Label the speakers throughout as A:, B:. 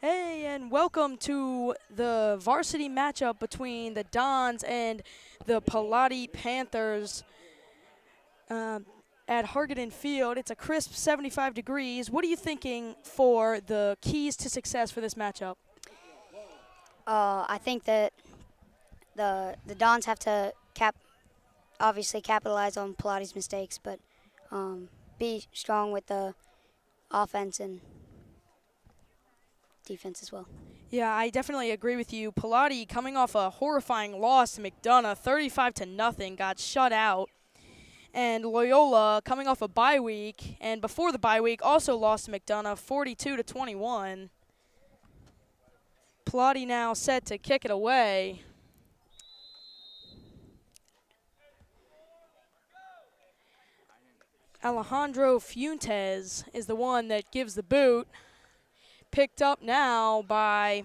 A: Hey, and welcome to the varsity matchup between the Dons and the Palotti Panthers at Hargaden Field. It's a crisp 75 degrees. What are you thinking for the keys to success for this matchup?
B: I think that the Dons have to obviously capitalize on Palotti's mistakes, but be strong with the offense and defense as well.
A: Yeah, I definitely agree with you. Palotti coming off a horrifying loss to McDonough, 35-0, got shut out. And Loyola coming off a bye week, and before the bye week also lost to McDonough, 42-21. Palotti now set to kick it away. Alejandro Fuentes is the one that gives the boot. Picked up now by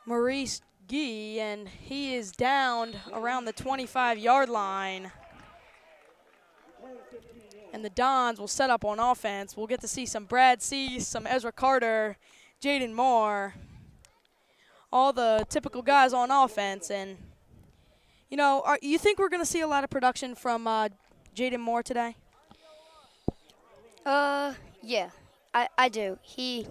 A: Maurice Guy, and he is down around the 25-yard line. And the Dons will set up on offense. We'll get to see some Brad Cease, some Ezra Carter, Jaden Moore, all the typical guys on offense. And, you know, you think we're going to see a lot of production from Jaden Moore today?
B: Yeah, I do. He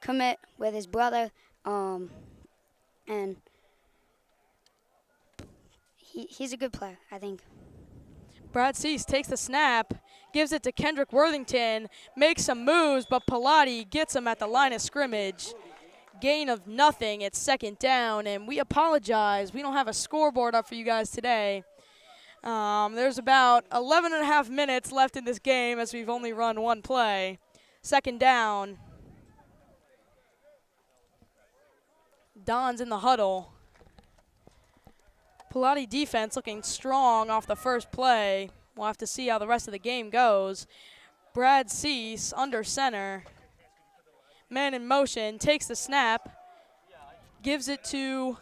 B: commit with his brother, and he's a good player, I think.
A: Brad Cease takes the snap, gives it to Kendrick Worthington, makes some moves, but Palotti gets him at the line of scrimmage. Gain of nothing. It's second down, and we apologize. We don't have a scoreboard up for you guys today. There's about 11 and a half minutes left in this game as we've only run one play. Second down. Don's in the huddle. Palotti defense looking strong off the first play. We'll have to see how the rest of the game goes. Brad Cease under center. Man in motion, takes the snap, gives it to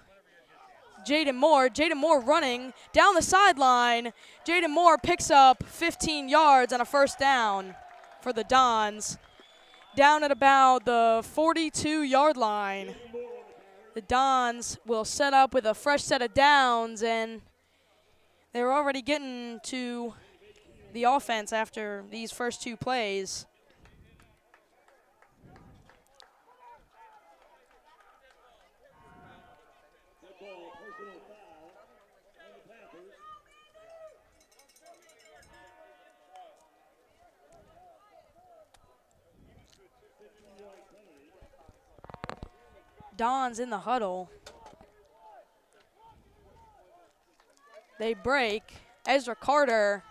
A: Jaden Moore. Jaden Moore running down the sideline. Jaden Moore picks up 15 yards on a first down for the Dons. Down at about the 42-yard line. The Dons will set up with a fresh set of downs, and they're already getting to the offense after these first two plays. Don's in the huddle. They break. Ezra Carter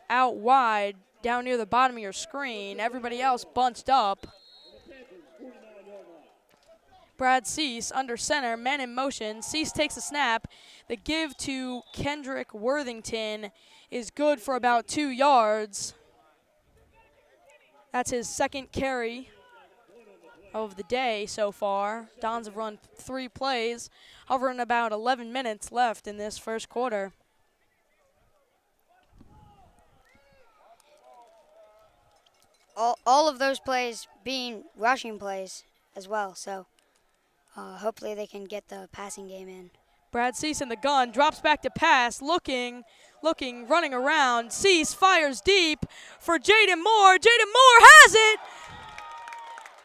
A: out wide, down near the bottom of your screen. Everybody else bunched up. Brad Cease under center, man in motion. Cease takes a snap. The give to Kendrick Worthington is good for about 2 yards. That's his second carry of the day so far. Dons have run 3 plays, hovering about 11 minutes left in this first quarter.
B: All of those plays being rushing plays as well, so hopefully they can get the passing game in.
A: Brad Cease in the gun, drops back to pass, looking, running around. Cease fires deep for Jaden Moore. Jaden Moore has it!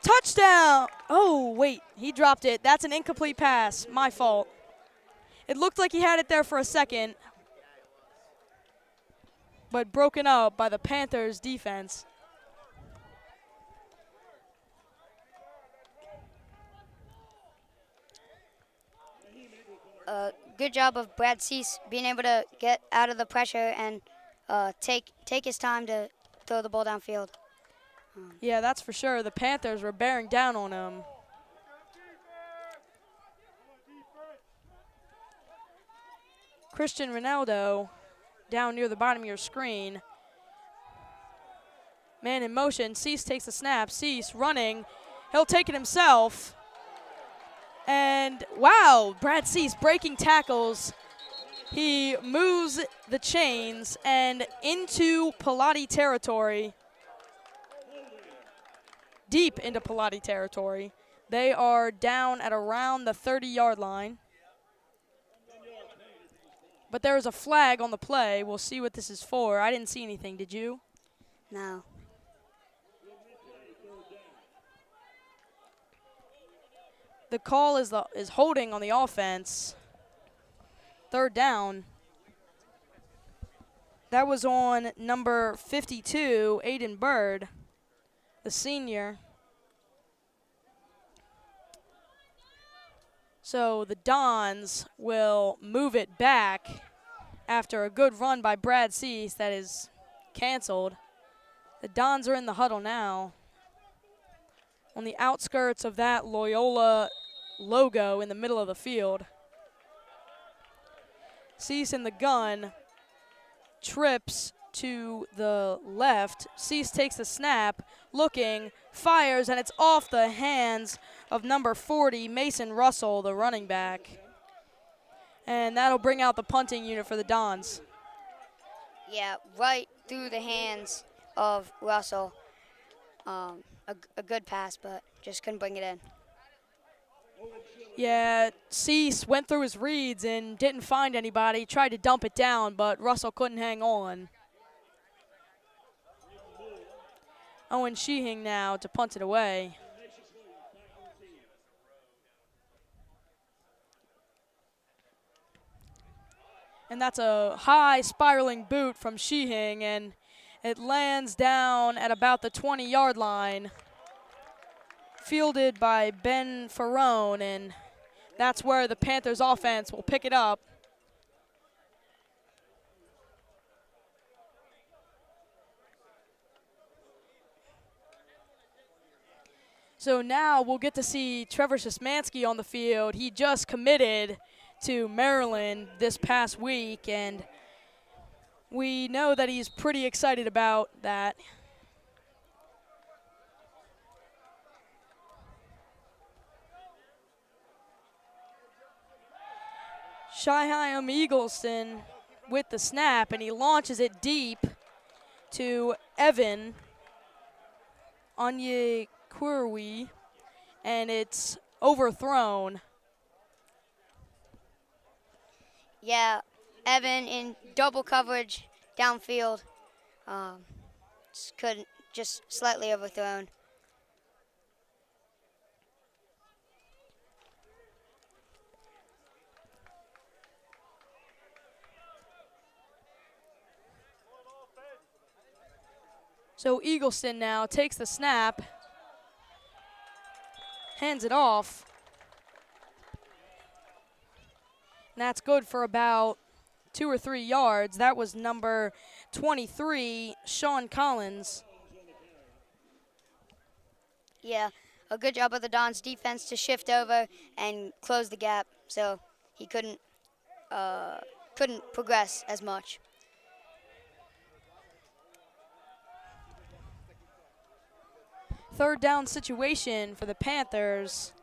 A: Touchdown! Oh, wait, he dropped it. That's an incomplete pass. My fault. It looked like he had it there for a second, but broken up by the Panthers defense.
B: Good job of Brad Cease being able to get out of the pressure and take his time to throw the ball downfield.
A: Yeah, that's for sure. The Panthers were bearing down on him. Christian Ronaldo down near the bottom of your screen. Man in motion. Cease takes the snap. Cease running. He'll take it himself. And, wow, Brad Cease breaking tackles. He moves the chains and into Palotti territory. deep into Palotti territory. They are down at around the 30-yard line. But there is a flag on the play. We'll see what this is for. I didn't see anything. Did you?
B: No.
A: The call is holding on the offense. Third down. That was on number 52, Aiden Bird, the senior. So the Dons will move it back after a good run by Brad Cease that is canceled. The Dons are in the huddle now on the outskirts of that Loyola logo in the middle of the field. Cease in the gun, trips to the left. Cease takes the snap, looking, fires, and it's off the hands of number 40, Mason Russell, the running back. And that'll bring out the punting unit for the Dons.
B: Yeah, right through the hands of Russell. A good pass, but just couldn't bring it in.
A: Yeah, Cease went through his reads and didn't find anybody. Tried to dump it down, but Russell couldn't hang on. Owen Sheehing now to punt it away. And that's a high spiraling boot from Sheehing, and it lands down at about the 20-yard line. Fielded by Ben Ferrone, and that's where the Panthers offense will pick it up. So now we'll get to see Trevor Szymanski on the field. He just committed to Maryland this past week, and we know that he's pretty excited about that. Shyheim Eagleston with the snap, and he launches it deep to Evan Onyekuruwe, and it's overthrown.
B: Yeah, Evan in double coverage downfield. Just slightly overthrown.
A: So Eagleston now takes the snap, hands it off. And that's good for about 2 or 3 yards. That was number 23, Sean Collins.
B: Yeah, a good job of the Dons defense to shift over and close the gap, so he couldn't progress as much.
A: Third down situation for the Panthers.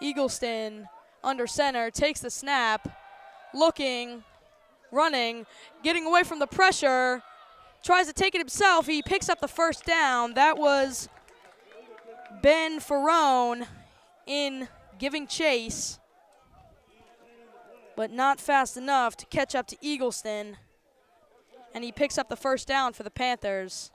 A: Eagleston under center, takes the snap, looking, running, getting away from the pressure, tries to take it himself. He picks up the first down. That was Ben Ferrone in giving chase, but not fast enough to catch up to Eagleston, and he picks up the first down for the Panthers.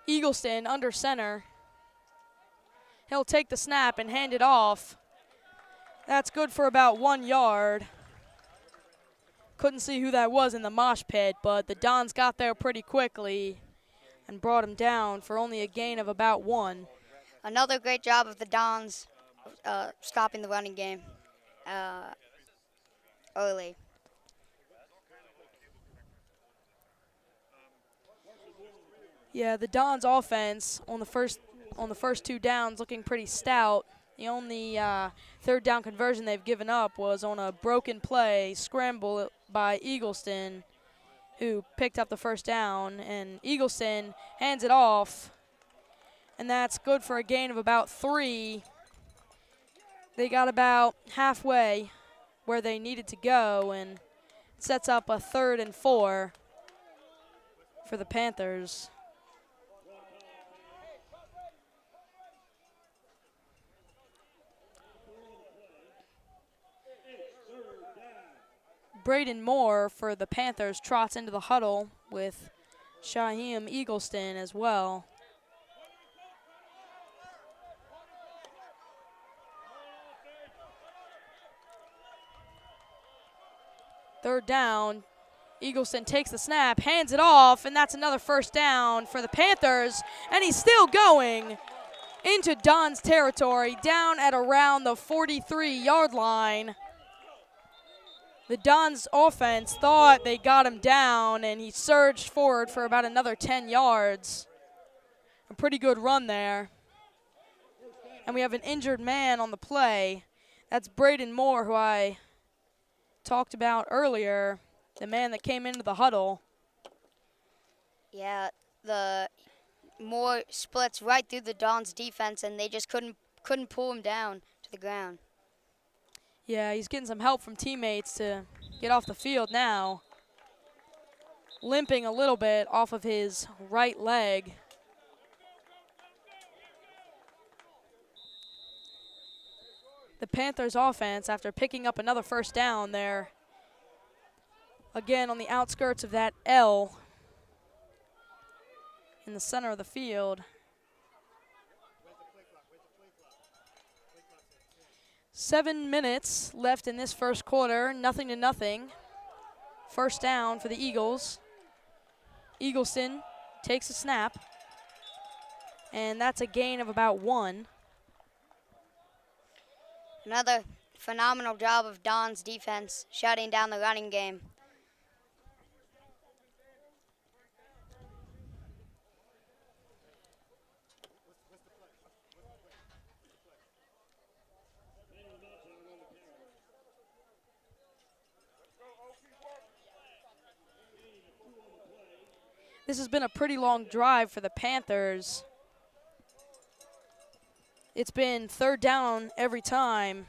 A: Eagleston under center. He'll take the snap and hand it off. That's good for about 1 yard. Couldn't see who that was in the mosh pit, but the Dons got there pretty quickly and brought him down for only a gain of about 1.
B: Another great job of the Dons stopping the running game early.
A: Yeah, the Dons offense on the first 2 downs looking pretty stout. The only third down conversion they've given up was on a broken play, scramble by Eagleston, who picked up the first down. And Eagleston hands it off, and that's good for a gain of about 3. They got about halfway where they needed to go, and sets up a 3rd and 4 for the Panthers. Braden Moore for the Panthers trots into the huddle with Shaheem Eagleston as well. Third down. Eagleston takes the snap, hands it off, and that's another first down for the Panthers. And he's still going into Don's territory, down at around the 43-yard line. The Don's offense thought they got him down, and he surged forward for about another 10 yards. A pretty good run there. And we have an injured man on the play. That's Braden Moore, who I talked about earlier, the man that came into the huddle.
B: Yeah, the Moore splits right through the Don's defense, and they just couldn't pull him down to the ground.
A: Yeah, he's getting some help from teammates to get off the field now. Limping a little bit off of his right leg. The Panthers offense, after picking up another first down there, again on the outskirts of that L in the center of the field. 7 minutes left in this first quarter, 0-0. First down for the Eagles. Eagleston takes a snap, and that's a gain of about 1.
B: Another phenomenal job of Don's defense shutting down the running game.
A: This has been a pretty long drive for the Panthers. It's been third down every time.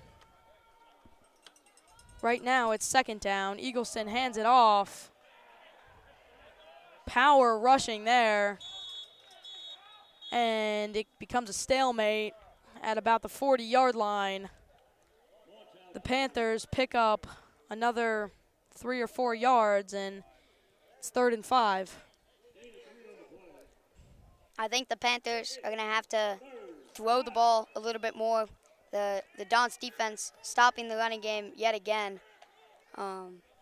A: Right now it's second down. Eagleston hands it off. Power rushing there. And it becomes a stalemate at about the 40-yard line. The Panthers pick up another 3 or 4 yards, and it's 3rd and 5.
B: I think the Panthers are going to have to throw the ball a little bit more. The Don's defense stopping the running game yet again,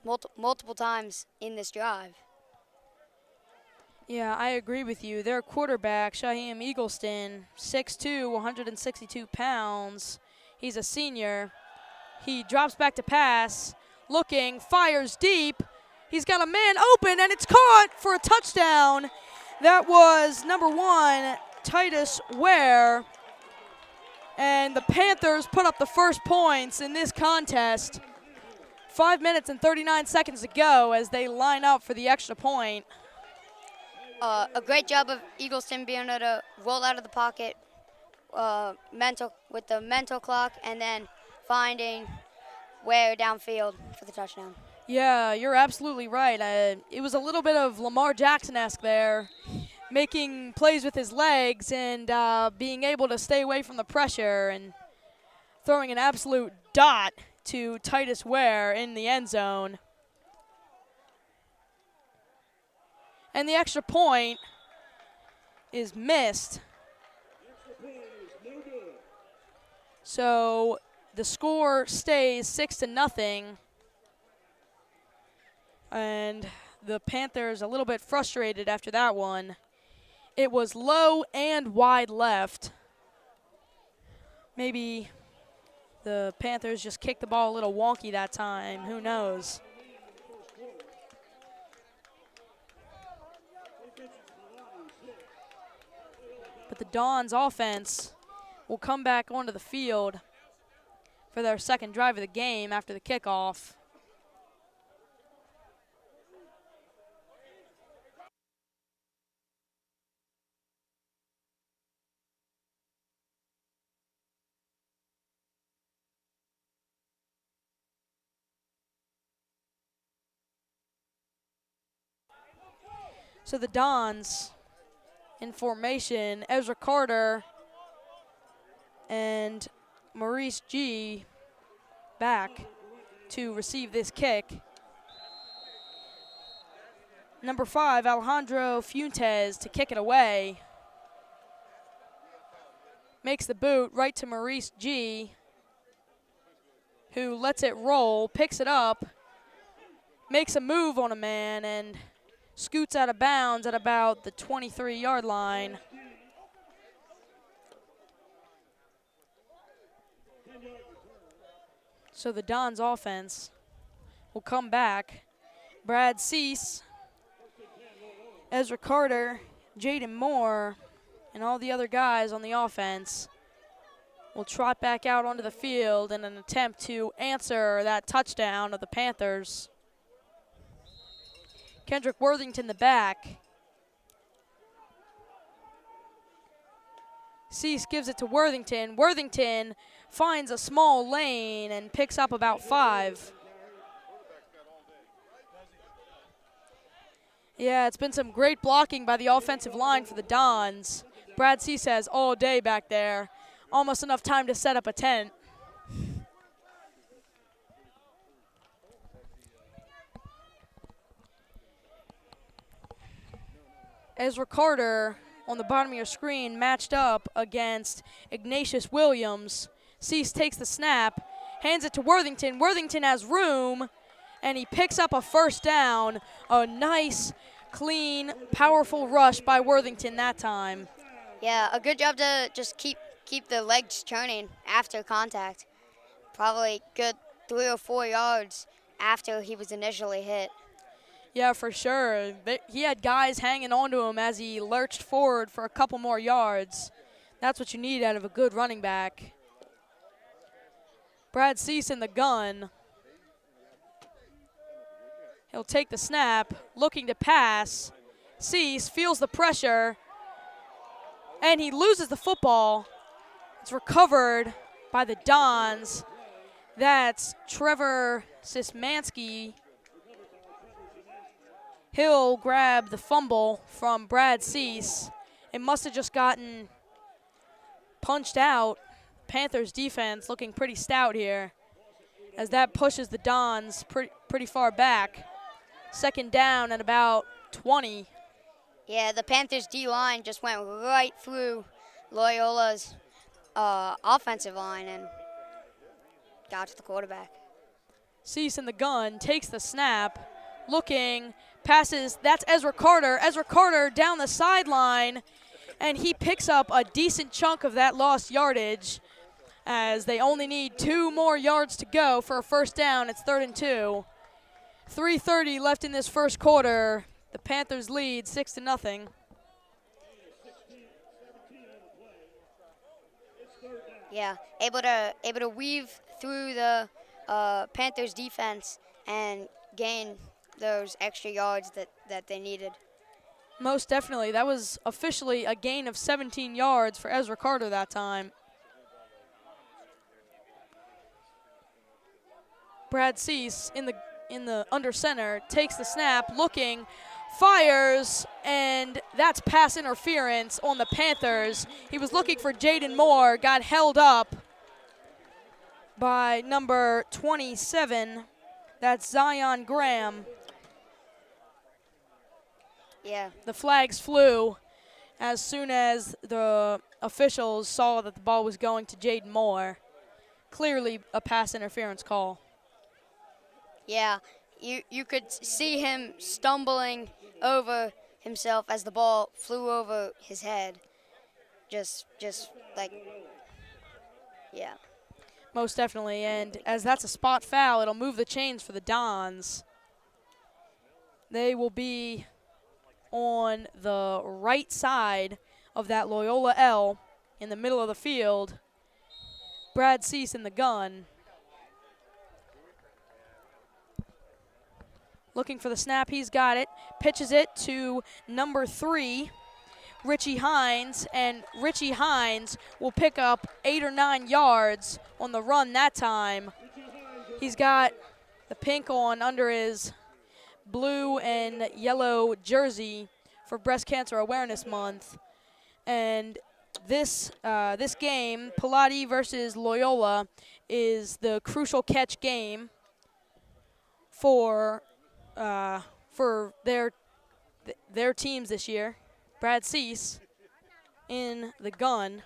B: multiple times in this drive.
A: Yeah, I agree with you. Their quarterback, Shaheem Eagleston, 6'2", 162 pounds. He's a senior. He drops back to pass, looking, fires deep. He's got a man open, and it's caught for a touchdown. That was number 1, Titus Ware. And the Panthers put up the first points in this contest. 5 minutes and 39 seconds to go as they line up for the extra point.
B: A great job of Eagleston being able to roll out of the pocket with the mental clock, and then finding Ware downfield for the touchdown.
A: Yeah, you're absolutely right. It was a little bit of Lamar Jackson-esque there, making plays with his legs and being able to stay away from the pressure and throwing an absolute dot to Titus Ware in the end zone. And the extra point is missed. So the score stays 6-0. And the Panthers a little bit frustrated after that one. It was low and wide left. Maybe the Panthers just kicked the ball a little wonky that time. Who knows? But the Dons offense will come back onto the field for their second drive of the game after the kickoff. So the Dons in formation, Ezra Carter and Maurice G back to receive this kick. Number 5, Alejandro Fuentes to kick it away. Makes the boot right to Maurice G, who lets it roll, picks it up, makes a move on a man, and scoots out of bounds at about the 23-yard line. So the Dons offense will come back. Brad Cease, Ezra Carter, Jaden Moore, and all the other guys on the offense will trot back out onto the field in an attempt to answer that touchdown of the Panthers. Kendrick Worthington the back. Cease gives it to Worthington. Worthington finds a small lane and picks up about 5. Yeah, it's been some great blocking by the offensive line for the Dons. Brad Cease has all day back there. Almost enough time to set up a tent. Ezra Carter on the bottom of your screen matched up against Ignatius Williams. Cease takes the snap, hands it to Worthington. Worthington has room, and he picks up a first down. A nice, clean, powerful rush by Worthington that time.
B: Yeah, a good job to just keep the legs churning after contact. Probably good 3 or 4 yards after he was initially hit.
A: Yeah, for sure. He had guys hanging on to him as he lurched forward for a couple more yards. That's what you need out of a good running back. Brad Cease in the gun. He'll take the snap, looking to pass. Cease feels the pressure, and he loses the football. It's recovered by the Dons. That's Trevor Sismansky. He'll grab the fumble from Brad Cease. It must have just gotten punched out. Panthers defense looking pretty stout here, as that pushes the Dons pretty far back. Second down at about 20.
B: Yeah, the Panthers D-line just went right through Loyola's offensive line and got to the quarterback.
A: Cease in the gun, takes the snap, looking, passes. That's Ezra Carter. Ezra Carter down the sideline, and he picks up a decent chunk of that lost yardage, as they only need 2 more yards to go for a first down. It's 3rd and 2. 3:30 left in this first quarter. The Panthers lead 6-0.
B: Yeah, able to weave through the Panthers defense and gain those extra yards that they needed.
A: Most definitely. That was officially a gain of 17 yards for Ezra Carter that time. Brad Cease in the under center takes the snap, looking, fires, and that's pass interference on the Panthers. He was looking for Jaden Moore, got held up by number 27. That's Zion Graham.
B: Yeah.
A: The flags flew as soon as the officials saw that the ball was going to Jaden Moore. Clearly a pass interference call.
B: Yeah, you could see him stumbling over himself as the ball flew over his head. Just like, yeah.
A: Most definitely, and as that's a spot foul, it'll move the chains for the Dons. They will be on the right side of that Loyola L in the middle of the field. Brad Cease in the gun. Looking for the snap, he's got it. Pitches it to number 3, Richie Hines, and Richie Hines will pick up 8 or 9 yards on the run that time. He's got the pink on under his blue and yellow jersey for Breast Cancer Awareness Month. And this game, Palotti versus Loyola, is the crucial catch game for their teams this year. Brad Cease in the gun.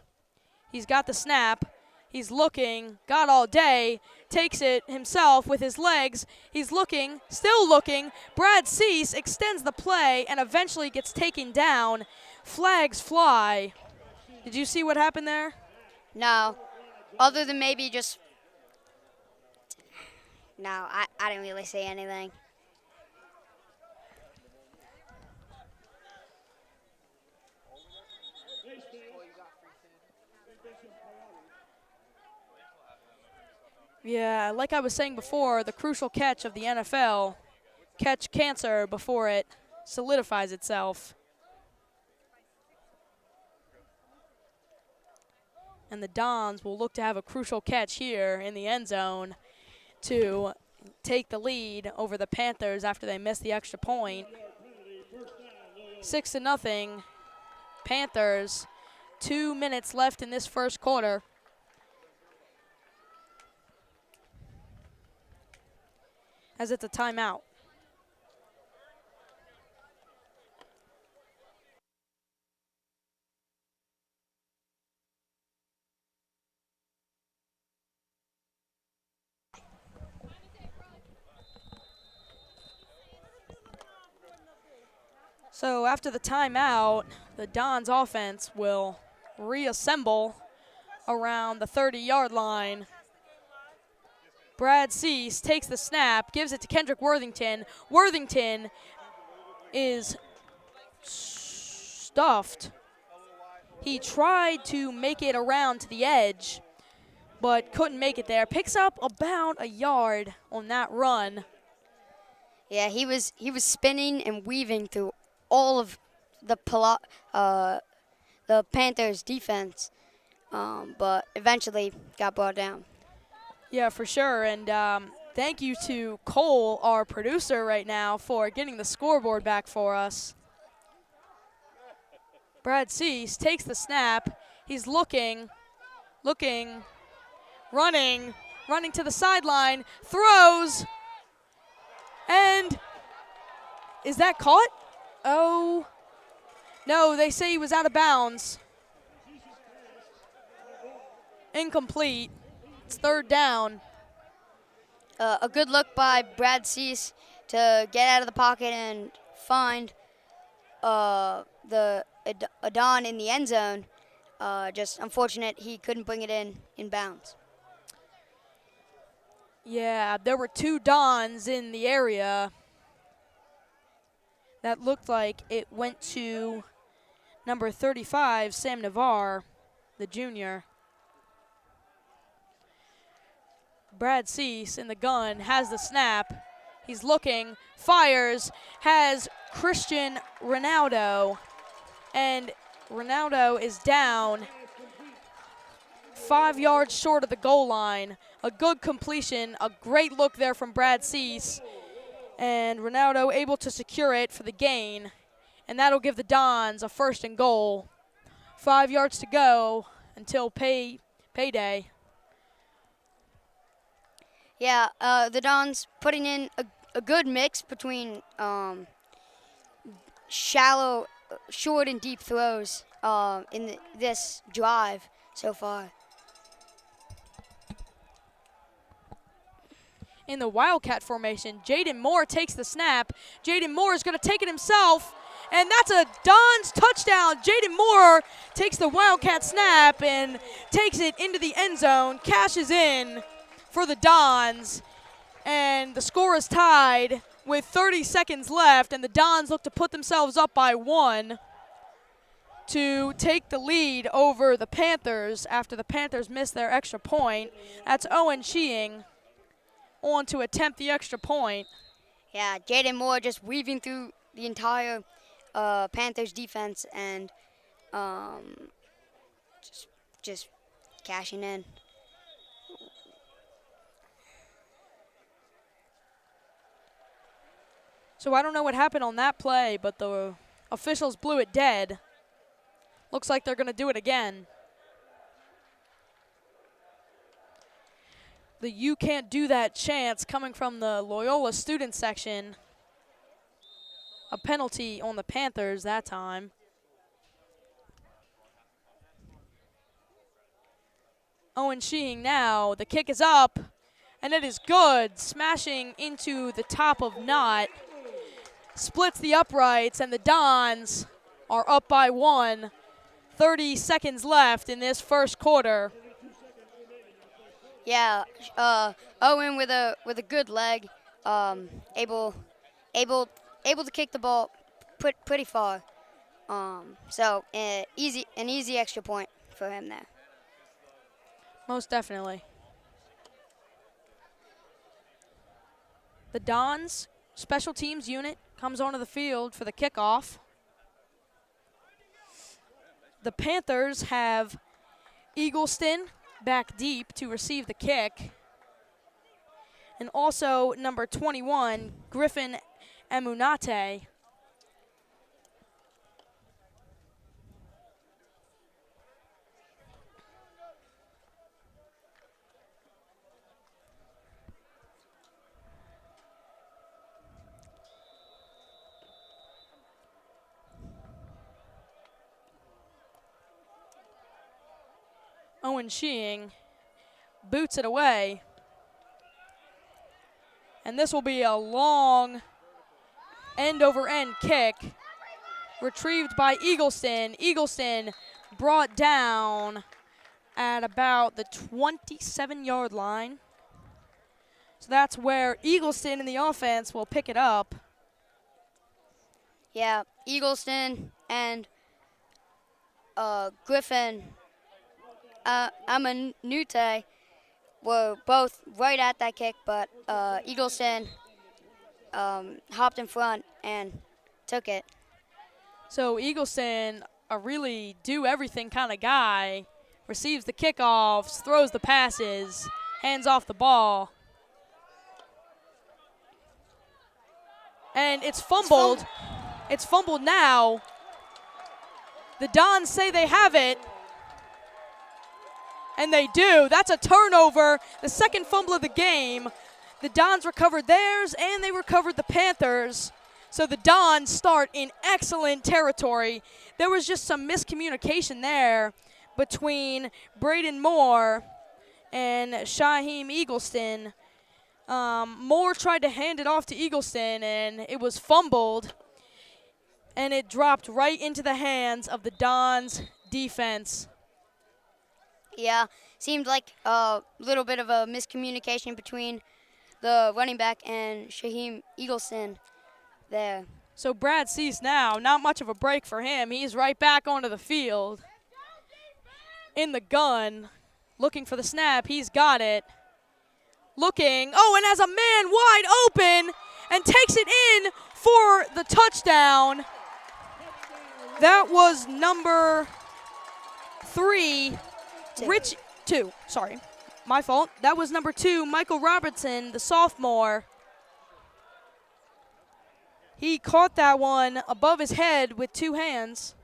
A: He's got the snap. He's looking, got all day, takes it himself with his legs. He's looking, still looking. Brad Cease extends the play and eventually gets taken down. Flags fly. Did you see what happened there?
B: No, other than maybe just, no, I didn't really see anything.
A: Yeah, like I was saying before, the crucial catch of the NFL, catch cancer before it solidifies itself. And the Dons will look to have a crucial catch here in the end zone to take the lead over the Panthers after they missed the extra point. 6-0, Panthers. 2 minutes left in this first quarter. As it's a timeout. So after the timeout, the Dons offense will reassemble around the 30-yard line. Brad Cease takes the snap, gives it to Kendrick Worthington. Worthington is stuffed. He tried to make it around to the edge, but couldn't make it there. Picks up about a yard on that run.
B: Yeah, he was spinning and weaving through all of the Panthers defense, but eventually got brought down.
A: Yeah, for sure. And thank you to Cole, our producer right now, for getting the scoreboard back for us. Brad Cease takes the snap. He's looking, running to the sideline, throws, and is that caught? Oh, no, they say he was out of bounds. Incomplete. It's third down.
B: A good look by Brad Cease to get out of the pocket and find the Adon in the end zone. Just unfortunate he couldn't bring it in bounds.
A: Yeah, there were two Dons in the area. That looked like it went to number 35, Sam Navarre, the junior. Brad Cease in the gun, has the snap. He's looking, fires, has Christian Ronaldo. And Ronaldo is down 5 yards short of the goal line. A good completion, a great look there from Brad Cease. And Ronaldo able to secure it for the gain. And that'll give the Dons a 1st and goal. 5 yards to go until payday.
B: Yeah, the Dons putting in a good mix between shallow, short, and deep throws in this drive so far.
A: In the Wildcat formation, Jaden Moore takes the snap. Jaden Moore is going to take it himself, and that's a Dons touchdown. Jaden Moore takes the Wildcat snap and takes it into the end zone, cashes in for the Dons, and the score is tied with 30 seconds left, and the Dons look to put themselves up by 1 to take the lead over the Panthers after the Panthers missed their extra point. That's Owen Sheeing on to attempt the extra point.
B: Yeah, Jaden Moore just weaving through the entire Panthers defense and just cashing in.
A: So I don't know what happened on that play, but the Officials blew it dead. Looks like they're going to do it again. The "you can't do that" chants coming from the Loyola student section. A penalty on the Panthers that time. Owen Sheehan now. The kick is up, and it is good. Smashing into the top of knot. Splits the uprights, and the Dons are up by 1. 30 seconds left in this first quarter.
B: Yeah, Owen with a good leg, able to kick the ball pretty far. So an easy extra point for him there.
A: Most definitely. The Dons special teams unit comes onto the field for the kickoff. The Panthers have Eagleston back deep to receive the kick. And also number 21, Griffin Emunate. Owen Sheehan boots it away. And this will be a long end-over-end kick retrieved by Eagleston. Eagleston brought down at about the 27-yard line. So that's where Eagleston in the offense will pick it up.
B: Yeah, Eagleston and Griffin Amanute were both right at that kick, but Eagleston hopped in front and took it.
A: So Eagleston, a really do-everything kind of guy, receives the kickoffs, throws the passes, hands off the ball. And it's fumbled. It's fumbled now. The Dons say they have it. And they do. That's a turnover. The second fumble of the game. The Dons recovered theirs, and they recovered the Panthers. So the Dons start in excellent territory. There was just some miscommunication there between Braden Moore and Shaheem Eagleston. Moore tried to hand it off to Eagleston, and it was fumbled. And it dropped right into the hands of the Dons defense.
B: Yeah, seemed like a little bit of a miscommunication between the running back and Shaheem Eagleston there.
A: So Brad Cease now, not much of a break for him. He's right back onto the field. In the gun, looking for the snap. He's got it. Looking, and has a man wide open and takes it in for the touchdown. That was number 3. Two, sorry. My fault. That was number 2, Michael Robertson, the sophomore. He caught that one above his head with 2 hands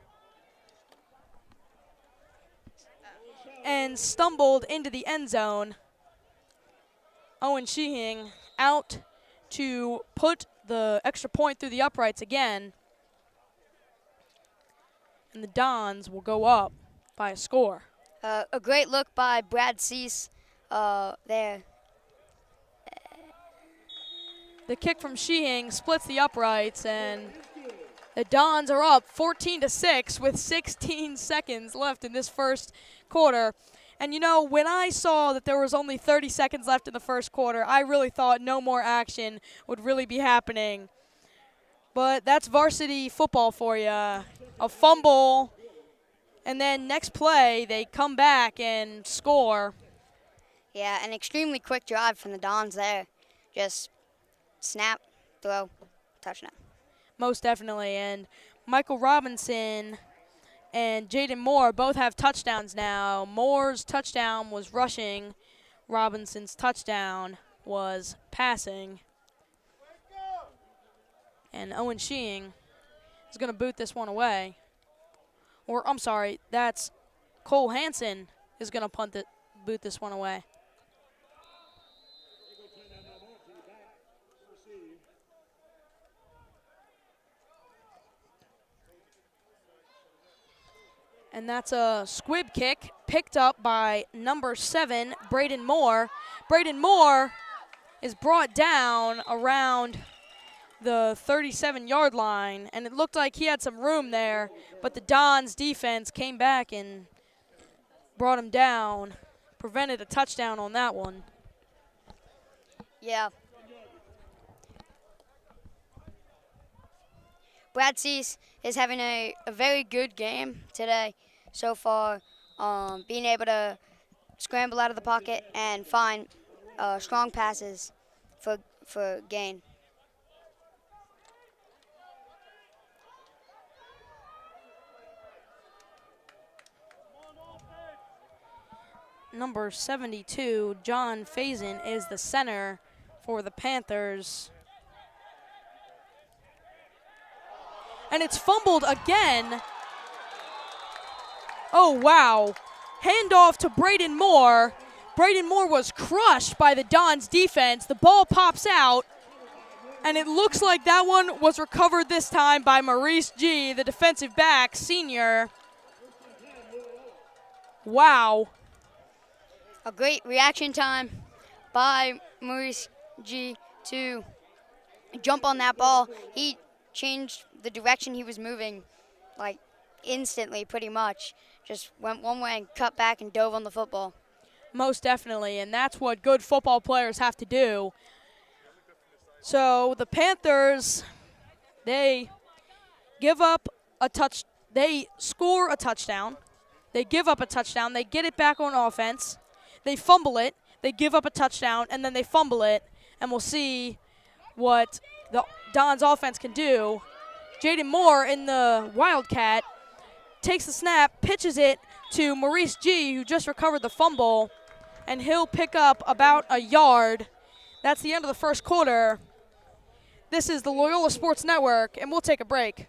A: and stumbled into the end zone. Owen Sheehan out to put the extra point through the uprights again. And the Dons will go up by a score.
B: A great look by Brad Cease there.
A: The kick from Sheehan splits the uprights, and the Dons are up 14-6 with 16 seconds left in this first quarter. And, you know, when I saw that there was only 30 seconds left in the first quarter, I really thought no more action would really be happening. But that's varsity football for you. A fumble, and then next play, they come back and score.
B: Yeah, an extremely quick drive from the Dons there. Just snap, throw, touchdown.
A: Most definitely. And Michael Robinson and Jaden Moore both have touchdowns now. Moore's touchdown was rushing. Robinson's touchdown was passing. And Owen Sheehan is going to boot this one away. Or, I'm sorry, that's Cole Hansen is going to boot this one away. And that's a squib kick picked up by number 7, Braden Moore. Braden Moore is brought down around the 37-yard line, and it looked like he had some room there, but the Dons defense came back and brought him down, prevented a touchdown on that one.
B: Yeah. Brad Cease is having a very good game today so far, being able to scramble out of the pocket and find strong passes for gain.
A: Number 72, John Faison, is the center for the Panthers. And it's fumbled again. Oh, wow. Handoff to Braden Moore. Braden Moore was crushed by the Dons defense. The ball pops out, and it looks like that one was recovered this time by Maurice G., the defensive back, senior. Wow.
B: A great reaction time by Maurice G. to jump on that ball. He changed the direction he was moving, like, instantly, pretty much. Just went one way and cut back and dove on the football.
A: Most definitely, and that's what good football players have to do. So the Panthers, they give up a touch. They score a touchdown. They give up a touchdown. They get it back on offense. They fumble it. They give up a touchdown, and then they fumble it. And we'll see what the Dons offense can do. Jaden Moore in the Wildcat takes the snap, pitches it to Maurice G., who just recovered the fumble, and he'll pick up about a yard. That's the end of the first quarter. This is the Loyola Sports Network, and we'll take a break.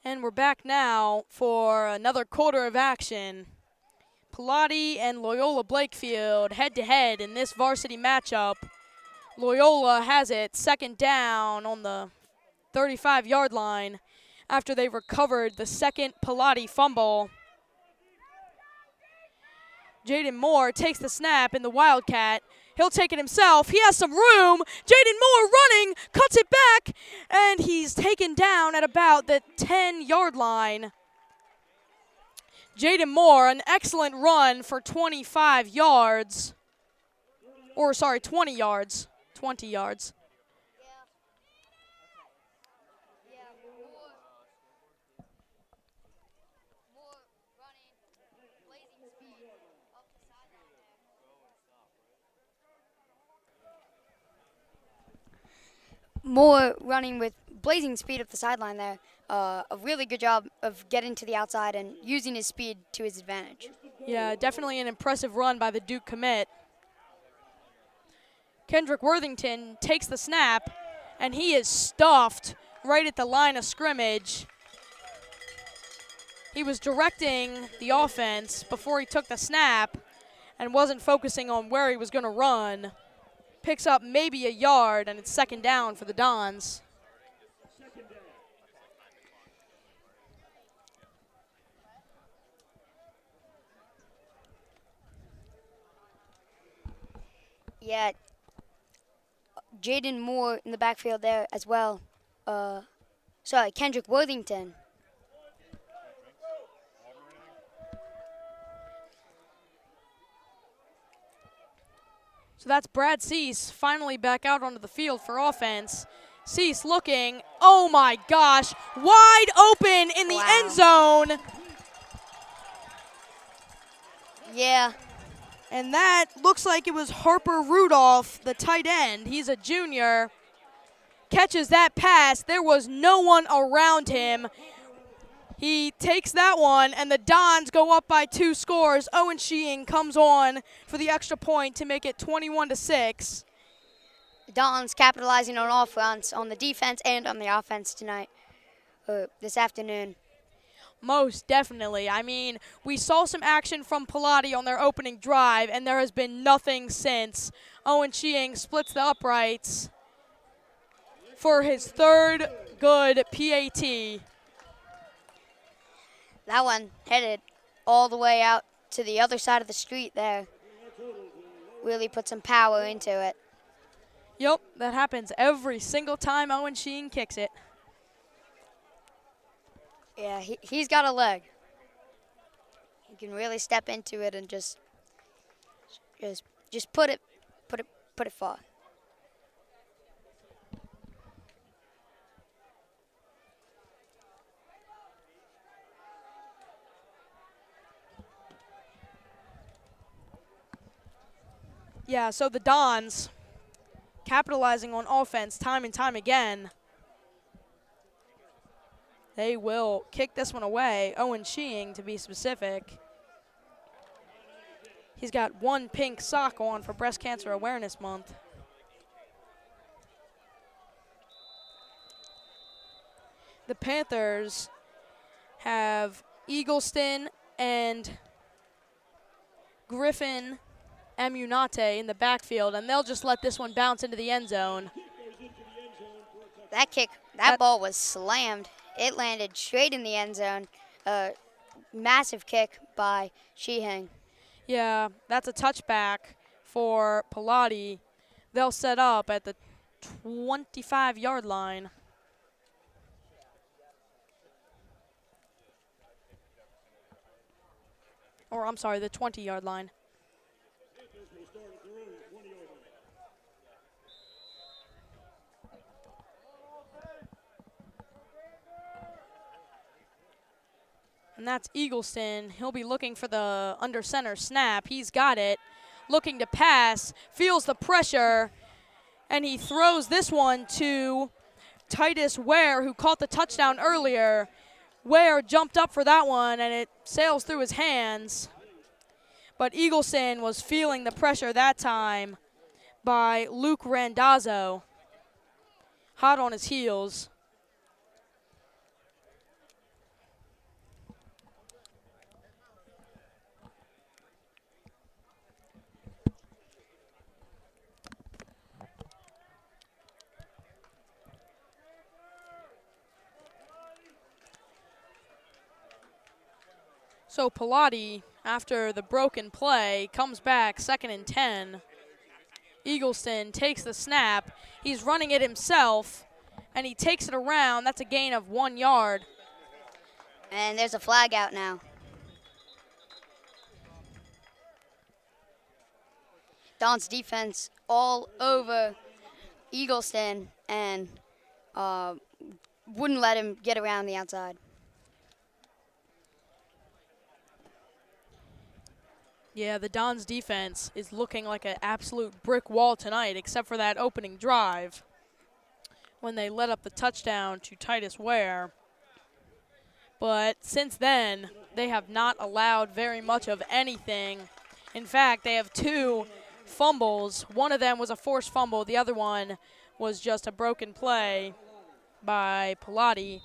A: And we're back now for another quarter of action. Palotti and Loyola Blakefield head-to-head in this varsity matchup. Loyola has it second down on the 35-yard line after they recovered the second Palotti fumble. Jaden Moore takes the snap in the Wildcat. He'll take it himself. He has some room. Jaden Moore running, cuts it back, and he's taken down at about the 10-yard line. Jaden Moore, an excellent run for 25 yards. Or, sorry, 20 yards. 20 yards.
B: Moore running with blazing speed up the sideline there. A really good job of getting to the outside and using his speed to his advantage.
A: Yeah, definitely an impressive run by the Duke commit. Kendrick Worthington takes the snap, and he is stuffed right at the line of scrimmage. He was directing the offense before he took the snap and wasn't focusing on where he was going to run. Picks up maybe a yard, and it's second down for the Dons.
B: Yeah, Jaden Moore in the backfield there as well. Kendrick Worthington.
A: So that's Brad Cease finally back out onto the field for offense. Cease looking, oh my gosh, wide open in the end zone.
B: Yeah.
A: And that looks like it was Harper Rudolph, the tight end. He's a junior. Catches that pass. There was no one around him. He takes that one, and the Dons go up by 2 scores. Owen Sheehan comes on for the extra point to make it 21-6.
B: Dons capitalizing on offense, on the defense, and on the offense tonight, this afternoon.
A: Most definitely. I mean, we saw some action from Palotti on their opening drive, and there has been nothing since. Owen Sheehan splits the uprights for his 3rd good PAT.
B: That one headed all the way out to the other side of the street there. Really put some power into it.
A: Yep, that happens every single time Owen Sheehan kicks it.
B: Yeah, he's got a leg. He can really step into it and just put it far.
A: Yeah, so the Dons capitalizing on offense time and time again. They will kick this one away. Owen Sheehan, to be specific. He's got 1 pink sock on for Breast Cancer Awareness Month. The Panthers have Eagleston and Griffin Amunate in the backfield, and they'll just let this one bounce into the end zone.
B: That ball was slammed. It landed straight in the end zone. Massive kick by Sheehan.
A: Yeah, that's a touchback for Palotti. They'll set up at the 25-yard line. Or, I'm sorry, the 20-yard line. And that's Eagleston. He'll be looking for the under center snap. He's got it. Looking to pass. Feels the pressure. And he throws this one to Titus Ware, who caught the touchdown earlier. Ware jumped up for that one, and it sails through his hands. But Eagleston was feeling the pressure that time by Luke Randazzo. Hot on his heels. So Palotti, after the broken play, comes back 2nd and 10. Eagleston takes the snap. He's running it himself, and he takes it around. That's a gain of 1 yard.
B: And there's a flag out now. Don's defense all over Eagleston and wouldn't let him get around the outside.
A: Yeah, the Dons defense is looking like an absolute brick wall tonight, except for that opening drive when they let up the touchdown to Titus Ware. But since then, they have not allowed very much of anything. In fact, they have 2 fumbles. One of them was a forced fumble. The other one was just a broken play by Palotti.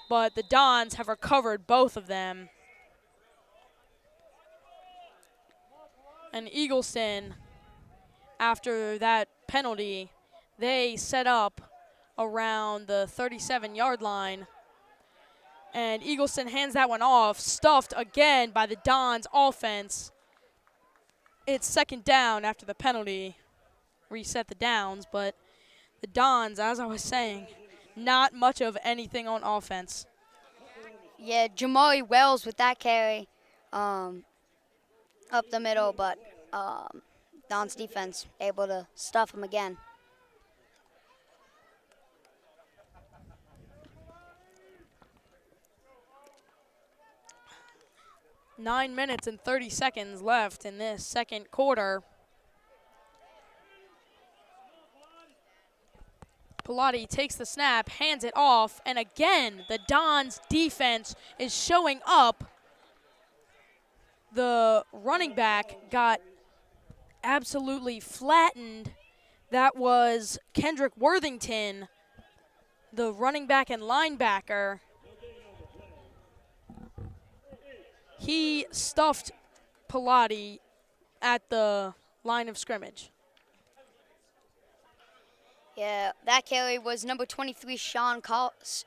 A: But the Dons have recovered both of them. And Eagleston, after that penalty, they set up around the 37-yard line. And Eagleston hands that one off, stuffed again by the Dons offense. It's 2nd down after the penalty. reset the downs, but the Dons, as I was saying, not much of anything on offense.
B: Yeah, Jamari Wells with that carry up the middle, but Don's defense able to stuff him again.
A: Nine minutes and 30 seconds left in this second quarter. Palotti takes the snap, hands it off, and again, the Dons defense is showing up. The running back got absolutely flattened. That was Kendrick Worthington, the running back and linebacker. He stuffed Palotti at the line of scrimmage.
B: Yeah, that carry was number 23, Sean Collins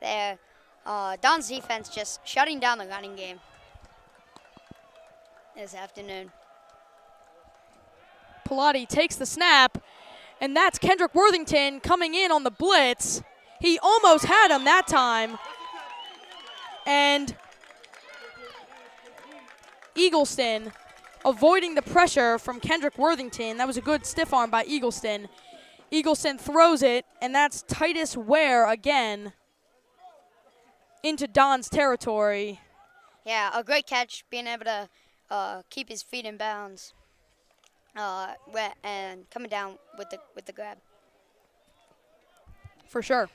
B: there. Don's defense just shutting down the running game this afternoon.
A: Palotti takes the snap, and that's Kendrick Worthington coming in on the blitz. He almost had him that time. And Eagleston avoiding the pressure from Kendrick Worthington. That was a good stiff arm by Eagleston. Eagleston throws it, and that's Titus Ware again into Don's territory.
B: Yeah, a great catch, being able to keep his feet in bounds and coming down with the grab.
A: For sure.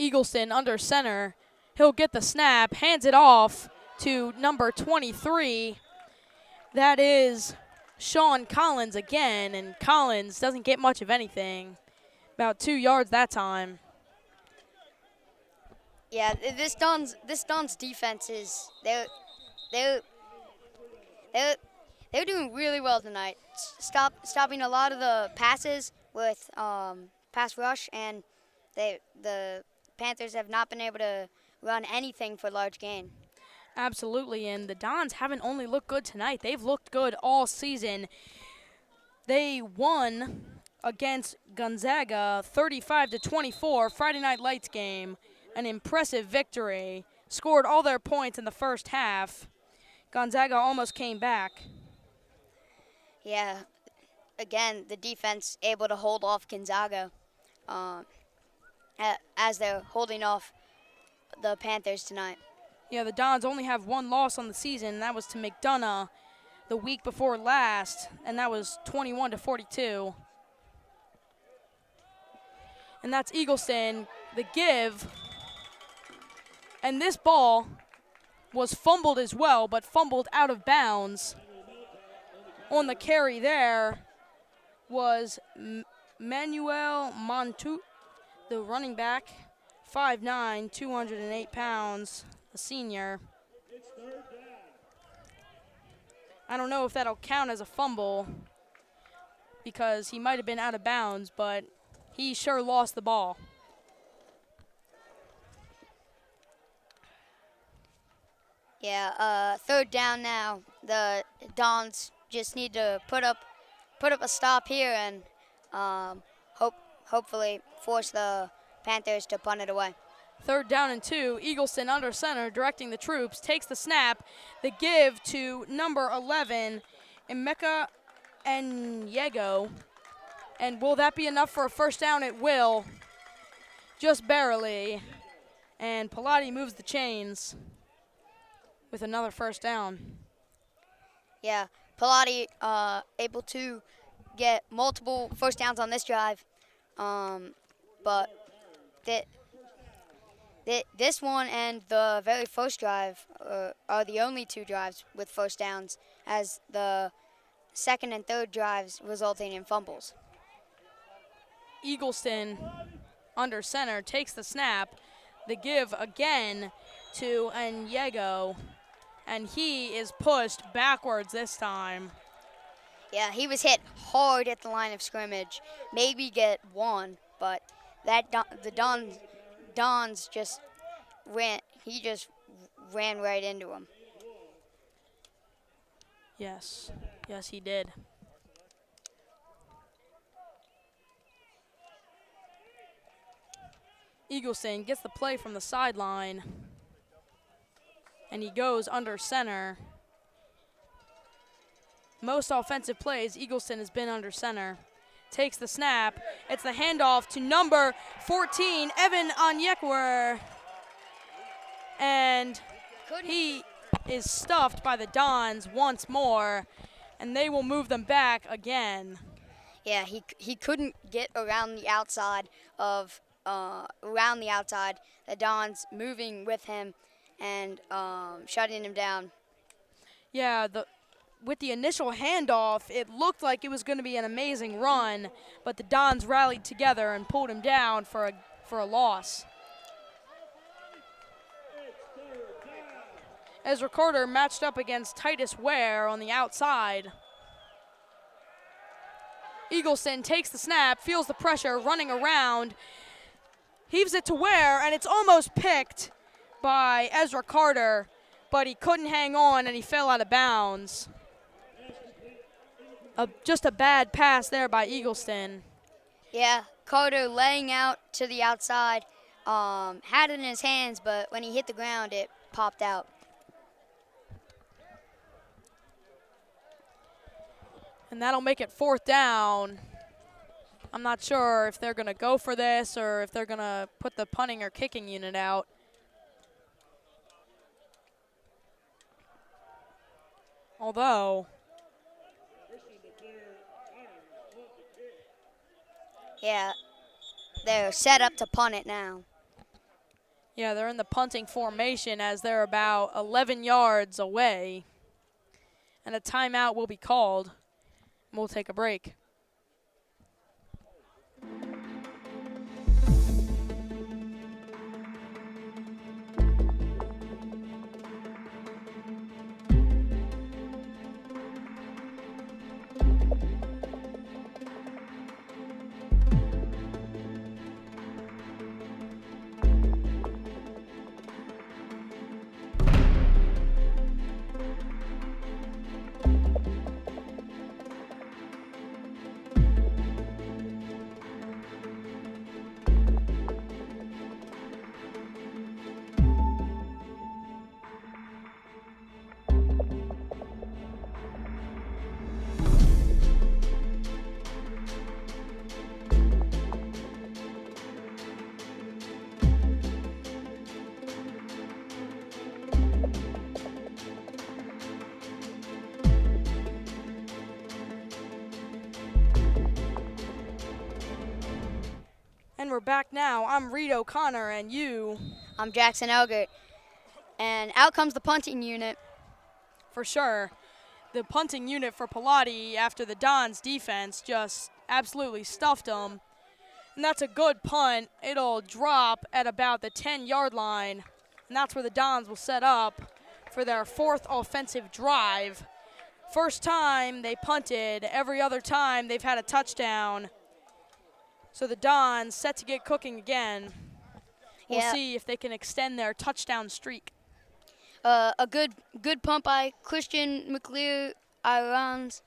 A: Eagleston under center. He'll get the snap, hands it off to number 23. That is Sean Collins again, and Collins doesn't get much of anything. About 2 yards that time.
B: Yeah, this Don's defense is they're doing really well tonight. Stopping a lot of the passes with pass rush, and the Panthers have not been able to run anything for large gain.
A: Absolutely, and the Dons haven't only looked good tonight. They've looked good all season. They won against Gonzaga 35-24, Friday Night Lights game. An impressive victory. Scored all their points in the first half. Gonzaga almost came back.
B: Yeah, again, the defense able to hold off Gonzaga as they're holding off the Panthers tonight.
A: Yeah, the Dons only have one loss on the season, and that was to McDonough the week before last, and that was 21-42. And that's Eagleston, the give. And this ball was fumbled as well, but fumbled out of bounds. On the carry there was Manuel Montu, the running back, 5'9", 208 pounds, a senior. I don't know if that'll count as a fumble because he might have been out of bounds, but he sure lost the ball.
B: Yeah, third down now. The Dons just need to put up a stop here and hopefully force the Panthers to punt it away.
A: Third down and 2. Eagleston under center, directing the troops, takes the snap. The give to number 11, Emeka Nyego. And will that be enough for a first down? It will. Just barely. And Palotti moves the chains with another first down.
B: Yeah, Palotti able to get multiple first downs on this drive. But this one and the very first drive are the only two drives with first downs, as the second and third drives resulting in fumbles.
A: Eagleston under center takes the snap. The give again to Nyego, and he is pushed backwards this time.
B: Yeah, he was hit hard at the line of scrimmage. Maybe get one, but the Dons just ran. He just ran right into him.
A: Yes. Yes, he did. Eagleson gets the play from the sideline. And he goes under center. Most offensive plays, Eagleson has been under center. Takes the snap. It's the handoff to number 14, Evan Onyekwer. And he is stuffed by the Dons once more, and they will move them back again.
B: Yeah, he couldn't get around the outside of the Dons moving with him and shutting him down.
A: Yeah, with the initial handoff, it looked like it was going to be an amazing run, but the Dons rallied together and pulled him down for a loss. Ezra Carter matched up against Titus Ware on the outside. Eagleson takes the snap, feels the pressure, running around, heaves it to Ware, and it's almost picked by Ezra Carter, but he couldn't hang on and he fell out of bounds. Just a bad pass there by Eagleston.
B: Yeah, Carter laying out to the outside, had it in his hands, but when he hit the ground, it popped out.
A: And that'll make it 4th down. I'm not sure if they're going to go for this or if they're going to put the punting or kicking unit out. Although,
B: yeah, they're set up to punt it now.
A: yeah, they're in the punting formation as they're about 11 yards away. And a timeout will be called. We'll take a break. And we're back now. I'm Reed O'Connor, and you?
B: I'm Jackson Elgert. And out comes the punting unit.
A: For sure. The punting unit for Palotti after the Dons defense just absolutely stuffed them. And that's a good punt. It'll drop at about the 10-yard line. And that's where the Dons will set up for their 4th offensive drive. First time they punted. Every other time they've had a touchdown. So the Dons set to get cooking again. We'll see if they can extend their touchdown streak.
B: A good punt by Christian McLear Irons,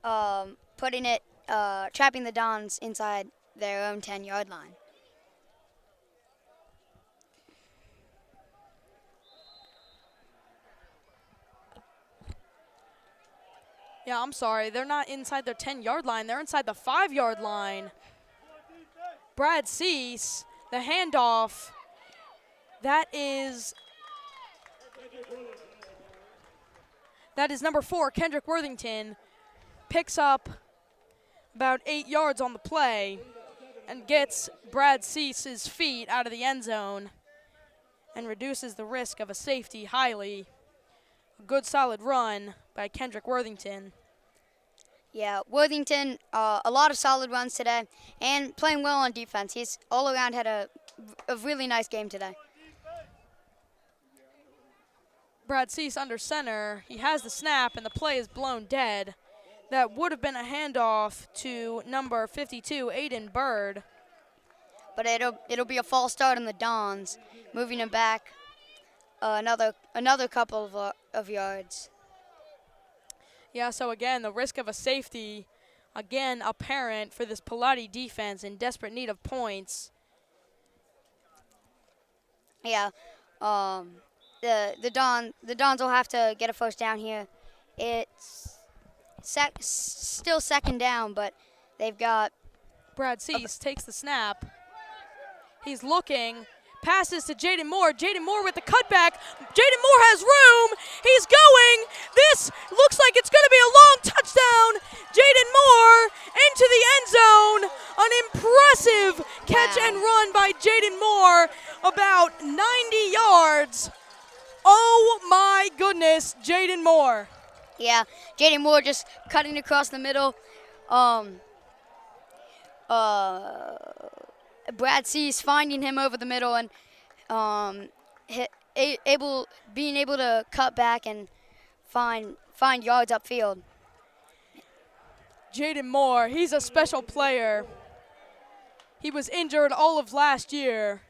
B: trapping the Dons inside their own 10-yard line.
A: Yeah, I'm sorry. They're not inside their 10-yard line. They're inside the 5-yard line. Brad Cease, the handoff. That is number 4, Kendrick Worthington. Picks up about 8 yards on the play and gets Brad Cease's feet out of the end zone and reduces the risk of a safety highly. A good solid run by Kendrick Worthington.
B: Yeah, Worthington, a lot of solid runs today and playing well on defense. He's all around had a really nice game today.
A: Brad Cease under center. He has the snap and the play is blown dead. That would have been a handoff to number 52, Aiden Bird.
B: But it'll be a false start on the Dons, moving him back another couple of yards.
A: Yeah, so again, the risk of a safety, again, apparent for this Palotti defense in desperate need of points.
B: Yeah, the Dons will have to get a first down here. It's still second down, but they've got
A: Brad Cease takes the snap. He's looking, passes to Jaden Moore. Jaden Moore with the cutback. Jaden Moore has room. He's going. This looks like it's going to be a long touchdown. Jaden Moore into the end zone. An impressive catch and run by Jaden Moore, about 90 yards. Oh my goodness, Jaden Moore.
B: Yeah, Jaden Moore just cutting across the middle. Brad Cease finding him over the middle and being able to cut back and find yards upfield.
A: Jaden Moore, he's a special player. He was injured all of last year.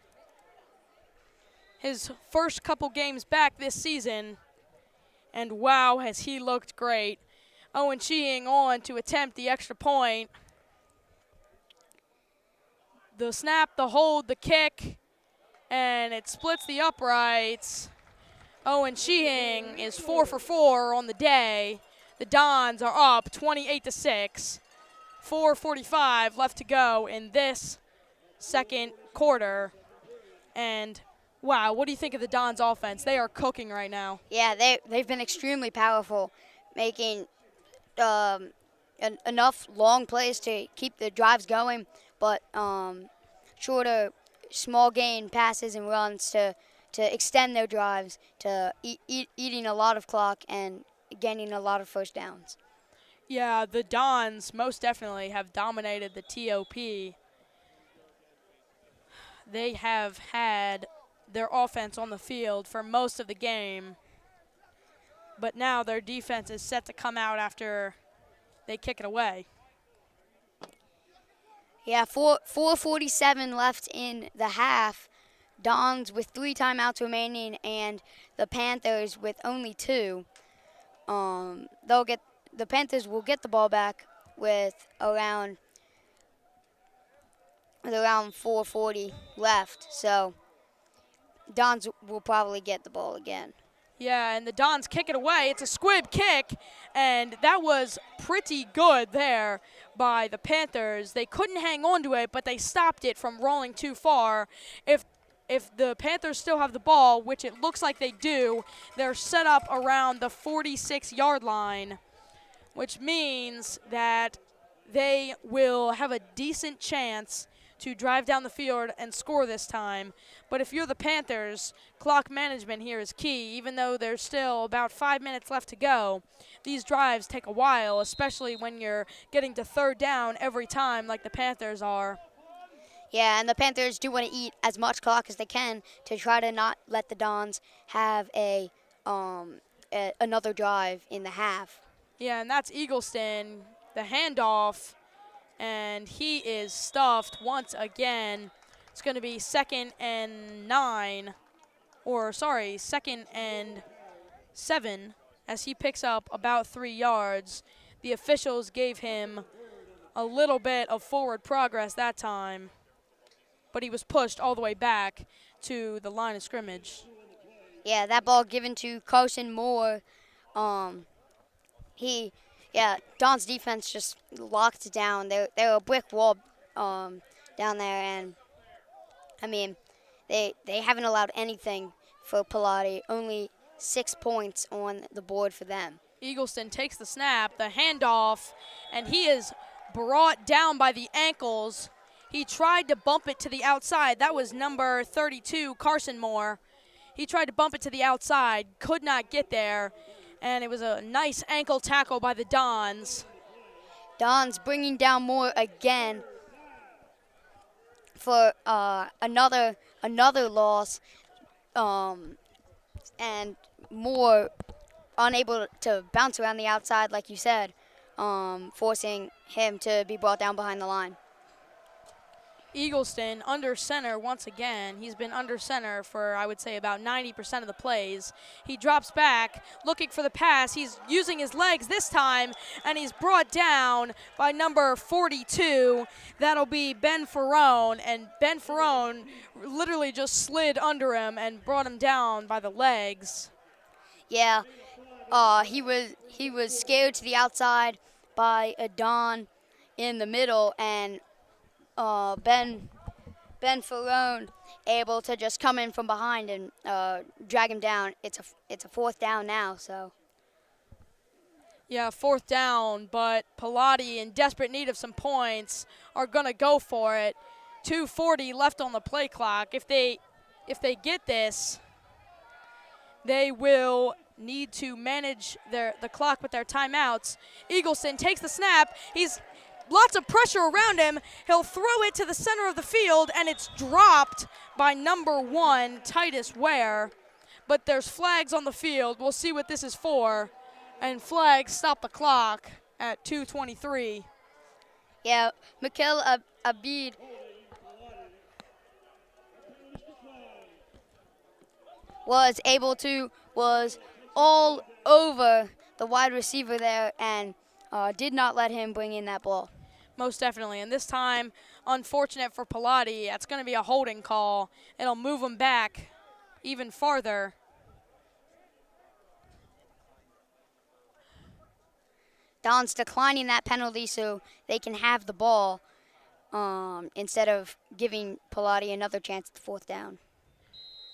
A: His first couple games back this season. And wow, has he looked great. Owen Sheehan on to attempt the extra point. The snap, the hold, the kick, and it splits the uprights. Owen Sheehan is 4 for 4 on the day. The Dons are up 28-6. 4:45 left to go in this second quarter. And wow, what do you think of the Dons offense? They are cooking right now.
B: Yeah, they've been extremely powerful, making enough long plays to keep the drives going, but shorter, small gain passes and runs to extend their drives, to eating a lot of clock and gaining a lot of first downs.
A: Yeah, the Dons most definitely have dominated the TOP. They have had their offense on the field for most of the game, but now their defense is set to come out after they kick it away.
B: Yeah, 4:47 left in the half. Dons with 3 timeouts remaining, and the Panthers with only 2. The Panthers will get the ball back with around 4:40 left. So Dons will probably get the ball again.
A: Yeah, and the Dons kick it away. It's a squib kick, and that was pretty good there by the Panthers. They couldn't hang on to it, but they stopped it from rolling too far. If the Panthers still have the ball, which it looks like they do, they're set up around the 46-yard line, which means that they will have a decent chance to drive down the field and score this time. But if you're the Panthers, clock management here is key. Even though there's still about 5 minutes left to go, these drives take a while, especially when you're getting to third down every time like the Panthers are.
B: Yeah, and the Panthers do want to eat as much clock as they can to try to not let the Dons have another drive in the half.
A: Yeah, and that's Eagleston, the handoff, and he is stuffed once again. It's going to be 2nd and 7 as he picks up about 3 yards. The officials gave him a little bit of forward progress that time, but he was pushed all the way back to the line of scrimmage.
B: Yeah, that ball given to Carson Moore. Don's defense just locked down. They're a brick wall down there, and I mean, they haven't allowed anything for Palotti. Only 6 points on the board for them.
A: Eagleston takes the snap, the handoff, and he is brought down by the ankles. He tried to bump it to the outside. That was number 32, Carson Moore. He tried to bump it to the outside, could not get there, and it was a nice ankle tackle by the Dons.
B: Dons bringing down Moore again for another loss, and Moore unable to bounce around the outside, like you said, forcing him to be brought down behind the line.
A: Eagleston under center once again. He's been under center for, I would say, about 90% of the plays. He drops back, looking for the pass. He's using his legs this time, and he's brought down by number 42. That'll be Ben Ferrone, and Ben Ferrone literally just slid under him and brought him down by the legs.
B: Yeah, he was scared to the outside by a Don in the middle, and Ben Ferrone able to just come in from behind and drag him down. It's a 4th down now, so.
A: Yeah, 4th down, but Palotti, in desperate need of some points, are going to go for it. 2:40 left on the play clock. If they get this, they will need to manage the clock with their timeouts. Eagleston takes the snap. He's lots of pressure around him. He'll throw it to the center of the field, and it's dropped by number 1, Titus Ware. But there's flags on the field. We'll see what this is for. And flags stop the clock at 2:23.
B: Yeah, Mikel Abid was all over the wide receiver there and did not let him bring in that ball.
A: Most definitely. And this time, unfortunate for Palotti, it's going to be a holding call. It'll move him back even farther.
B: Don's declining that penalty so they can have the ball instead of giving Palotti another chance at the 4th down.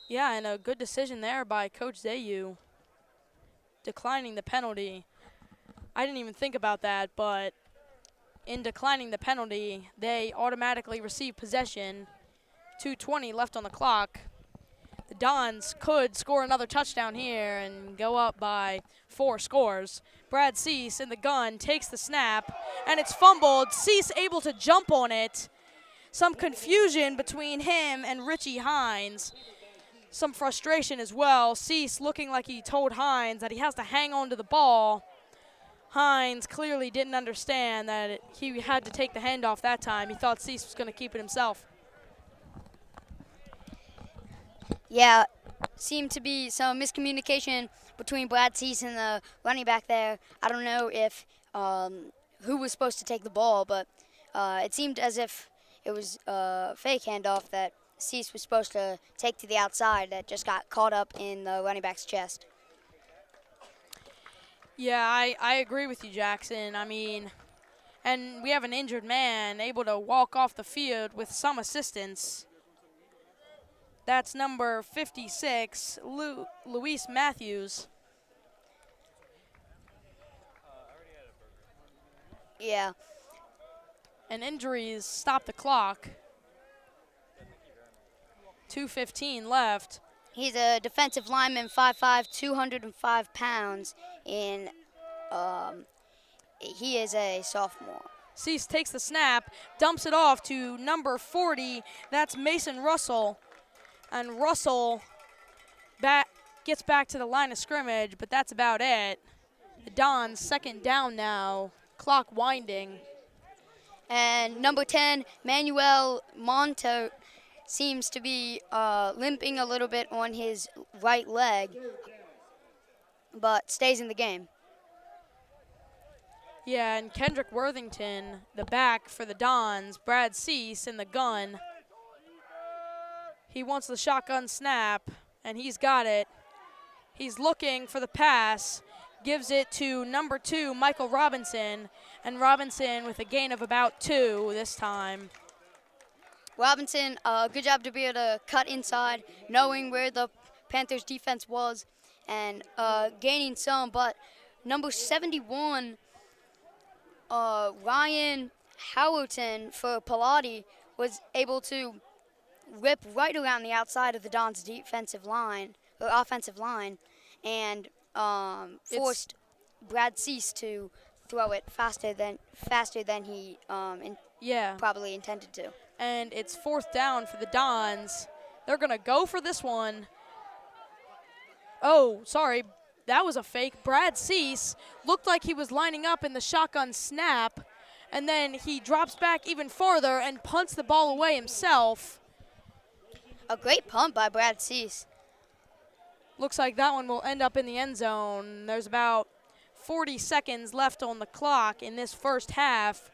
A: Yeah, and a good decision there by Coach Zayu, declining the penalty. I didn't even think about that, but in declining the penalty, they automatically receive possession. 2:20 left on the clock. The Dons could score another touchdown here and go up by 4 scores. Brad Cease in the gun takes the snap, and it's fumbled. Cease able to jump on it. Some confusion between him and Richie Hines. Some frustration as well. Cease looking like he told Hines that he has to hang on to the ball. Hines clearly didn't understand that he had to take the handoff that time. He thought Cease was going to keep it himself.
B: Yeah, seemed to be some miscommunication between Brad Cease and the running back there. I don't know if who was supposed to take the ball, but it seemed as if it was a fake handoff that Cease was supposed to take to the outside that just got caught up in the running back's chest.
A: Yeah, I agree with you, Jackson. I mean, and we have an injured man able to walk off the field with some assistance. That's number 56, Luis Matthews.
B: Yeah.
A: And injuries stop the clock. 2:15 left.
B: He's a defensive lineman, 5'5", 205 pounds, and he is a sophomore.
A: Cease takes the snap, dumps it off to number 40. That's Mason Russell. And Russell gets back to the line of scrimmage, but that's about it. The Dons 2nd down now, clock winding.
B: And number 10, Manuel Monto, seems to be limping a little bit on his right leg, but stays in the game.
A: Yeah, and Kendrick Worthington, the back for the Dons, Brad Cease in the gun. He wants the shotgun snap, and he's got it. He's looking for the pass, gives it to number 2, Michael Robinson, and Robinson with a gain of about 2 this time.
B: Robinson, good job to be able to cut inside, knowing where the Panthers defense was, and gaining some, but number 71, Ryan Howerton for Palotti, was able to rip right around the outside of the Dons' defensive line, or offensive line, and forced Brad Cease to throw it faster than he probably intended to.
A: And it's 4th down for the Dons. They're going to go for this one. Oh, sorry. That was a fake. Brad Cease looked like he was lining up in the shotgun snap, And then he drops back even farther and punts the ball away himself.
B: A great punt by Brad Cease.
A: Looks like that one will end up in the end zone. There's about 40 seconds left on the clock in this first half.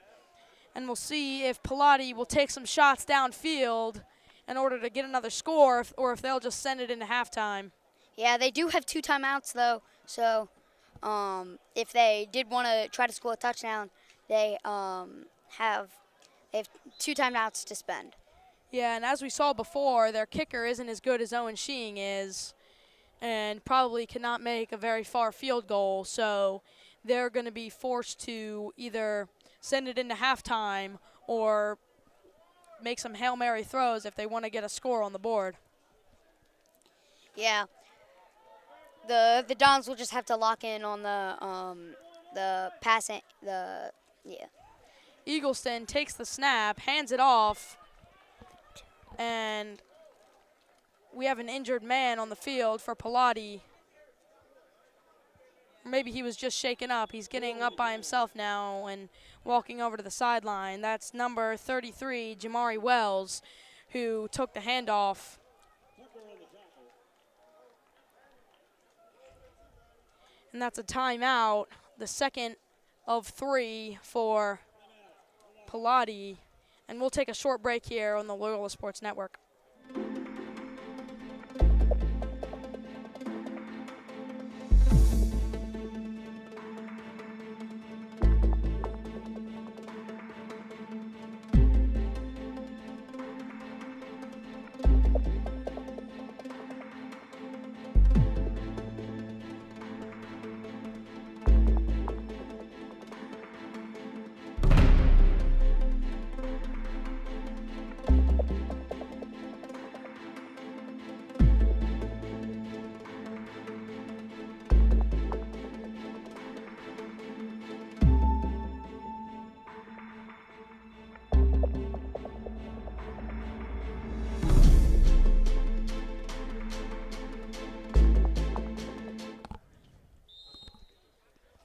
A: And we'll see if Palotti will take some shots downfield in order to get another score, or if they'll just send it into halftime.
B: Yeah, they do have 2 timeouts, though. So if they did want to try to score a touchdown, they have 2 timeouts to spend.
A: Yeah, and as we saw before, their kicker isn't as good as Owen Sheeing is, and probably cannot make a very far field goal. So they're going to be forced to either send it into halftime or make some Hail Mary throws if they want to get a score on the board.
B: Yeah. The Dons will just have to lock in on the passing,
A: Eagleston takes the snap, hands it off, and we have an injured man on the field for Palotti. Maybe he was just shaken up. He's getting up by himself now and walking over to the sideline. That's number 33, Jamari Wells, who took the handoff. And that's a timeout, the second of 3 for Palotti. And we'll take a short break here on the Loyola Sports Network.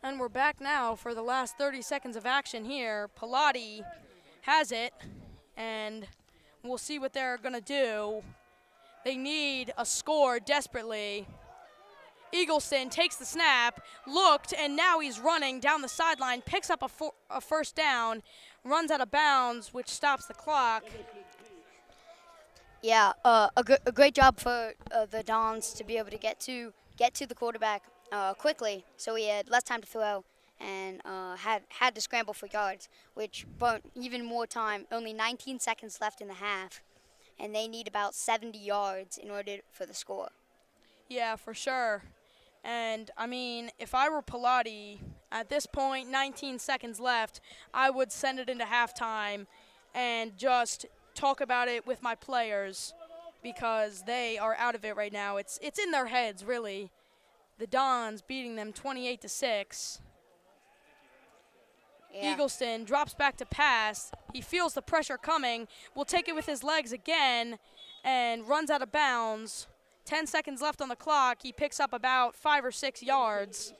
A: And we're back now for the last 30 seconds of action here. Palotti has it, and we'll see what they're going to do. They need a score desperately. Eagleston takes the snap, looked, and now he's running down the sideline, picks up a first down, runs out of bounds, which stops the clock.
B: Yeah, a great job for the Dons to be able to get to the quarterback quickly, so he had less time to throw and had to scramble for yards, which burnt even more time. Only 19 seconds left in the half, and they need about 70 yards in order for the score.
A: Yeah, for sure. And, I mean, if I were Palotti, at this point, 19 seconds left, I would send it into halftime and just talk about it with my players because they are out of it right now. It's in their heads, really. The Dons beating them 28-6.
B: Yeah.
A: Eagleston drops back to pass. He feels the pressure coming, will take it with his legs again, and runs out of bounds. 10 seconds left on the clock. He picks up about 5 or 6 yards.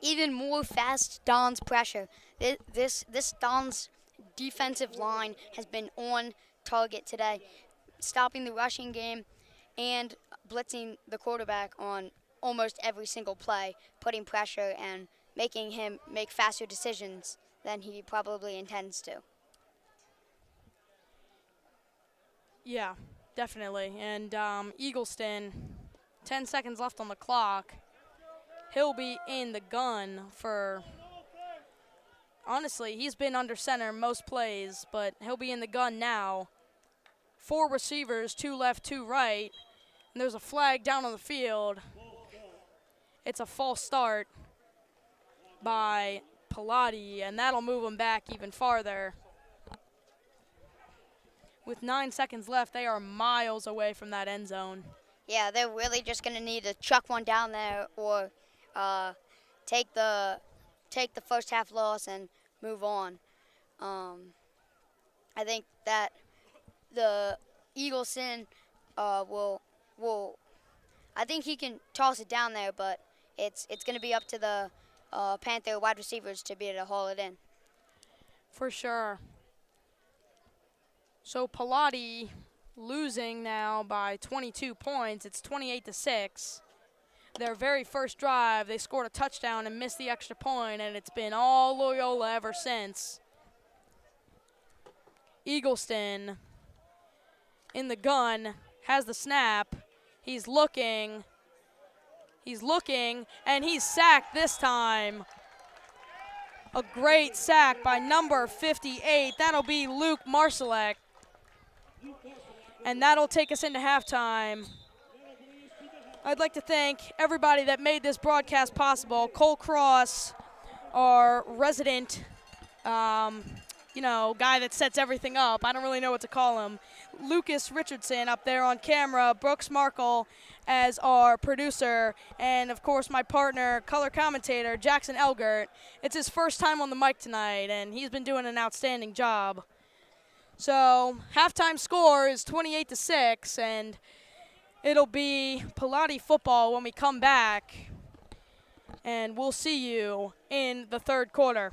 B: Even more fast Dons pressure. This Dons defensive line has been on target today, stopping the rushing game and blitzing the quarterback on almost every single play, putting pressure and making him make faster decisions than he probably intends to.
A: Yeah, definitely. And Eagleston, 10 seconds left on the clock. He'll be in the gun for, honestly, he's been under center most plays, but he'll be in the gun now. 4 receivers, 2 left, 2 right. And there's a flag down on the field. It's a false start by Palotti, and that'll move him back even farther. With 9 seconds left, they are miles away from that end zone.
B: Yeah, they're really just going to need to chuck one down there or take the first half loss and move on. I think that the Eagleson will I think he can toss it down there, but it's going to be up to the Panther wide receivers to be able to haul it in.
A: For sure. So Palotti losing now by 22 points. It's 28-6. Their very first drive, they scored a touchdown and missed the extra point, and it's been all Loyola ever since. Eagleston in the gun, has the snap. He's looking, and he's sacked this time. A great sack by number 58. That'll be Luke Marsalek. And that'll take us into halftime. I'd like to thank everybody that made this broadcast possible. Cole Cross, our resident, guy that sets everything up. I don't really know what to call him. Lucas Richardson up there on camera. Brooks Markle as our producer. And, of course, my partner, color commentator, Jackson Elgert. It's his first time on the mic tonight, and he's been doing an outstanding job. So, halftime score is 28-6, and it'll be Palotti football when we come back, and we'll see you in the third quarter.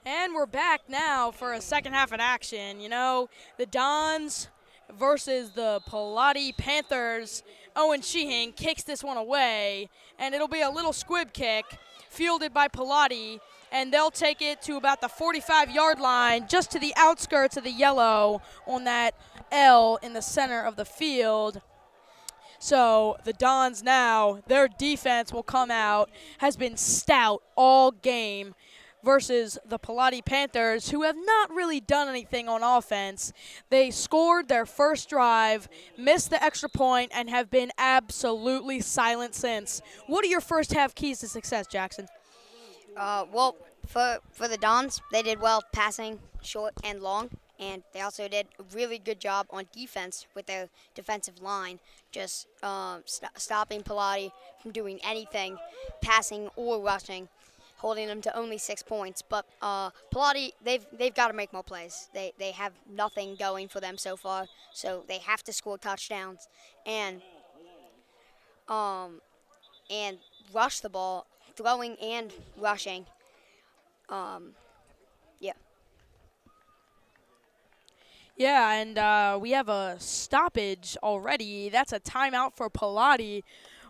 A: And we're back now for a second half of action. You know, the Dons versus the Palotti Panthers. Owen Sheehan kicks this one away, and it'll be a little squib kick fielded by Palotti, and they'll take it to about the 45-yard line, just to the outskirts of the yellow on that L in the center of the field. So the Dons now, their defense will come out, has been stout all game, versus the Palotti Panthers, who have not really done anything on offense. They scored their first drive, missed the extra point, and have been absolutely silent since. What are your first half keys to success, Jackson?
B: Well, for the Dons, they did well passing short and long, and they also did a really good job on defense with their defensive line, just stopping Palotti from doing anything, passing or rushing, holding them to only 6 points. But Palotti, they've got to make more plays. They have nothing going for them so far, so they have to score touchdowns and rush the ball, throwing and rushing. Yeah.
A: Yeah, and we have a stoppage already. That's a timeout for Palotti.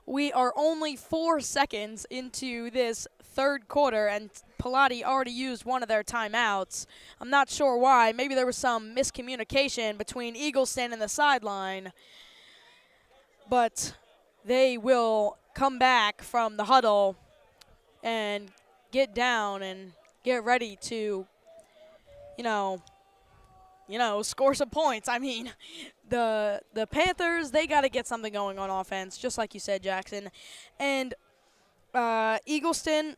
A: We are only 4 seconds into this third quarter, and Palotti already used one of their timeouts. I'm not sure why. Maybe there was some miscommunication between Eagleston and the sideline. But they will come back from the huddle and get down and get ready to, score some points. I mean, the Panthers, they got to get something going on offense, just like you said, Jackson. And Eagleston,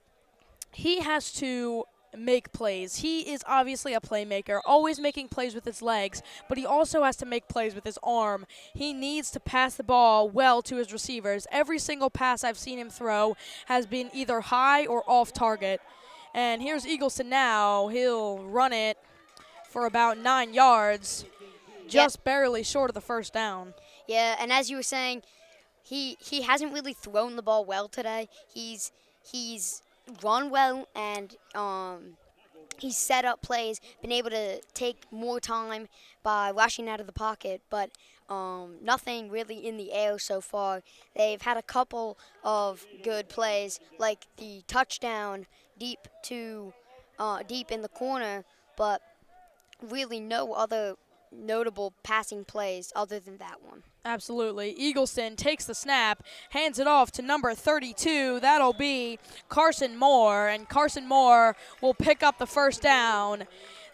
A: he has to make plays. He is obviously a playmaker, always making plays with his legs, but he also has to make plays with his arm. He needs to pass the ball well to his receivers. Every single pass I've seen him throw has been either high or off target. And here's Eagleston now. He'll run it for about 9 yards, just barely short of the first down.
B: Yeah, and as you were saying, he hasn't really thrown the ball well today. He's run well, and he's set up plays, been able to take more time by rushing out of the pocket, but nothing really in the air so far. They've had a couple of good plays, like the touchdown deep in the corner, but really no other notable passing plays other than that one.
A: Absolutely. Eagleston takes the snap, hands it off to number 32. That'll be Carson Moore, and Carson Moore will pick up the first down.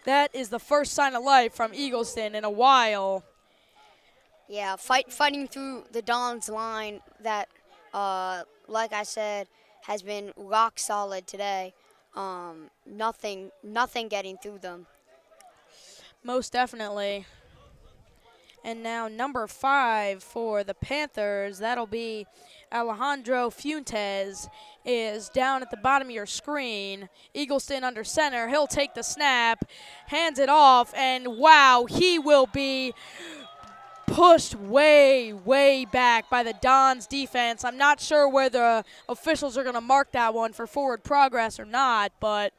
A: That is the first sign of life from Eagleston in a while.
B: Yeah, fighting through the Dons line that, like I said, has been rock solid today. Nothing getting through them.
A: Most definitely. And now number 5 for the Panthers, that'll be Alejandro Fuentes, is down at the bottom of your screen. Eagleston under center. He'll take the snap, hands it off, and wow, he will be pushed way, way back by the Dons defense. I'm not sure where the officials are going to mark that one for forward progress or not, but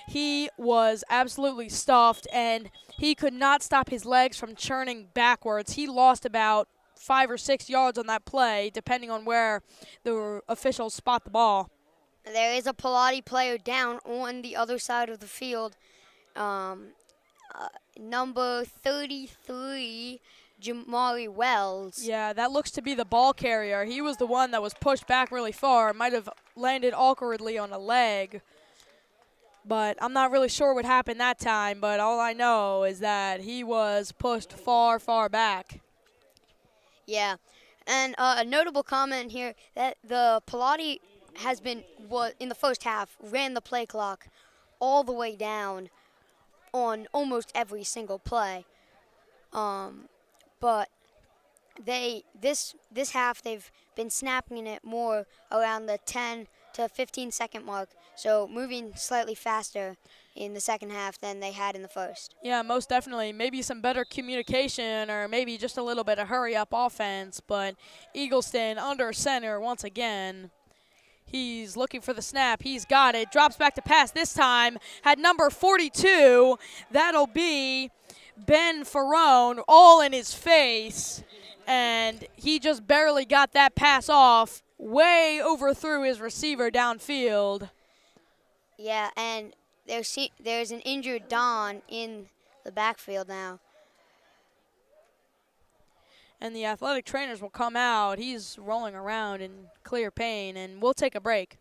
A: he was absolutely stuffed, and he could not stop his legs from churning backwards. He lost about 5 or 6 yards on that play, depending on where the officials spot the ball.
B: There is a Palotti player down on the other side of the field. Number 33, Jamari Wells.
A: Yeah, that looks to be the ball carrier. He was the one that was pushed back really far. Might have landed awkwardly on a leg. But I'm not really sure what happened that time, but all I know is that he was pushed far, far back.
B: Yeah, and a notable comment here that the Palotti has been, in the first half, ran the play clock all the way down on almost every single play. But this half they've been snapping it more around the 10 to 15 second mark, so moving slightly faster in the second half than they had in the first.
A: Yeah, most definitely. Maybe some better communication or maybe just a little bit of hurry-up offense, but Eagleston under center once again. He's looking for the snap. He's got it. Drops back to pass this time. Had number 42. That'll be Ben Ferrone all in his face. And he just barely got that pass off. Way overthrew his receiver downfield.
B: Yeah, and there's an injured Don in the backfield now.
A: And the athletic trainers will come out. He's rolling around in clear pain, and we'll take a break.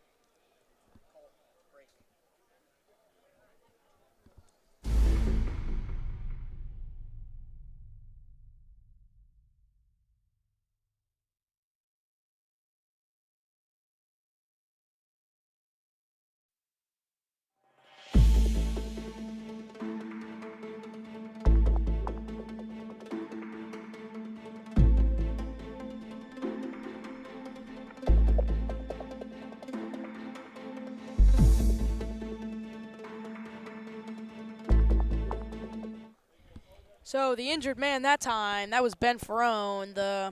A: So the injured man that time, that was Ben Ferrone, the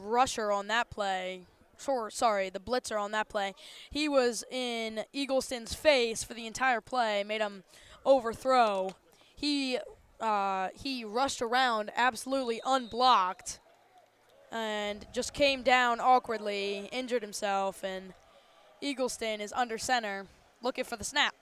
A: rusher on that play. Sorry, the blitzer on that play. He was in Eagleston's face for the entire play, made him overthrow. He rushed around absolutely unblocked and just came down awkwardly, injured himself, and Eagleston is under center looking for the snap.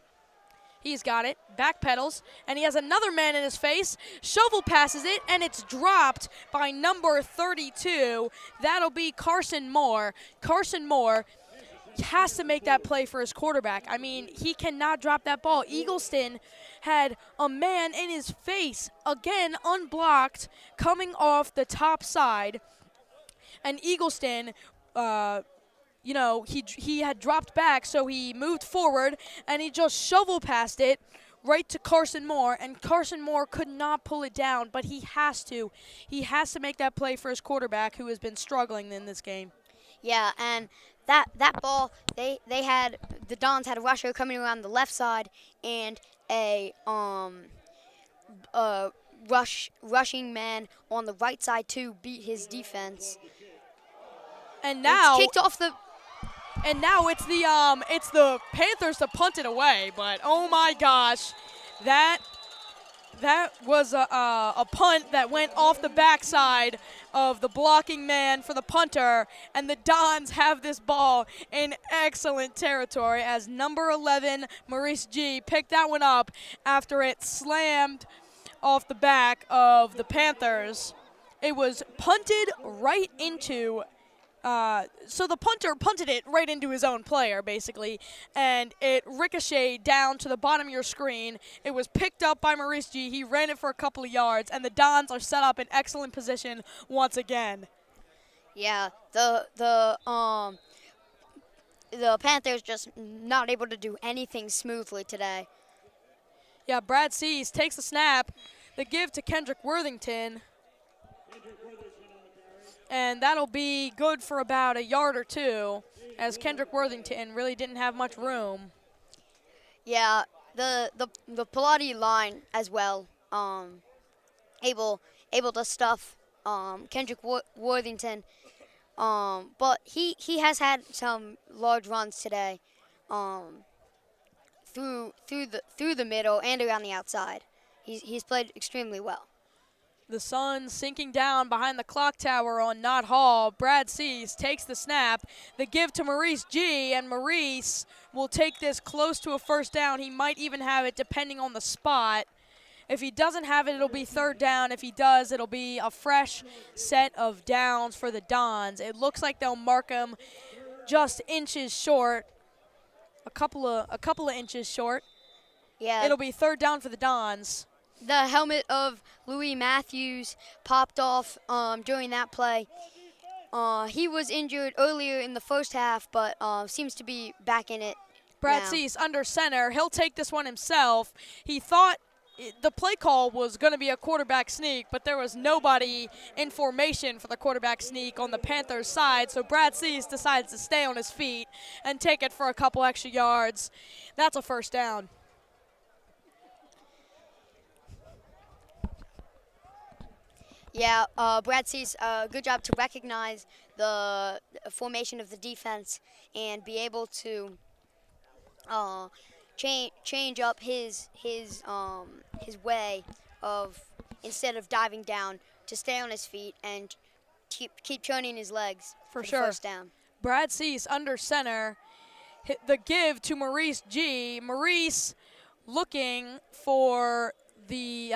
A: He's got it, backpedals, and he has another man in his face. Shovel passes it, and it's dropped by number 32. That'll be Carson Moore. Carson Moore has to make that play for his quarterback. I mean, he cannot drop that ball. Eagleston had a man in his face, again unblocked, coming off the top side. And Eagleston, he had dropped back, so he moved forward, and he just shovel passed it right to Carson Moore, and Carson Moore could not pull it down, but he has to. He has to make that play for his quarterback, who has been struggling in this game.
B: Yeah, and that ball, the Dons had a rusher coming around the left side and a rushing man on the right side to beat his defense.
A: And now
B: it's kicked off the.
A: And now it's the Panthers to punt it away. But oh my gosh, that was a punt that went off the backside of the blocking man for the punter, and the Dons have this ball in excellent territory as number 11 Maurice G picked that one up after it slammed off the back of the Panthers. It was punted right into. So the punter punted it right into his own player, basically, and it ricocheted down to the bottom of your screen. It was picked up by Maurice G. He ran it for a couple of yards, and the Dons are set up in excellent position once again.
B: Yeah, the Panthers just not able to do anything smoothly today.
A: Yeah, Brad Cease takes the snap. The give to Kendrick Worthington. And that'll be good for about a yard or two, as Kendrick Worthington really didn't have much room.
B: Yeah, the Palotti line as well, able to stuff Kendrick Worthington, but he has had some large runs today, through the middle and around the outside. He's played extremely well.
A: The sun sinking down behind the clock tower on Knott Hall. Brad Cease takes the snap. The give to Maurice G, and Maurice will take this close to a first down. He might even have it depending on the spot. If he doesn't have it, it'll be third down. If he does, it'll be a fresh set of downs for the Dons. It looks like they'll mark him just inches short, a couple of inches short.
B: Yeah.
A: It'll be third down for the Dons.
B: The helmet of Louis Matthews popped off during that play. He was injured earlier in the first half, but seems to be back in it
A: Brad
B: now.
A: Cease under center. He'll take this one himself. He thought the play call was going to be a quarterback sneak, but there was nobody in formation for the quarterback sneak on the Panthers side, so Brad Cease decides to stay on his feet and take it for a couple extra yards. That's a first down.
B: Yeah, Brad Cease, good job to recognize the formation of the defense and be able to uh, change up his way of, instead of diving down, to stay on his feet and keep turning his legs
A: For
B: the
A: sure.
B: first down.
A: Brad Cease under center. Hit the give to Maurice G. Maurice looking for the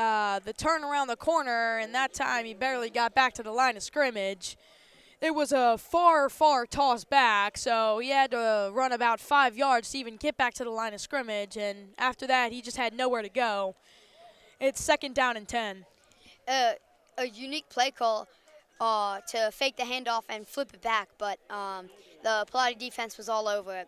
A: turn around the corner, and that time he barely got back to the line of scrimmage. It was a far toss back, so he had to run about 5 yards to even get back to the line of scrimmage, and after that he just had nowhere to go. It's 2nd down and 10.
B: A unique play call to fake the handoff and flip it back, but the Palotti defense was all over it.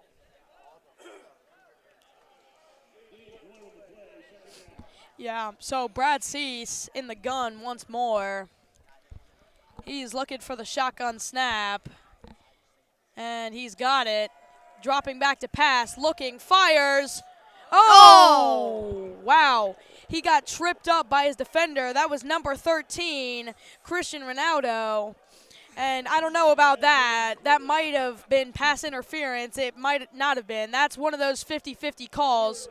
A: Yeah, so Brad Cease in the gun once more. He's looking for the shotgun snap, and he's got it. Dropping back to pass, looking, fires. Oh, wow. He got tripped up by his defender. That was number 13, Christian Ronaldo. And I don't know about that. That might have been pass interference. It might not have been. That's one of those 50-50 calls.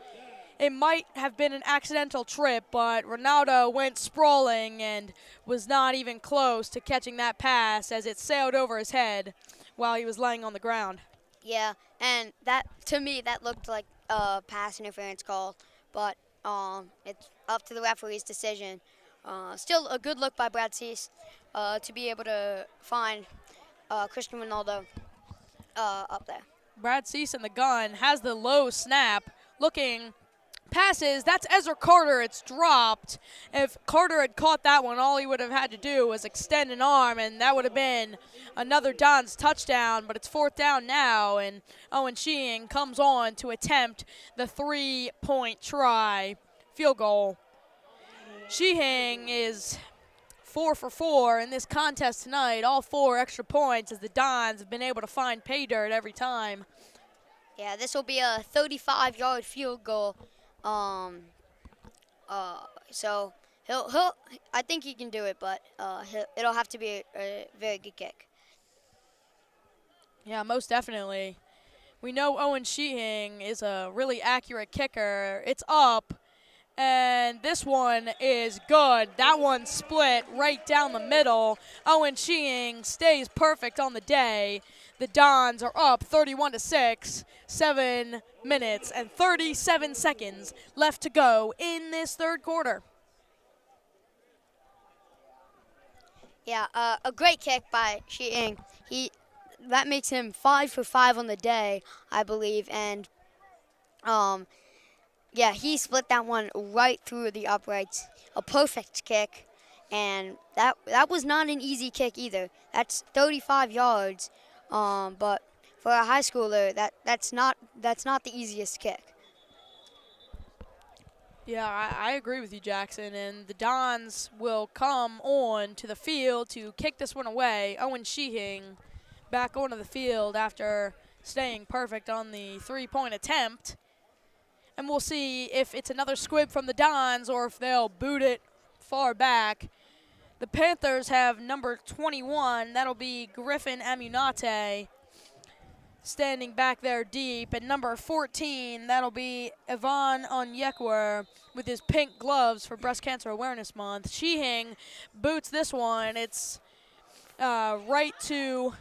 A: It might have been an accidental trip, but Ronaldo went sprawling and was not even close to catching that pass as it sailed over his head while he was laying on the ground.
B: Yeah, and that, to me, that looked like a pass interference call, but it's up to the referee's decision. Still a good look by Brad Cease to be able to find Christian Ronaldo up there.
A: Brad Cease in the gun has the low snap, looking, passes. That's Ezra Carter. It's dropped. If Carter had caught that one, all he would have had to do was extend an arm, and that would have been another Don's touchdown. But it's 4th down now, and Owen Sheehan comes on to attempt the 3-point try field goal. Sheehan is 4 for 4 in this contest tonight. All 4 extra points as the Dons have been able to find pay dirt every time.
B: Yeah, this will be a 35-yard field goal. So I think he can do it, but it'll have to be a very good kick.
A: Yeah, most definitely. We know Owen Sheehan is a really accurate kicker. It's up, and this one is good. That one split right down the middle. Owen Sheehan stays perfect on the day. The Dons are up 31-6, 7 minutes and 37 seconds left to go in this 3rd quarter.
B: Yeah, a great kick by Sheehan. That makes him 5 for 5 on the day, I believe, and yeah, he split that one right through the uprights. A perfect kick, and that was not an easy kick either. That's 35 yards. But for a high schooler, that's not the easiest kick.
A: Yeah, I agree with you, Jackson. And the Dons will come on to the field to kick this one away. Owen Sheehan back onto the field after staying perfect on the 3-point attempt. And we'll see if it's another squib from the Dons or if they'll boot it far back. The Panthers have number 21. That'll be Griffin Amunate standing back there deep. And number 14, that'll be Ivan Onyekwer with his pink gloves for Breast Cancer Awareness Month. Sheehan boots this one. It's right to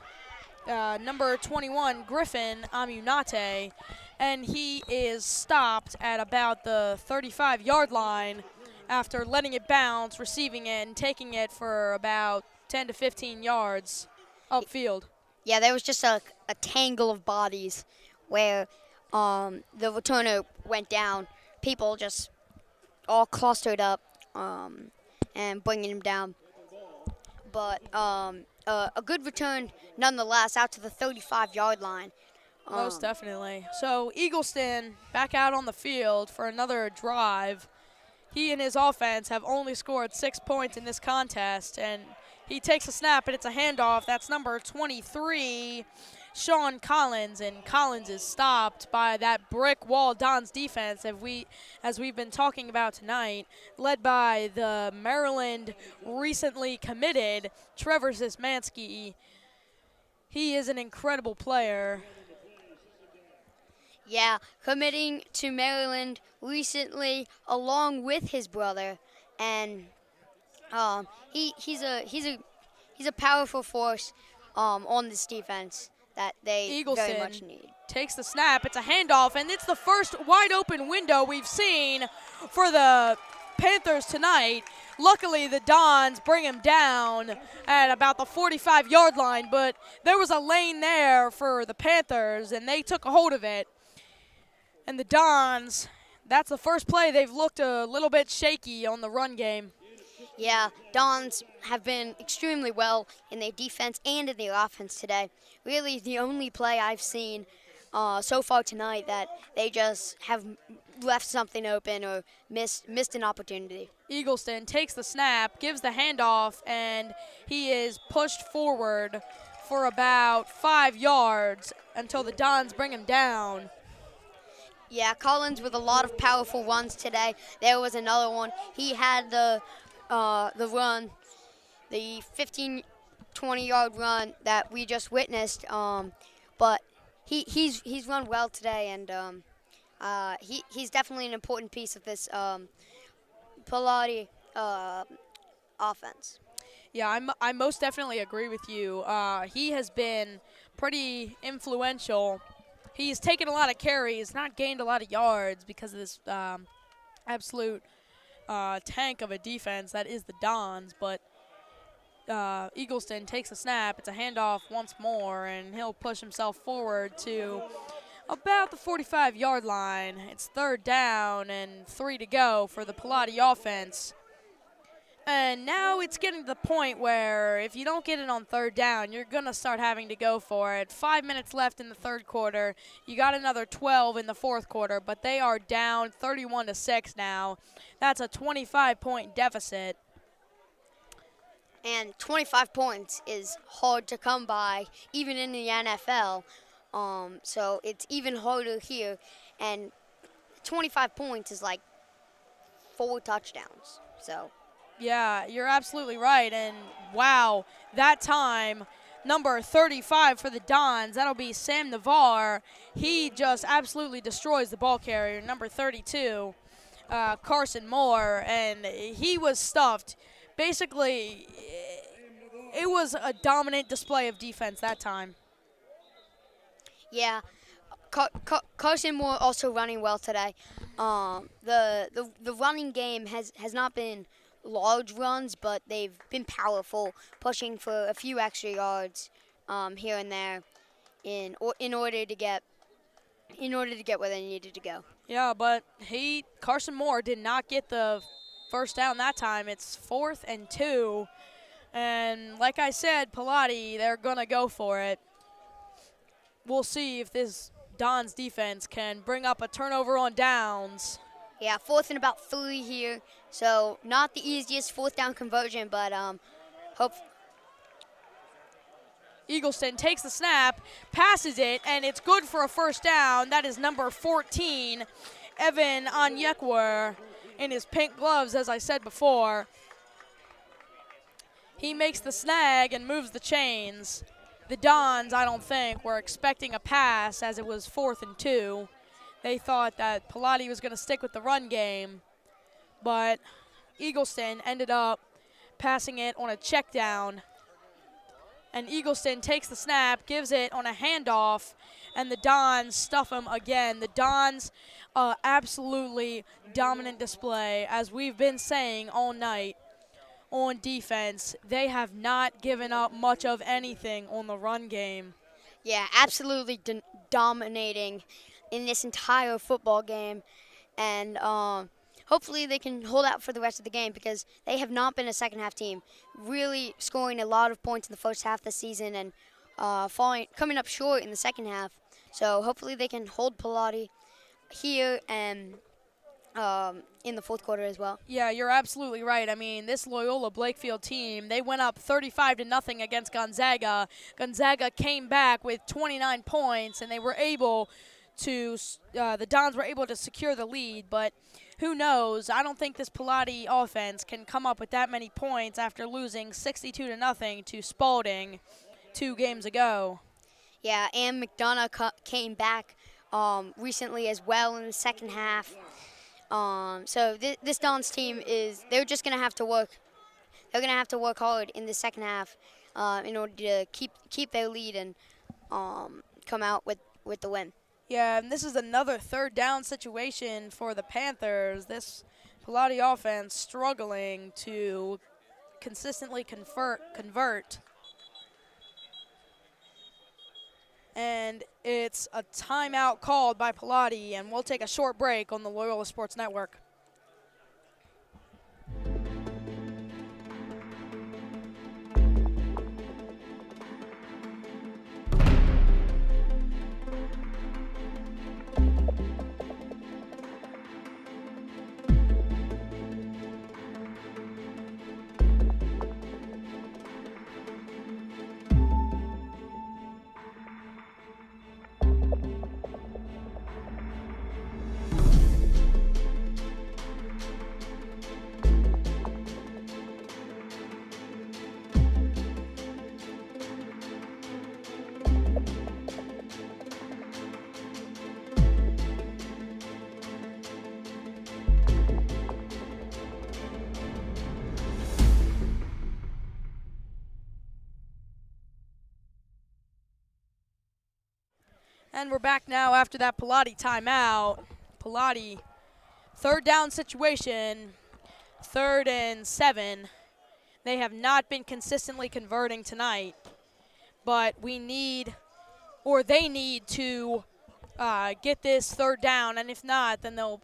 A: number 21, Griffin Amunate. And he is stopped at about the 35-yard line after letting it bounce, receiving it, and taking it for about 10 to 15 yards upfield.
B: Yeah, there was just a tangle of bodies where the returner went down. People just all clustered up and bringing him down. But a good return nonetheless out to the 35-yard line.
A: Most definitely. So Eagleston back out on the field for another drive. He and his offense have only scored 6 points in this contest, and he takes a snap, and it's a handoff. That's number 23, Sean Collins, and Collins is stopped by that brick wall Don's defense as we've been talking about tonight, led by the Maryland recently committed Trevor Szymanski. He is an incredible player.
B: Yeah, committing to Maryland recently along with his brother, and he's a powerful force on this defense that they very much need.
A: Takes the snap. It's a handoff, and it's the first wide open window we've seen for the Panthers tonight. Luckily, the Dons bring him down at about the 45-yard line, but there was a lane there for the Panthers, and they took a hold of it. And the Dons, that's the first play they've looked a little bit shaky on the run game.
B: Yeah, Dons have been extremely well in their defense and in their offense today. Really, the only play I've seen so far tonight that they just have left something open or missed an opportunity.
A: Eagleston takes the snap, gives the handoff, and he is pushed forward for about 5 yards until the Dons bring him down.
B: Yeah, Collins with a lot of powerful runs today. There was another one. He had the run, the 15, 20-yard run that we just witnessed. But he's run well today, and he's definitely an important piece of this Palotti offense.
A: Yeah, I most definitely agree with you. He has been pretty influential. He's taken a lot of carries, not gained a lot of yards because of this absolute tank of a defense that is the Dons. But Eagleston takes a snap. It's a handoff once more, and he'll push himself forward to about the 45-yard line. It's 3rd down and 3 to go for the Palotti offense. And now it's getting to the point where if you don't get it on 3rd down, you're going to start having to go for it. 5 minutes left in the 3rd quarter. You got another 12 in the 4th quarter, but they are down 31-6 now. That's a 25-point deficit.
B: And 25 points is hard to come by, even in the NFL. So it's even harder here. And 25 points is like 4 touchdowns. So.
A: Yeah, you're absolutely right. And, wow, that time, number 35 for the Dons, that'll be Sam Navarre. He just absolutely destroys the ball carrier, number 32, Carson Moore, and he was stuffed. Basically, it was a dominant display of defense that time.
B: Yeah, Carson Moore also running well today. The running game has not been large runs, but they've been powerful, pushing for a few extra yards here and there in order to get where they needed to go.
A: Yeah, but Carson Moore did not get the first down that time. It's 4th and 2, and like I said, Palotti, they're gonna go for it. We'll see if this Dons defense can bring up a turnover on downs.
B: Yeah, 4th and about 3 here. So not the easiest 4th down conversion, but hope.
A: Eagleston takes the snap, passes it, and it's good for a 1st down. That is number 14, Evan Onyekwer, in his pink gloves, as I said before. He makes the snag and moves the chains. The Dons, I don't think, were expecting a pass as it was 4th and 2. They thought that Palotti was going to stick with the run game, but Eagleston ended up passing it on a check down. And Eagleston takes the snap, gives it on a handoff, and the Dons stuff him again. The Dons, absolutely dominant display, as we've been saying all night on defense. They have not given up much of anything on the run game.
B: Yeah, absolutely dominating in this entire football game, and hopefully they can hold out for the rest of the game because they have not been a second-half team, really scoring a lot of points in the first half of the season and coming up short in the second half. So hopefully they can hold Palotti here and in the fourth quarter as well.
A: Yeah, you're absolutely right. I mean, this Loyola Blakefield team, they went up 35-0 against Gonzaga. Gonzaga came back with 29 points, and they were able to, the Dons were able to secure the lead, but who knows? I don't think this Palotti offense can come up with that many points after losing 62-0 to Spalding 2 games ago.
B: Yeah, and McDonough came back recently as well in the second half. So this Dons team they're just gonna have to work. They're gonna have to work hard in the second half in order to keep their lead and come out with the win.
A: Yeah, and this is another third down situation for the Panthers. This Palotti offense struggling to consistently convert. And it's a timeout called by Palotti, and we'll take a short break on the Loyola Sports Network. And we're back now after that Palotti timeout. Palotti, third down situation, 3rd and 7. They have not been consistently converting tonight, but they need to get this third down, and if not, then they'll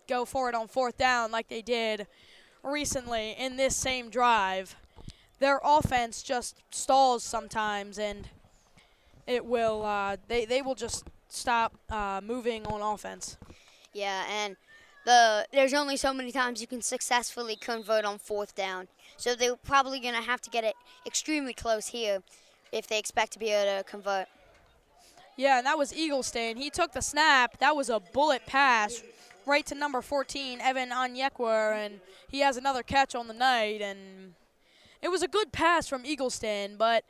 A: go for it on 4th down like they did recently in this same drive. Their offense just stalls sometimes, and it will they will just stop moving on offense.
B: Yeah, and there's only so many times you can successfully convert on 4th down. So they're probably going to have to get it extremely close here if they expect to be able to convert.
A: Yeah, and that was Eagleston. He took the snap. That was a bullet pass right to number 14, Evan Onyekwa, and he has another catch on the night. And it was a good pass from Eagleston, but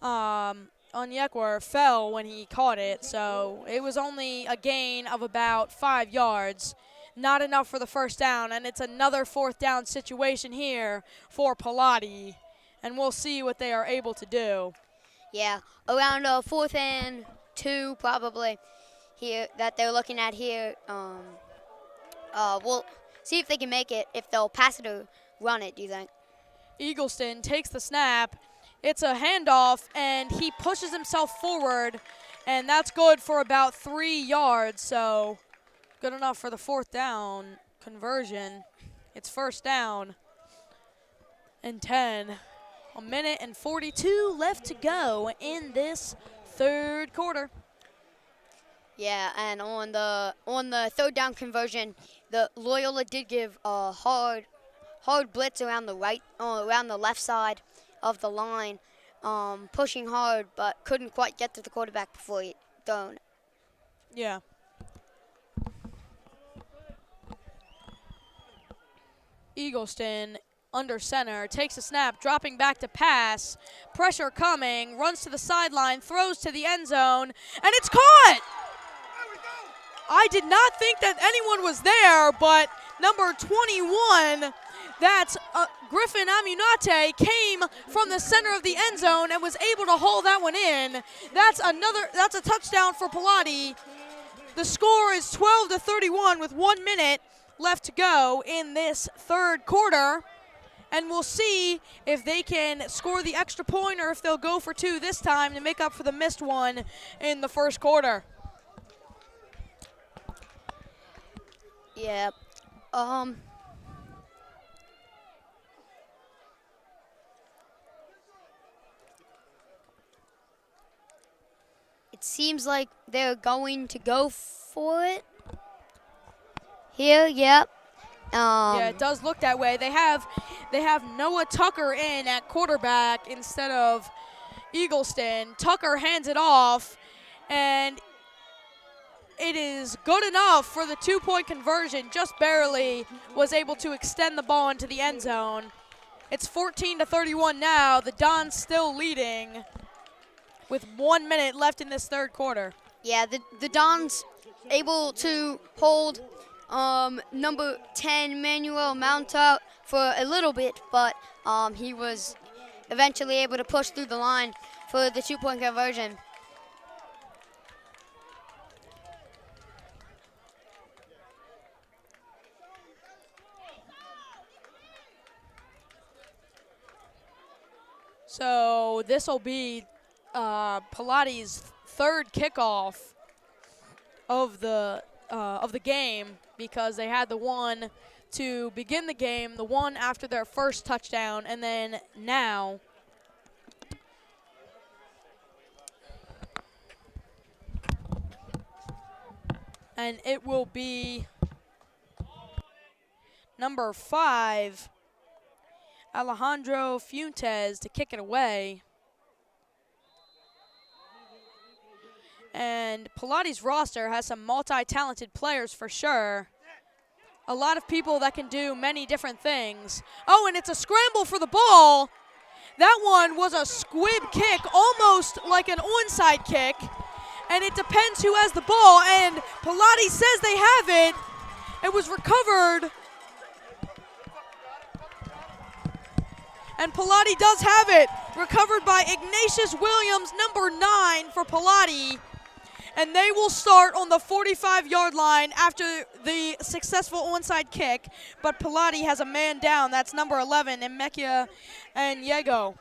A: Onyekwa fell when he caught it, so it was only a gain of about 5 yards. Not enough for the first down, and it's another 4th down situation here for Palotti, and we'll see what they are able to do.
B: Yeah, around 4th and 2 probably here that they're looking at here. We'll see if they can make it, if they'll pass it or run it, do you think?
A: Eagleston takes the snap. It's a handoff, and he pushes himself forward, and that's good for about 3 yards, so good enough for the 4th down conversion. It's 1st down and 10. 1:42 left to go in this 3rd quarter.
B: Yeah, and on the 3rd down conversion, the Loyola did give a hard blitz around the left side of the line, pushing hard, but couldn't quite get to the quarterback before he thrown.
A: Yeah. Eagleston under center, takes a snap, dropping back to pass, pressure coming, runs to the sideline, throws to the end zone, and it's caught! I did not think that anyone was there, but number 21, that's Griffin Amunate, came from the center of the end zone and was able to hold that one in. That's a touchdown for Palotti. The score is 12-31 with 1 minute left to go in this 3rd quarter. And we'll see if they can score the extra point or if they'll go for 2 this time to make up for the missed one in the 1st quarter.
B: Yeah. It seems like they're going to go for it. Here, yep.
A: Yeah, it does look that way. They have Noah Tucker in at quarterback instead of Eagleston. Tucker hands it off, and it is good enough for the 2-point conversion. Just barely was able to extend the ball into the end zone. It's 14-31 now. The Dons still leading with 1 minute left in this third quarter.
B: Yeah, the Dons able to hold number 10 Manuel Mount out for a little bit, but he was eventually able to push through the line for the 2-point conversion.
A: So this will be Palotti's third kickoff of the game, because they had the one to begin the game, the one after their first touchdown, and then now and it will be number 5, Alejandro Fuentes, to kick it away. And Palotti's roster has some multi-talented players for sure. A lot of people that can do many different things. Oh, and it's a scramble for the ball. That one was a squib kick, almost like an onside kick. And it depends who has the ball, and Palotti says they have it. It was recovered. And Palotti does have it. Recovered by Ignatius Williams, number 9 for Palotti. And they will start on the 45-yard line after the successful onside kick. But Palotti has a man down. That's number 11, Emeka and Yego.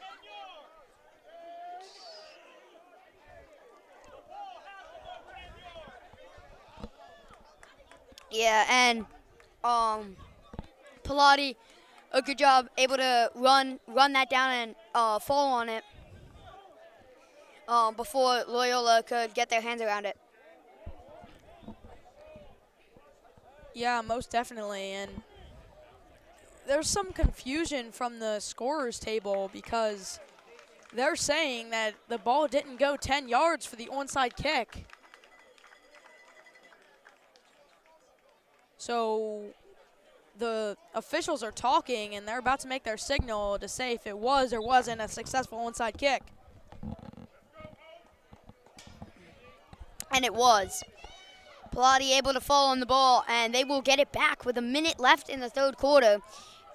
B: Yeah, and Palotti, a good job, able to run that down and fall on it before Loyola could get their hands around it.
A: Yeah, most definitely. And there's some confusion from the scorers table, because they're saying that the ball didn't go 10 yards for the onside kick. So the officials are talking, and they're about to make their signal to say if it was or wasn't a successful onside kick.
B: And it was. Palotti able to fall on the ball, and they will get it back with a minute left in the third quarter.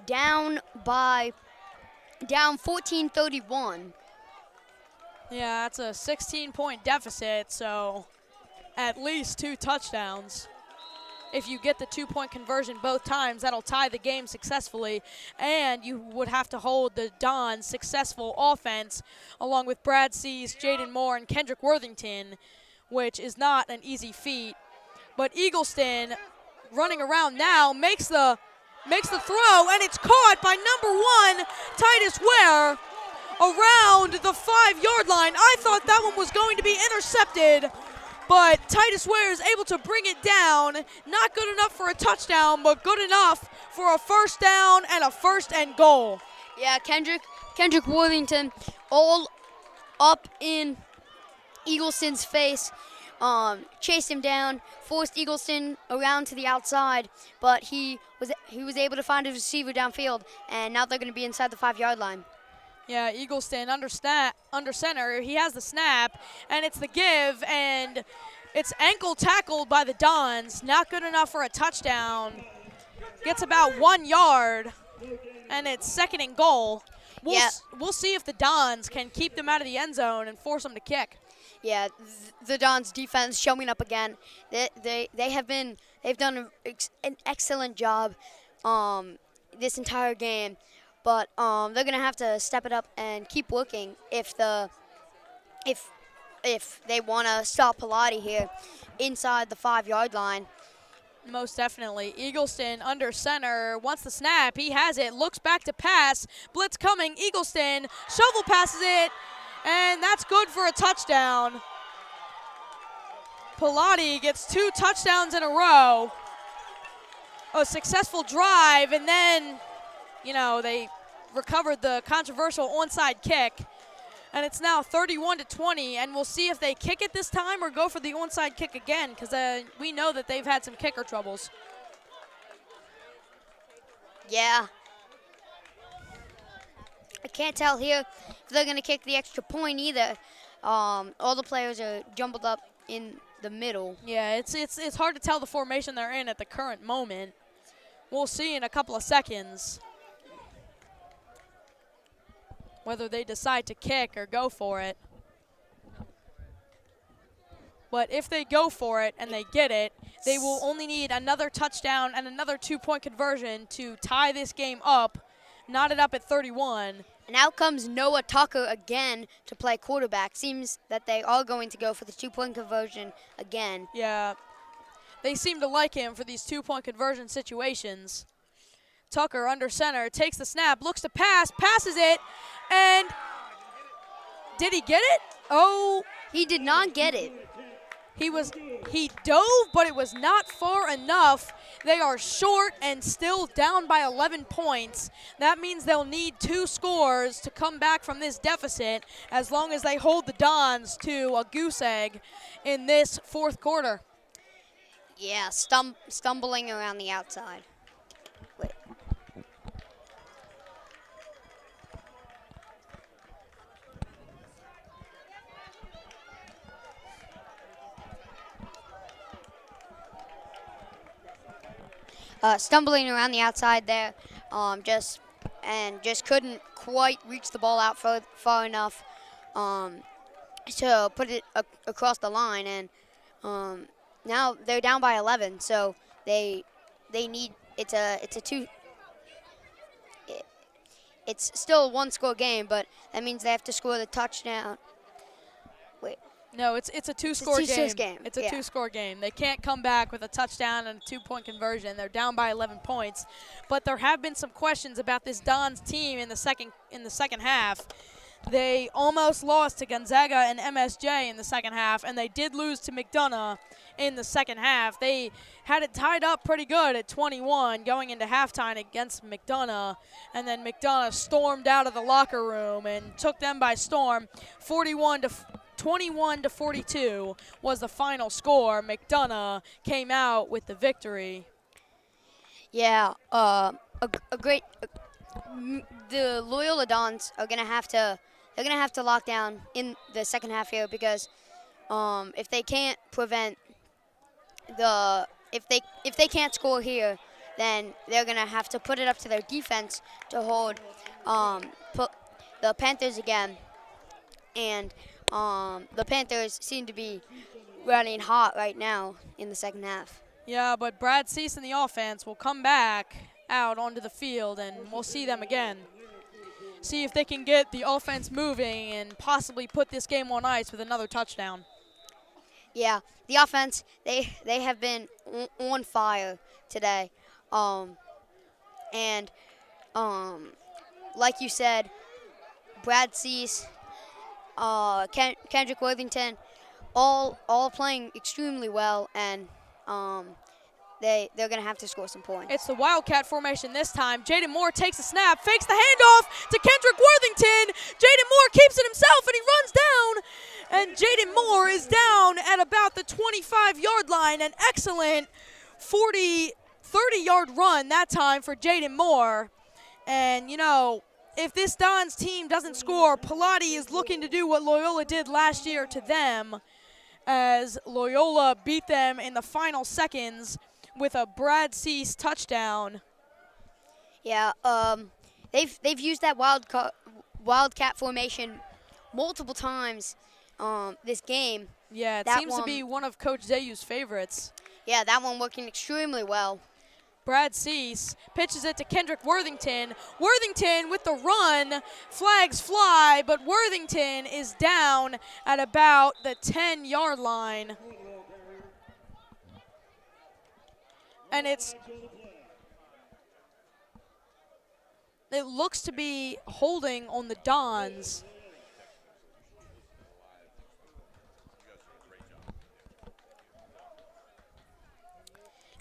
B: Down 14-31.
A: Yeah, that's a 16-point deficit, so at least 2 touchdowns. If you get the 2-point conversion both times, that'll tie the game successfully, and you would have to hold the Dons' successful offense along with Brad Cease, Jaden Moore, and Kendrick Worthington, which is not an easy feat. But Eagleston, running around now, makes the throw, and it's caught by number 1, Titus Ware, around the 5-yard line. I thought that one was going to be intercepted, but Titus Ware is able to bring it down. Not good enough for a touchdown, but good enough for a first down and a 1st and goal.
B: Yeah, Kendrick Worthington all up in Eagleston's face, chased him down, forced Eagleston around to the outside, but he was able to find his receiver downfield, and now they're going to be inside the 5-yard line.
A: Yeah, Eagleston under center. He has the snap, and it's the give, and it's ankle tackled by the Dons. Not good enough for a touchdown. Gets about 1 yard, and it's 2nd and goal. We'll see if the Dons can keep them out of the end zone and force them to kick.
B: Yeah, the Dons defense showing up again. They've done an excellent job this entire game, but they're gonna have to step it up and keep working if they want to stop Palotti here inside the 5-yard line.
A: Most definitely. Eagleston under center, wants the snap. He has it, looks back to pass. Blitz coming. Eagleston shovel passes it, and that's good for a touchdown. Palotti gets 2 touchdowns in a row. a successful drive, and then, you know, they recovered the controversial onside kick. And it's now 31-20, and we'll see if they kick it this time or go for the onside kick again, because we know that they've had some kicker troubles.
B: Yeah. I can't tell here if they're going to kick the extra point either. All the players are jumbled up in the middle.
A: Yeah, it's hard to tell the formation they're in at the current moment. We'll see in a couple of seconds whether they decide to kick or go for it. But if they go for it and they get it, they will only need another touchdown and another 2-point conversion to tie this game up, knot it up at 31.
B: And out comes Noah Tucker again to play quarterback. Seems that they are going to go for the 2-point conversion again.
A: Yeah, they seem to like him for these 2-point conversion situations. Tucker under center, takes the snap, looks to pass, passes it, and did he get it? Oh.
B: He did not get it.
A: He dove, but it was not far enough. They are short and still down by 11 points. That means they'll need 2 scores to come back from this deficit as long as they hold the Dons to a goose egg in this fourth quarter.
B: Yeah, stumbling around the outside. Wait. Stumbling around the outside there, just couldn't quite reach the ball out far enough to put it across the line, and now they're down by 11. So they need it's still a 1-score game, but that means they have to score the touchdown. Wait.
A: No, it's a 2-score
B: game.
A: It's a 2-score game. They can't come back with a touchdown and a 2-point conversion. They're down by 11 points. But there have been some questions about this Dons team in the second half. They almost lost to Gonzaga and MSJ in the second half, and they did lose to McDonough in the second half. They had it tied up pretty good at 21 going into halftime against McDonough, and then McDonough stormed out of the locker room and took them by storm. 21-42 was the final score. McDonough came out with the victory.
B: Yeah, the Loyola Dons are gonna have to lock down in the second half here, because if they can't prevent if they can't score here, then they're gonna have to put it up to their defense to hold the Panthers again, and the Panthers seem to be running hot right now in the second half.
A: Yeah, but Brad Cease and the offense will come back out onto the field, and we'll see them again. See if they can get the offense moving and possibly put this game on ice with another touchdown.
B: Yeah, the offense, they have been on fire today. Like you said, Brad Cease, Kendrick Worthington, all playing extremely well, and they're going to have to score some points.
A: It's the Wildcat formation this time. Jaden Moore takes a snap, fakes the handoff to Kendrick Worthington. Jaden Moore keeps it himself, and he runs down. And Jaden Moore is down at about the 25-yard line. An excellent 30-yard run that time for Jaden Moore. And, you know, if this Dons team doesn't score, Palotti is looking to do what Loyola did last year to them, as Loyola beat them in the final seconds with a Brad Cease touchdown.
B: Yeah, they've used that wildcat formation multiple times this game.
A: Yeah, it seems to be one of Coach Zayu's favorites.
B: Yeah, that one working extremely well.
A: Brad Cease pitches it to Kendrick Worthington. Worthington with the run. Flags fly, but Worthington is down at about the 10-yard line. And it looks to be holding on the Dons.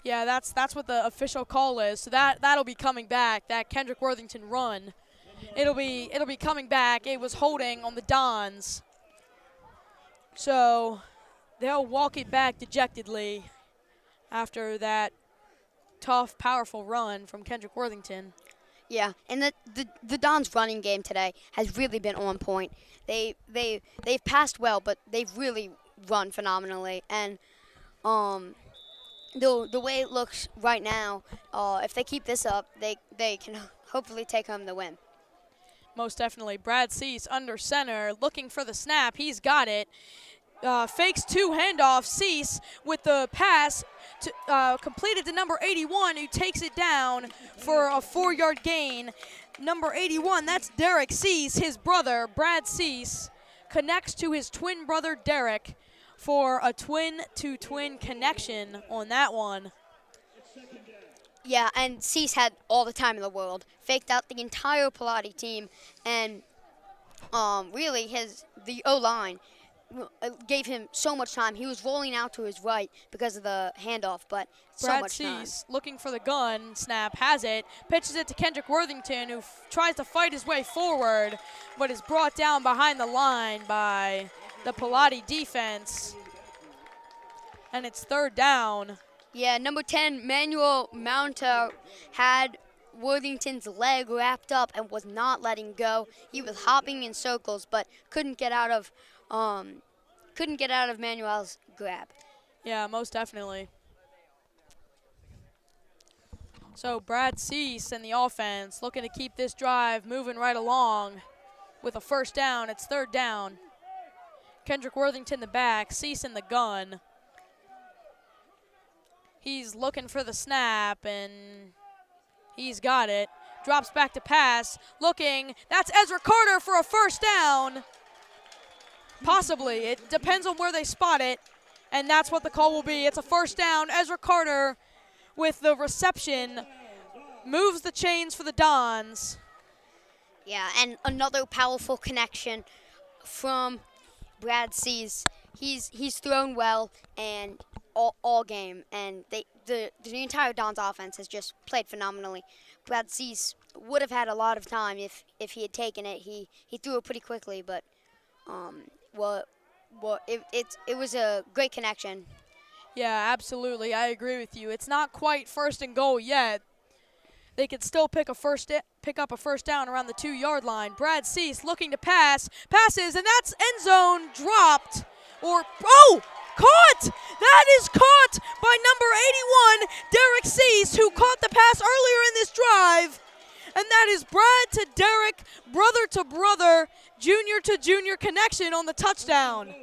A: Yeah, that's what the official call is. So that'll be coming back. That Kendrick Worthington run. It'll be coming back. It was holding on the Dons. So they'll walk it back dejectedly after that tough, powerful run from Kendrick Worthington.
B: Yeah, and the Dons' running game today has really been on point. They've passed well, but they've really run phenomenally. And the way it looks right now, if they keep this up, they can hopefully take home the win.
A: Most definitely. Brad Cease under center, looking for the snap. He's got it. Fakes two handoffs. Cease with the pass completed to number 81, who takes it down for a 4-yard gain. Number 81, that's Derek Cease. His brother, Brad Cease, connects to his twin brother, Derek, for a twin-to-twin connection on that one.
B: Yeah, and Cease had all the time in the world. Faked out the entire Palotti team, and really the O-line gave him so much time. He was rolling out to his right because of the handoff, but so much time.
A: Brad Cease looking for the gun. Snap has it. Pitches it to Kendrick Worthington, who tries to fight his way forward, but is brought down behind the line by the Palotti defense. And it's 3rd down.
B: Yeah, number 10, Manuel Mounto, had Worthington's leg wrapped up and was not letting go. He was hopping in circles, but couldn't get out of Manuel's grab.
A: Yeah, most definitely. So Brad Cease and the offense looking to keep this drive moving right along with a 1st down. It's 3rd down. Kendrick Worthington the back, Cease in the gun. He's looking for the snap, and he's got it. Drops back to pass, looking. That's Ezra Carter for a 1st down. Possibly. It depends on where they spot it, and that's what the call will be. It's a 1st down. Ezra Carter with the reception moves the chains for the Dons.
B: Yeah, and another powerful connection from Brad Cease. He's thrown well and all game, and the entire Dons offense has just played phenomenally. Brad Cease would have had a lot of time if he had taken it. He threw it pretty quickly, but it was a great connection.
A: Yeah, absolutely. I agree with you. It's not quite 1st and goal yet. They could still pick up a 1st down around the 2-yard line. Brad Cease looking to passes, and that's end zone dropped. Caught! That is caught by number 81, Derek Cease, who caught the pass earlier in this drive. And that is Brad to Derek, brother to brother, junior to junior connection on the touchdown.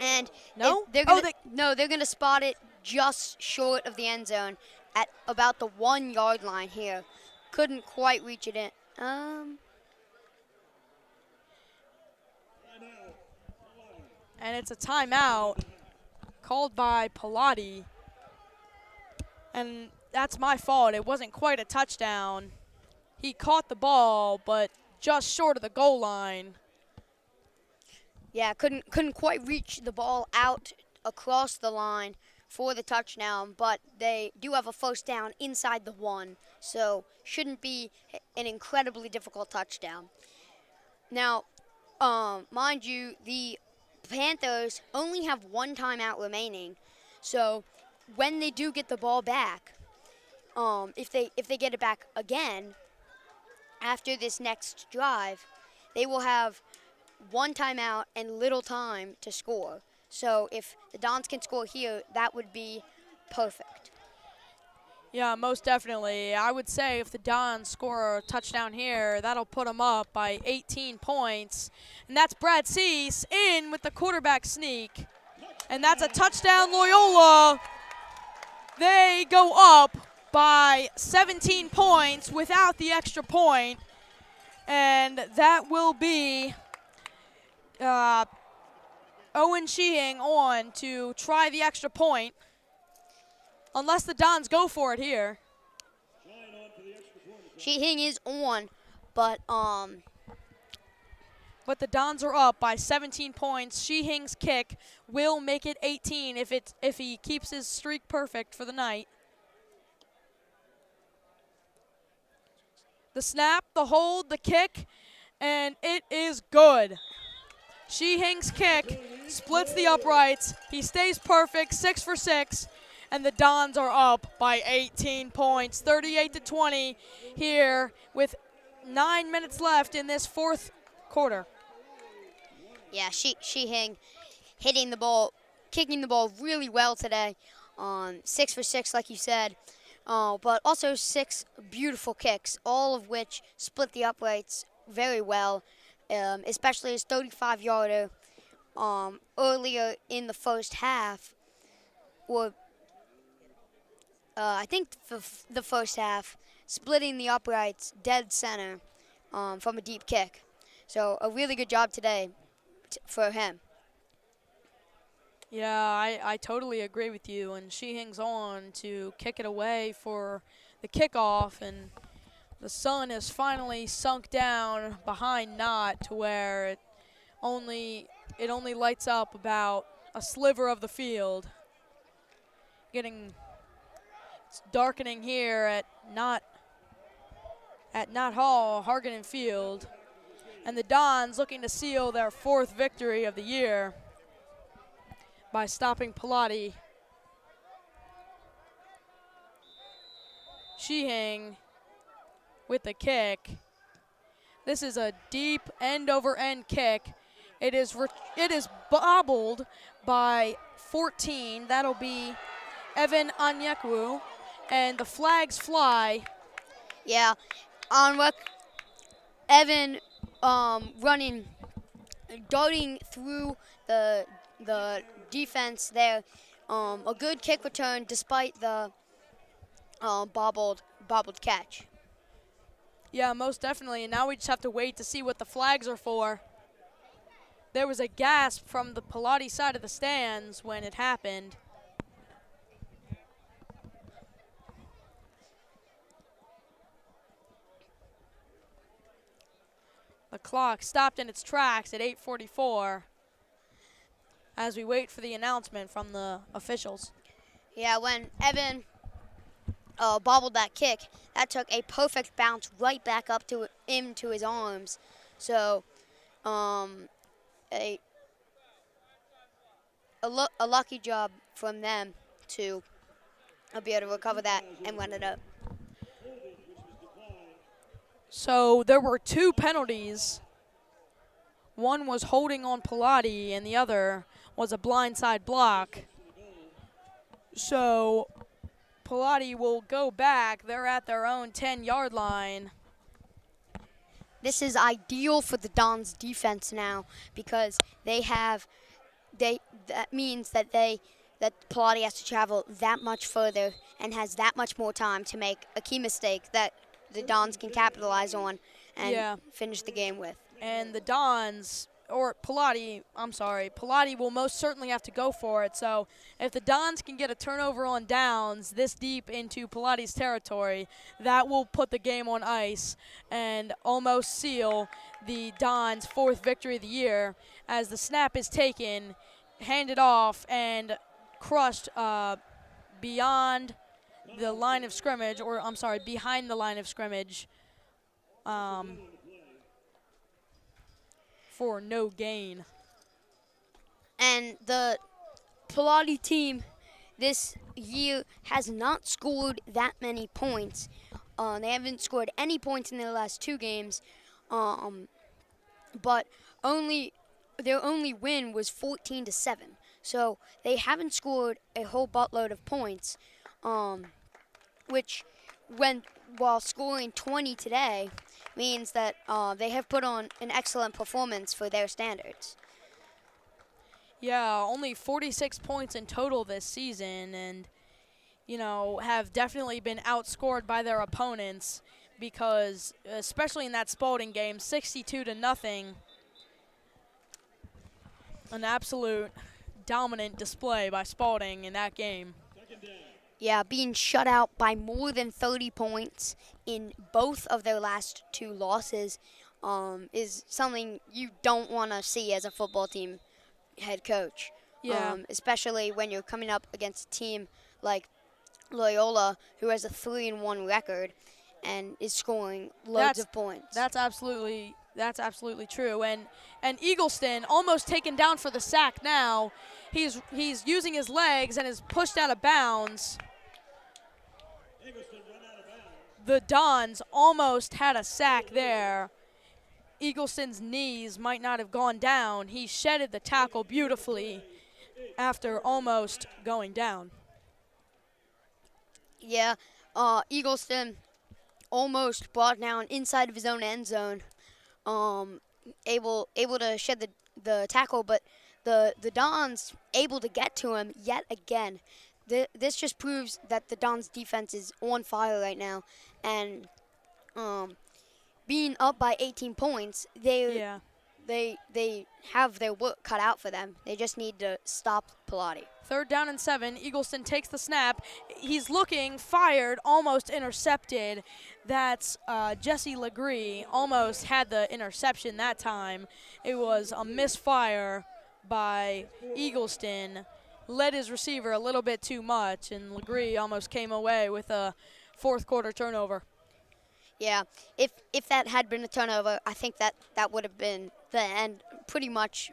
B: And
A: they're
B: gonna spot it just short of the end zone at about the 1-yard line here. Couldn't quite reach it in.
A: And it's a timeout called by Palotti. And that's my fault. It wasn't quite a touchdown. He caught the ball, but just short of the goal line.
B: Yeah, couldn't quite reach the ball out across the line for the touchdown, but they do have a 1st down inside the 1, so shouldn't be an incredibly difficult touchdown. Now, mind you, the Panthers only have 1 timeout remaining, so when they do get the ball back, if they get it back again after this next drive, they will have 1 timeout and little time to score. So if the Dons can score here, that would be perfect.
A: Yeah, most definitely. I would say if the Dons score a touchdown here, that'll put them up by 18 points. And that's Brad Cease in with the quarterback sneak. And that's a touchdown, Loyola. They go up by 17 points without the extra point. And that will be Owen Sheehing on to try the extra point. Unless the Dons go for it here.
B: Sheehing is on, but
A: the Dons are up by 17 points. Sheehing's kick will make it 18 if he keeps his streak perfect for the night. The snap, the hold, the kick, and it is good. Sheehing's kick splits the uprights. He stays perfect, 6 for 6, and the Dons are up by 18 points, 38-20 here with 9 minutes left in this fourth quarter.
B: Yeah, Sheehing hitting the ball, kicking the ball really well today. 6 for 6, like you said. But also 6 beautiful kicks, all of which split the uprights very well, especially his 35-yarder earlier in the first half, or I think the first half, splitting the uprights dead center from a deep kick. So a really good job today for him.
A: Yeah, I totally agree with you, and she hangs on to kick it away for the kickoff, and the sun has finally sunk down behind Knott to where it only lights up about a sliver of the field. It's darkening here at Knott Hall, Harganen Field, and the Dons looking to seal their 4th victory of the year by stopping Palotti. Sheehing with the kick. This is a deep end-over-end kick. It is bobbled by 14. That'll be Evan Onyekwu, and the flags fly.
B: Yeah, Evan darting through the defense there. A good kick return despite the bobbled catch.
A: Yeah, most definitely, and now we just have to wait to see what the flags are for. There was a gasp from the Palotti side of the stands when it happened. The clock stopped in its tracks at 8:44 as we wait for the announcement from the officials.
B: Yeah, when Evan bobbled that kick, that took a perfect bounce right back up to into his arms. So, a lucky job from them to be able to recover that and run it up.
A: So there were 2 penalties. One was holding on Palotti, and the other was a blindside block. So Palotti will go back. They're at their own 10-yard line.
B: This is ideal for the Dons defense now because that means that Palotti has to travel that much further and has that much more time to make a key mistake that the Dons can capitalize on and finish the game with.
A: And the Dons, or Palotti will most certainly have to go for it. So if the Dons can get a turnover on downs this deep into Palotti's territory, that will put the game on ice and almost seal the Dons' 4th victory of the year as the snap is taken, handed off, and crushed behind the line of scrimmage, for no gain.
B: And the Palotti team this year has not scored that many points. They haven't scored any points in their last 2 games, but their only win was 14-7. So they haven't scored a whole buttload of points, which while scoring 20 today means that they have put on an excellent performance for their standards.
A: Yeah, only 46 points in total this season, and have definitely been outscored by their opponents because, especially in that Spalding game, 62-0, an absolute dominant display by Spalding in that game.
B: Yeah, being shut out by more than 30 points in both of their last 2 losses is something you don't want to see as a football team head coach.
A: Yeah.
B: Especially when you're coming up against a team like Loyola, who has a 3-1 record, and is scoring loads of points.
A: That's absolutely true. And Eagleston almost taken down for the sack now. He's using his legs and is pushed out of bounds. The Dons almost had a sack there. Eagleston's knees might not have gone down. He shedded the tackle beautifully after almost going down.
B: Yeah, Eagleston almost brought down inside of his own end zone. Able to shed the tackle, but the Dons able to get to him yet again. This just proves that the Dons defense is on fire right now, and being up by 18 points, they have their work cut out for them. They just need to stop Palotti.
A: 3rd down and 7. Eagleston takes the snap. He's looking, fired, almost intercepted. That's Jesse Legree almost had the interception that time. It was a misfire by Eagleston. Led his receiver a little bit too much, and Legree almost came away with a 4th quarter turnover.
B: Yeah, if that had been a turnover, I think that would have been the end, pretty much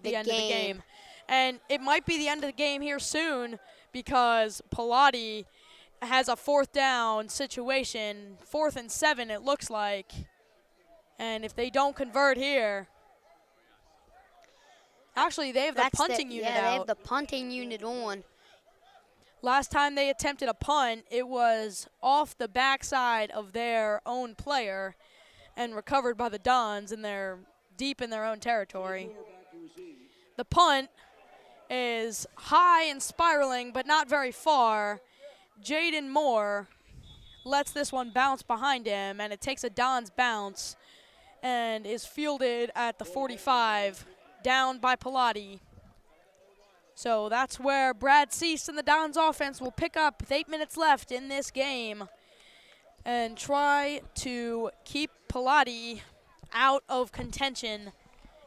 A: the end of the game. And it might be the end of the game here soon because Palotti has a 4th down situation, 4th and 7 it looks like. And if they don't convert here, actually they have the punting unit out.
B: Yeah, they have the punting unit on.
A: Last time they attempted a punt, it was off the backside of their own player and recovered by the Dons, and they're deep in their own territory. The punt is high and spiraling, but not very far. Jaden Moore lets this one bounce behind him, and it takes a Dons bounce and is fielded at the 45, down by Palotti. So that's where Brad Cease and the Dons offense will pick up with 8 minutes left in this game and try to keep Palotti out of contention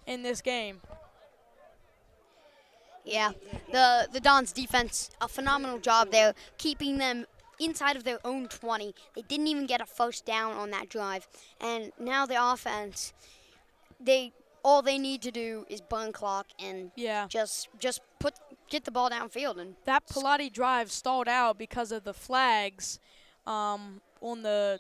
A: in this game.
B: Yeah, the Dons defense, a phenomenal job there, keeping them inside of their own 20. They didn't even get a 1st down on that drive. And now the offense, all they need to do is burn clock and just get the ball downfield. And
A: that Palotti drive stalled out because of the flags on the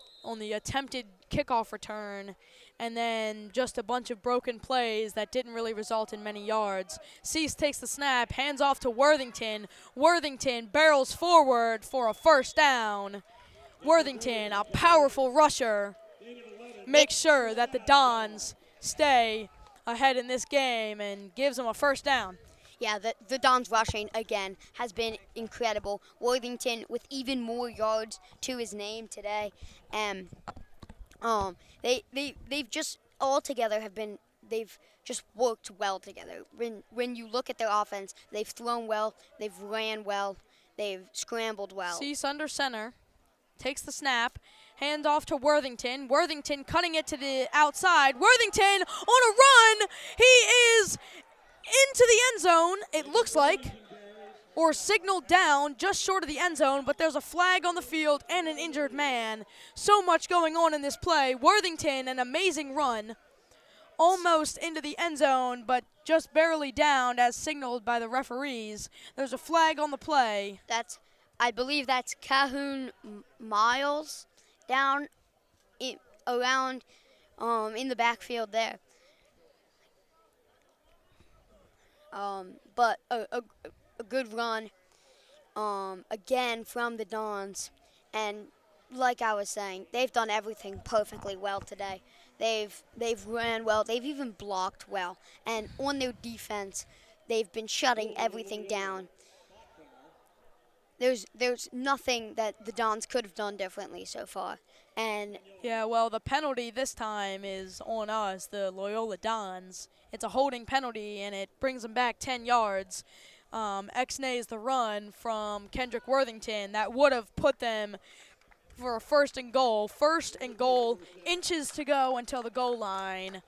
A: attempted kickoff return, and then just a bunch of broken plays that didn't really result in many yards. Cease takes the snap, hands off to Worthington. Worthington barrels forward for a 1st down. Worthington, a powerful rusher, makes sure that the Dons stay ahead in this game and gives them a 1st down.
B: Yeah, the Dons rushing, again, has been incredible. Worthington with even more yards to his name today. And they've just all together they've just worked well together. When you look at their offense, they've thrown well, they've ran well, they've scrambled well.
A: Cease under center, takes the snap, hand off to Worthington. Worthington cutting it to the outside. Worthington on a run. He is into the end zone, it looks like, or signaled down just short of the end zone, but there's a flag on the field and an injured man. So much going on in this play. Worthington, an amazing run, almost into the end zone, but just barely down as signaled by the referees. There's a flag on the play.
B: I believe that's Cahoon Miles down around in the backfield there. But a good run, again, from the Dons. And like I was saying, they've done everything perfectly well today. They've ran well. They've even blocked well. And on their defense, they've been shutting everything down. There's nothing that the Dons could have done differently so far. And
A: yeah, well, the penalty this time is on us, the Loyola Dons. It's a holding penalty, and it brings them back 10 yards. X-nays the run from Kendrick Worthington. That would have put them for a 1st and goal. 1st and goal, inches to go until the goal line,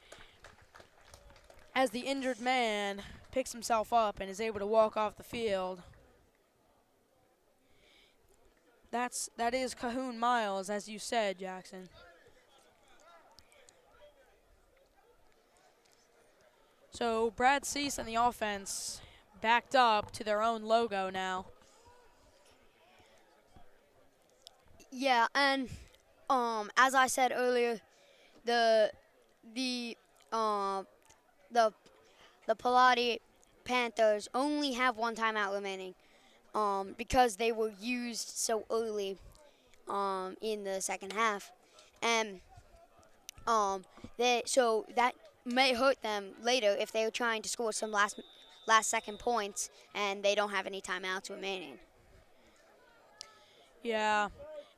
A: as the injured man picks himself up and is able to walk off the field. That is Cahoon Miles, as you said, Jackson. So Brad Cease and the offense backed up to their own logo now.
B: Yeah, and as I said earlier, the the um the Palotti Panthers only have one timeout remaining, because they were used so early in the second half, and so that may hurt them later if they're trying to score some last second points and they don't have any timeouts remaining.
A: Yeah.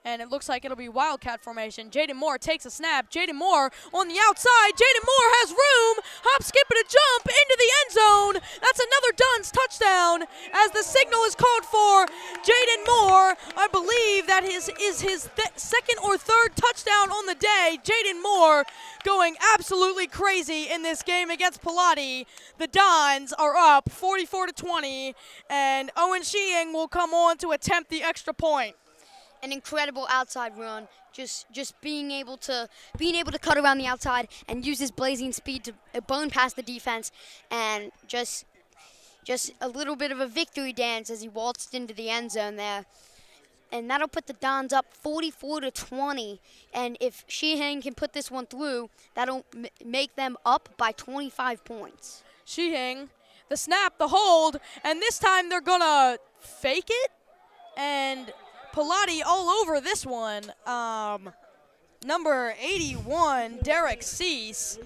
A: And it looks like it'll be Wildcat formation. Jaden Moore takes a snap. Jaden Moore on the outside. Jaden Moore has room. Hop, skip, and a jump into the end zone. That's another Duns touchdown as the signal is called for. Jaden Moore, I believe that is his second or third touchdown on the day. Jaden Moore going absolutely crazy in this game against Palotti. The Dons are up 44-20, and Owen Sheehan will come on to attempt the extra point.
B: An incredible outside run, just being able to cut around the outside and use his blazing speed to burn past the defense, and just a little bit of a victory dance as he waltzed into the end zone there. And that'll put the Dons up 44-20. And if Sheehan can put this one through, that'll make them up by 25 points.
A: Sheehan, the snap, the hold, and this time they're gonna fake it, and Palotti all over this one. Number 81, Derek Cease,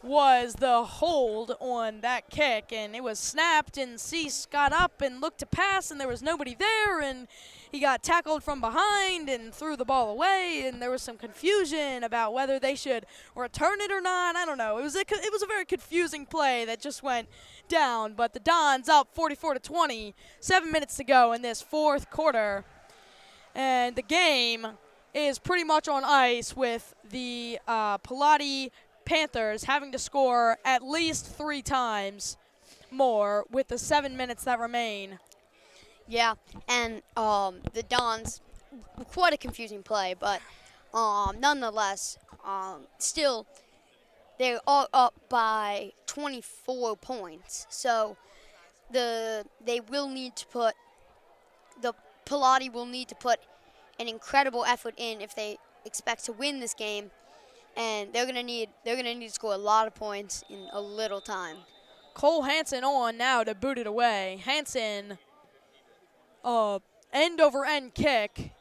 A: was the hold on that kick, and it was snapped, and Cease got up and looked to pass, and there was nobody there, and he got tackled from behind and threw the ball away, and there was some confusion about whether they should return it or not. I don't know. It was a very confusing play that just went down, but the Dons up 44-20, 7 minutes to go in this fourth quarter. And the game is pretty much on ice with the Palotti Panthers having to score at least 3 times more with the 7 minutes that remain.
B: Yeah, and the Dons, quite a confusing play, but nonetheless, still, they're all up by 24 points. So they will need to put the Palotti will need to put an incredible effort in if they expect to win this game, and they're gonna need to score a lot of points in a little time.
A: Cole Hansen on now to boot it away. Hansen, end over end kick.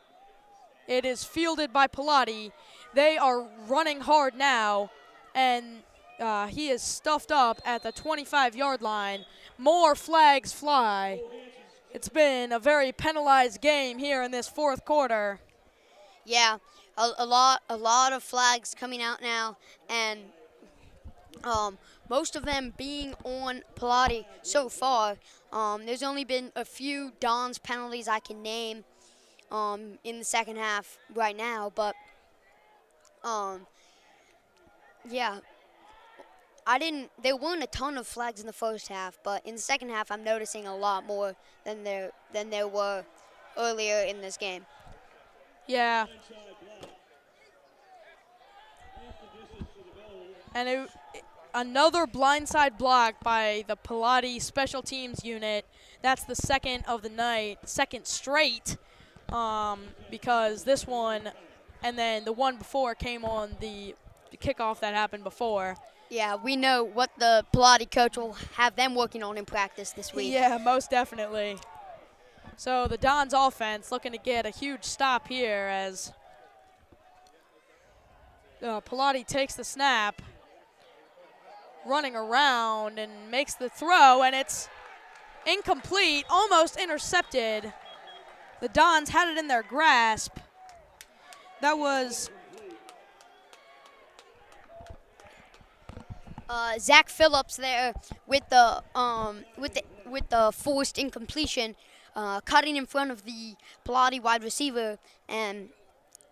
A: It is fielded by Palotti. They are running hard now, and he is stuffed up at the 25-yard line. More flags fly. It's been a very penalized game here in this fourth quarter.
B: Yeah, a lot of flags coming out now, and most of them being on Palotti so far. There's only been a few Dons penalties I can name in the second half right now, but yeah. There weren't a ton of flags in the first half, but in the second half, I'm noticing a lot more than there were earlier in this game.
A: Yeah. And another blindside block by the Palotti special teams unit. That's the second of the night, second straight, because this one and then the one before came on the kickoff that happened before.
B: Yeah, we know what the Palotti coach will have them working on in practice this week.
A: Yeah, most definitely. So the Dons offense looking to get a huge stop here as Palotti takes the snap, running around and makes the throw, and it's incomplete, almost intercepted. The Dons had it in their grasp. That was
B: Zach Phillips there with the forced incompletion, cutting in front of the Palotti wide receiver and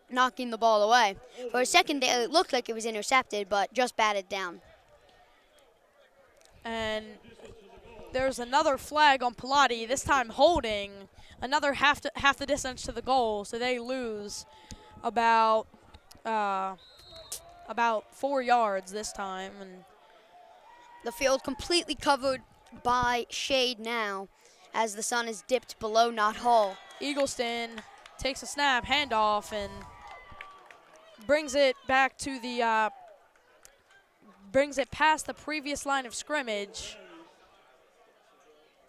B: knocking the ball away. For a second there, it looked like it was intercepted, but just batted down.
A: And there's another flag on Palotti, this time holding another half the distance to the goal, so they lose about 4 yards this time. And
B: the field completely covered by shade now as the sun is dipped below Knott Hall.
A: Eagleston takes a snap, handoff, and brings it back to the brings it past the previous line of scrimmage.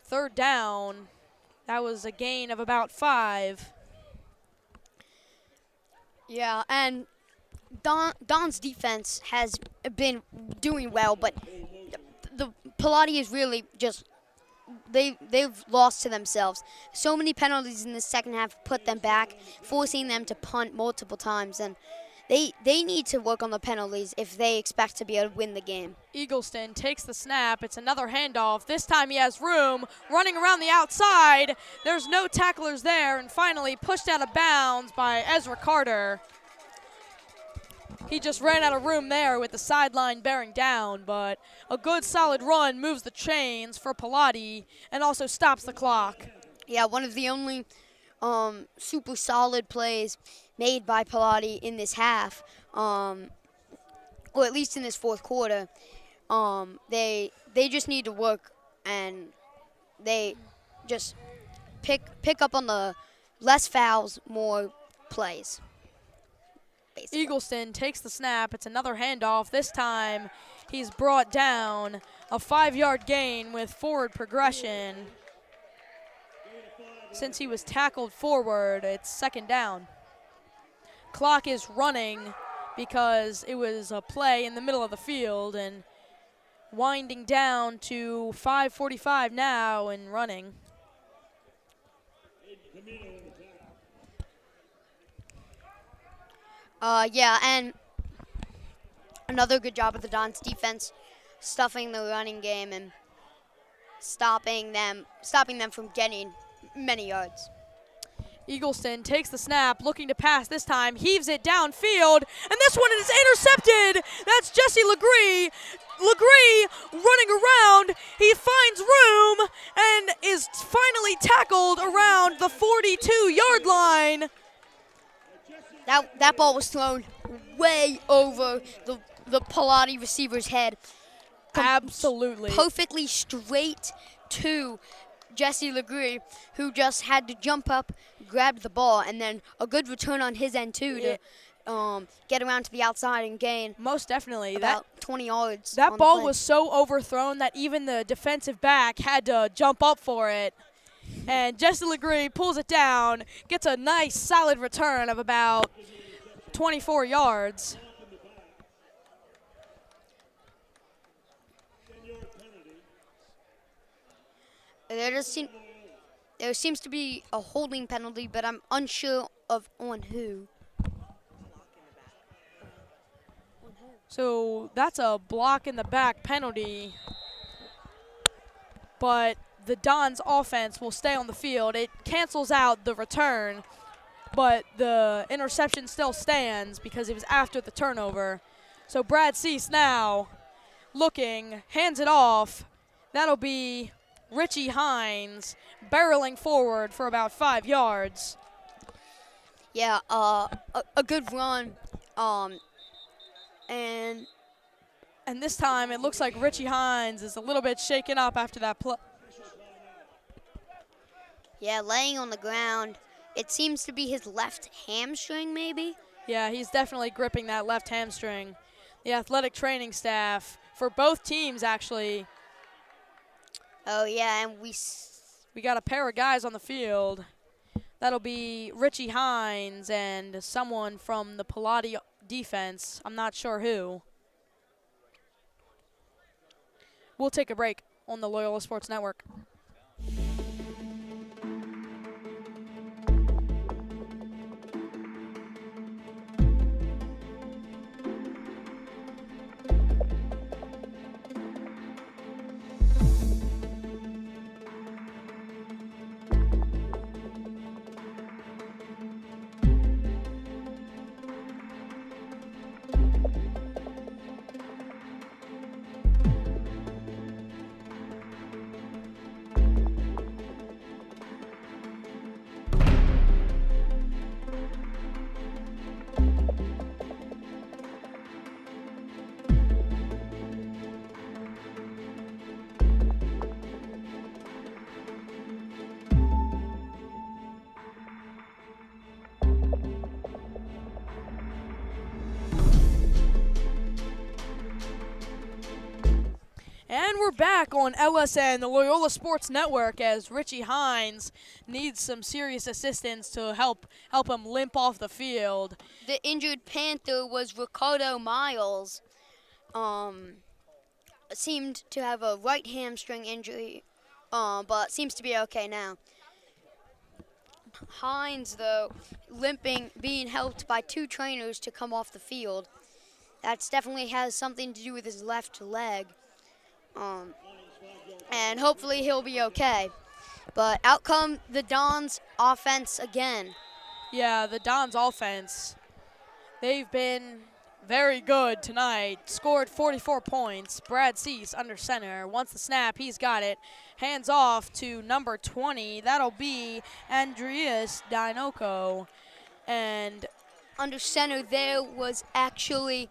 A: 3rd down. That was a gain of about 5.
B: Yeah, and Don's defense has been doing well, but the Palotti is really just they've lost to themselves. So many penalties in the second half put them back, forcing them to punt multiple times, and they need to work on the penalties if they expect to be able to win the game.
A: Eagleston takes the snap. It's another handoff. This time he has room, running around the outside. There's no tacklers there, and finally pushed out of bounds by Ezra Carter. He just ran out of room there with the sideline bearing down, but a good solid run moves the chains for Palotti and also stops the clock.
B: Yeah, one of the only super solid plays made by Palotti in this half, or at least in this fourth quarter. They just need to work, and they just pick up on the less fouls, more plays. Basically.
A: Eagleston takes the snap. It's another handoff. This time he's brought down. A 5-yard gain with forward progression. Since he was tackled forward, it's 2nd down. Clock is running because it was a play in the middle of the field, and winding down to 5:45 now and running.
B: Yeah, and another good job of the Dons defense, stuffing the running game and stopping them from getting many yards.
A: Eagleston takes the snap, looking to pass this time, heaves it downfield, and this one is intercepted. That's Jesse Legree. Legree running around. He finds room and is finally tackled around the 42-yard line.
B: That ball was thrown way over the Palotti receiver's head.
A: Absolutely.
B: Perfectly straight to Jesse Legree, who just had to jump up, grab the ball, and then a good return on his end, too, to get around to the outside and gain.
A: Most definitely.
B: About 20 yards.
A: That ball was so overthrown that even the defensive back had to jump up for it. And Jesse Legree pulls it down, gets a nice solid return of about 24 yards.
B: There seems to be a holding penalty, but I'm unsure of on who.
A: So that's a block in the back penalty. But the Dons offense will stay on the field. It cancels out the return, but the interception still stands because it was after the turnover. So Brad Cease now looking, hands it off. That'll be Richie Hines barreling forward for about 5 yards.
B: Yeah, a good run. And
A: this time it looks like Richie Hines is a little bit shaken up after that play.
B: Yeah, laying on the ground. It seems to be his left hamstring, maybe?
A: Yeah, he's definitely gripping that left hamstring. The athletic training staff for both teams, actually.
B: Oh, yeah, and
A: we got a pair of guys on the field. That'll be Richie Hines and someone from the Palotti defense. I'm not sure who. We'll take a break on the Loyola Sports Network. And we're back on LSN, the Loyola Sports Network, as Richie Hines needs some serious assistance to help him limp off the field.
B: The injured Panther was Ricardo Miles. Seemed to have a right hamstring injury, but seems to be okay now. Hines, though, limping, being helped by 2 trainers to come off the field. That definitely has something to do with his left leg. And hopefully he'll be okay. But out come the Dons offense again.
A: Yeah, the Dons offense, they've been very good tonight. Scored 44 points. Brad Cease under center. Wants the snap. He's got it. Hands off to number 20. That'll be Andreas Dinoco. And
B: Under center there was actually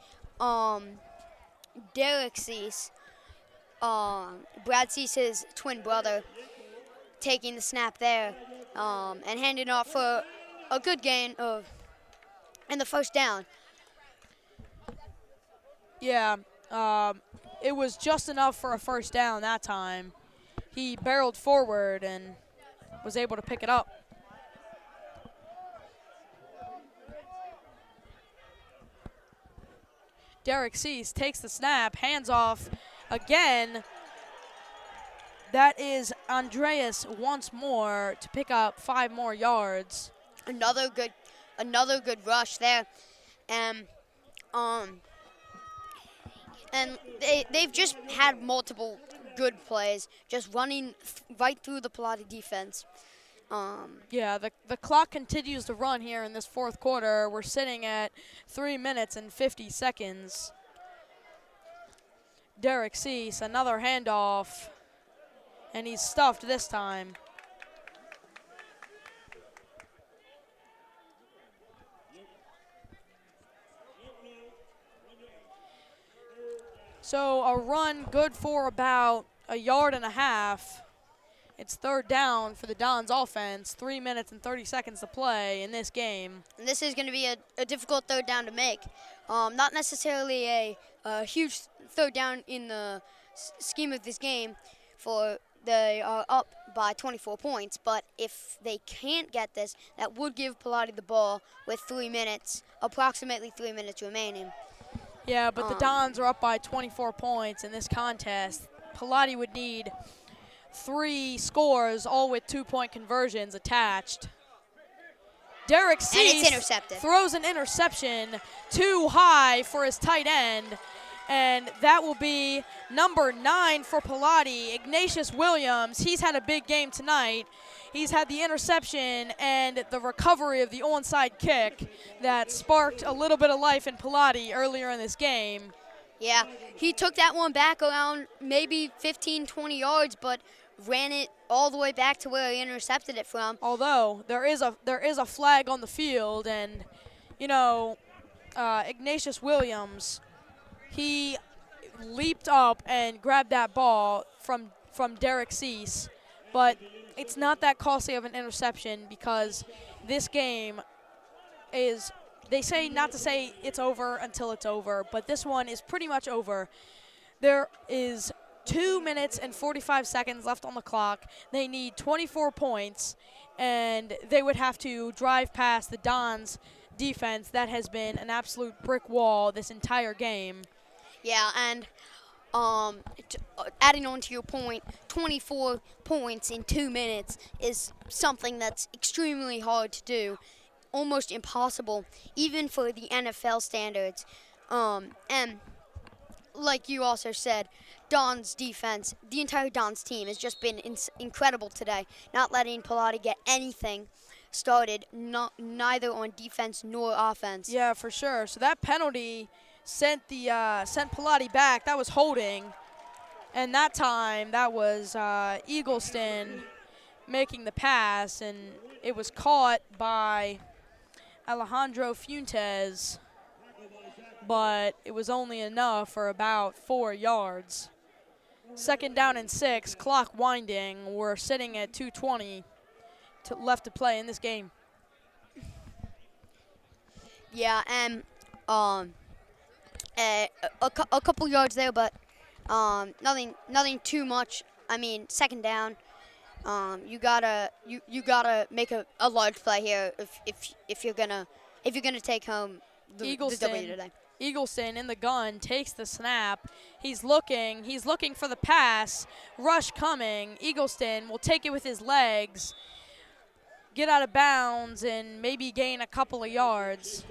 B: Derek Cease, Brad Cease's twin brother, taking the snap there and handing off for a good gain and the first down.
A: yeah, it was just enough for a first down that time. He barreled forward and was able to pick it up. Derek Cease takes the snap, hands off again. That is Andreas once more to pick up 5 more yards.
B: Another good rush there, and they've just had multiple good plays, just running right through the Palotti defense.
A: Yeah, the clock continues to run here in this fourth quarter. We're sitting at 3 minutes and 50 seconds. Derek Cease, another handoff, and he's stuffed this time. So a run good for about a yard and a half. It's third down for the Dons offense. 3 minutes and 30 seconds to play in this game.
B: And this is going to be a difficult third down to make. Not necessarily a huge third down in the scheme of this game, for they are up by 24 points. But if they can't get this, that would give Palotti the ball with approximately 3 minutes remaining.
A: Yeah, but the Dons are up by 24 points in this contest. Palotti would need 3 scores, all with 2-point conversions attached. Derek Cease throws an interception too high for his tight end, and that will be number 9 for Palotti, Ignatius Williams. He's had a big game tonight. He's had the interception and the recovery of the onside kick that sparked a little bit of life in Palotti earlier in this game.
B: Yeah, he took that one back around maybe 15, 20 yards, but ran it all the way back to where he intercepted it from.
A: Although there is a flag on the field, and Ignatius Williams, he leaped up and grabbed that ball from Derek Cease, but it's not that costly of an interception because this game is, they say not to say it's over until it's over, but this one is pretty much over. There is 2 minutes and 45 seconds left on the clock. They need 24 points, and they would have to drive past the Dons defense that has been an absolute brick wall this entire game.
B: Yeah, and adding on to your point, 24 points in 2 minutes is something that's extremely hard to do, almost impossible, even for the NFL standards. And like you also said, Don's defense, the entire Don's team has just been incredible today, not letting Palotti get anything started, neither on defense nor offense.
A: Yeah, for sure. So that penalty sent Palotti back. That was holding, and that time that was Eagleston making the pass, and it was caught by Alejandro Fuentes, but it was only enough for about 4 yards. Second down and 6, clock winding. We're sitting at 2:20 left to play in this game.
B: Yeah, and a couple yards there, but Nothing too much. I mean, second down. You gotta make a large play here if you're gonna take home the W today.
A: Eagleston in the gun takes the snap. He's looking for the pass. Rush coming. Eagleston will take it with his legs, get out of bounds, and maybe gain a couple of yards.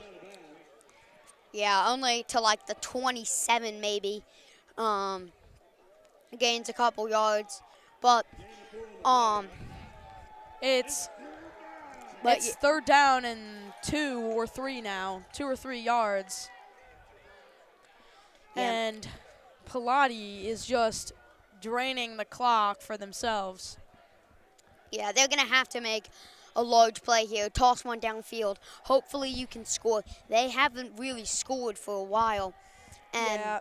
B: Yeah, only to like the 27 maybe. Gains a couple yards, but
A: it's third down and 2 or 3 now. 2 or 3 yards.
B: Yeah.
A: And Palotti is just draining the clock for themselves.
B: Yeah, they're going to have to make a large play here, toss one downfield. Hopefully you can score. They haven't really scored for a while. And
A: yeah,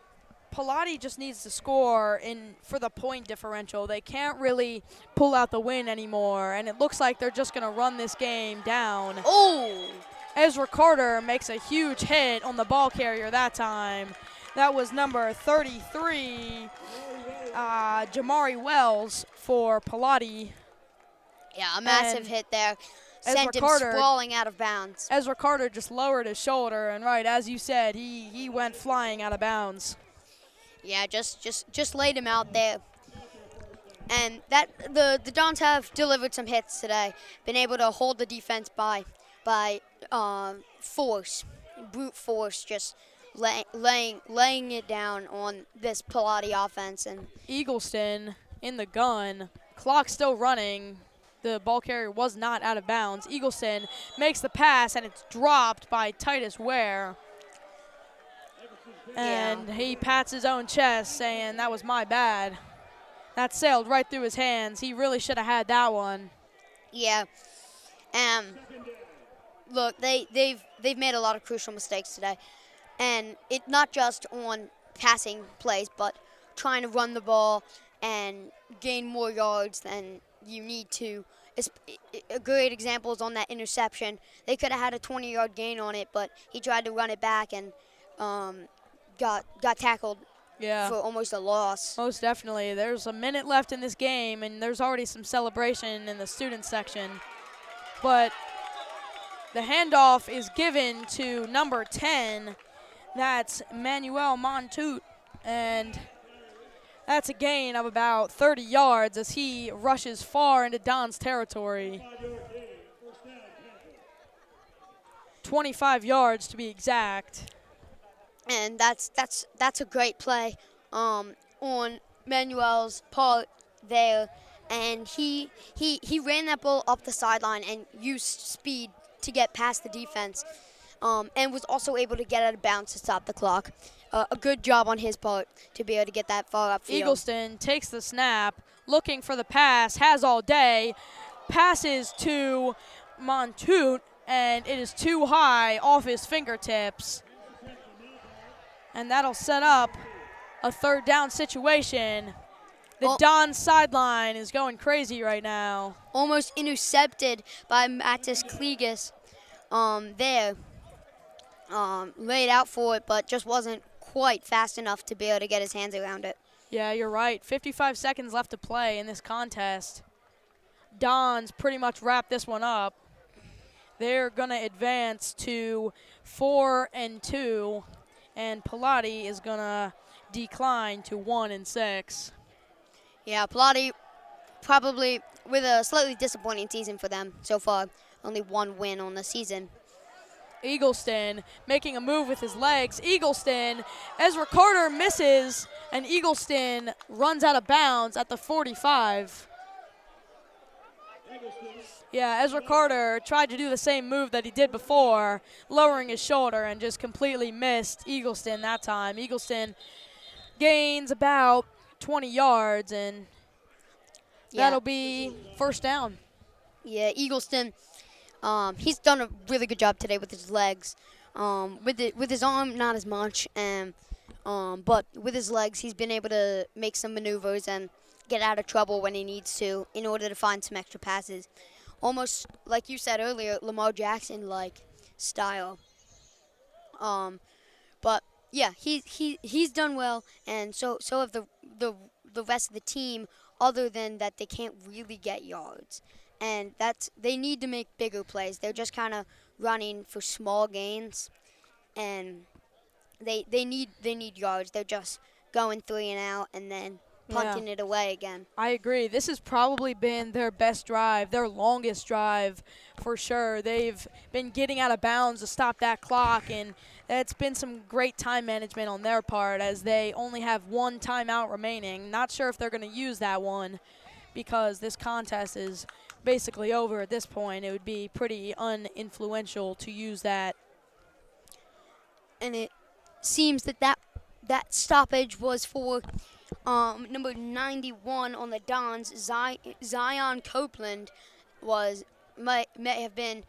A: Palotti just needs to score for the point differential. They can't really pull out the win anymore, and it looks like they're just going to run this game down.
B: Oh!
A: Ezra Carter makes a huge hit on the ball carrier that time. That was number 33, Jamari Wells for Palotti.
B: Yeah, a massive hit there. Sent him
A: Carter,
B: sprawling out of bounds.
A: Ezra Carter just lowered his shoulder, and right, as you said, he went flying out of bounds.
B: Yeah, just laid him out there. And that the Dons have delivered some hits today. Been able to hold the defense by force, brute force, just laying it down on this Palotti offense. And
A: Eagleston in the gun, clock still running. The ball carrier was not out of bounds. Eagleston makes the pass, and it's dropped by Titus Ware. And he pats his own chest, saying, "That was my bad." That sailed right through his hands. He really should have had that one.
B: Yeah. Look, they've made a lot of crucial mistakes today, and it not just on passing plays, but trying to run the ball and gain more yards than you need to. A great example is on that interception. They could have had a 20-yard gain on it, but he tried to run it back and got tackled for almost a loss.
A: Most definitely. There's a minute left in this game, and there's already some celebration in the student section. But the handoff is given to number 10. That's Manuel Montoute, and that's a gain of about 30 yards as he rushes far into Don's territory. 25 yards to be exact.
B: And that's a great play on Manuel's part there, and he ran that ball up the sideline and used speed to get past the defense, and was also able to get out of bounds to stop the clock. A good job on his part to be able to get that far upfield.
A: Eagleston takes the snap, looking for the pass, has all day, passes to Montoute, and it is too high off his fingertips. And that'll set up a third down situation. The Don sideline is going crazy right now.
B: Almost intercepted by Mattis Kligas there. Laid out for it, but just wasn't quite fast enough to be able to get his hands around it.
A: Yeah, you're right. 55 seconds left to play in this contest. Don's pretty much wrapped this one up. They're going to advance to 4-2. And Palotti is going to decline to 1-6.
B: Yeah, Palotti probably with a slightly disappointing season for them so far. Only one win on the season.
A: Eagleston making a move with his legs. Eagleston, Ezra Carter misses, and Eagleston runs out of bounds at the 45. Yeah, Ezra Carter tried to do the same move that he did before, lowering his shoulder, and just completely missed Eagleston that time. Eagleston gains about 20 yards, and that'll be first down.
B: Yeah, Eagleston, he's done a really good job today with his legs. With his arm, not as much, but with his legs, he's been able to make some maneuvers and get out of trouble when he needs to in order to find some extra passes. Almost, like you said earlier, Lamar Jackson-like style. But Yeah, he's done well, and so have the rest of the team. Other than that, they can't really get yards, and they need to make bigger plays. They're just kind of running for small gains, and they need yards. They're just going 3 and out, and then punting it away again.
A: I agree. This has probably been their best drive, their longest drive for sure. They've been getting out of bounds to stop that clock, and it's been some great time management on their part as they only have 1 timeout remaining. Not sure if they're going to use that one because this contest is basically over at this point. It would be pretty uninfluential to use that.
B: And it seems that stoppage was for number 91 on the Dons, Zion Copeland, may have been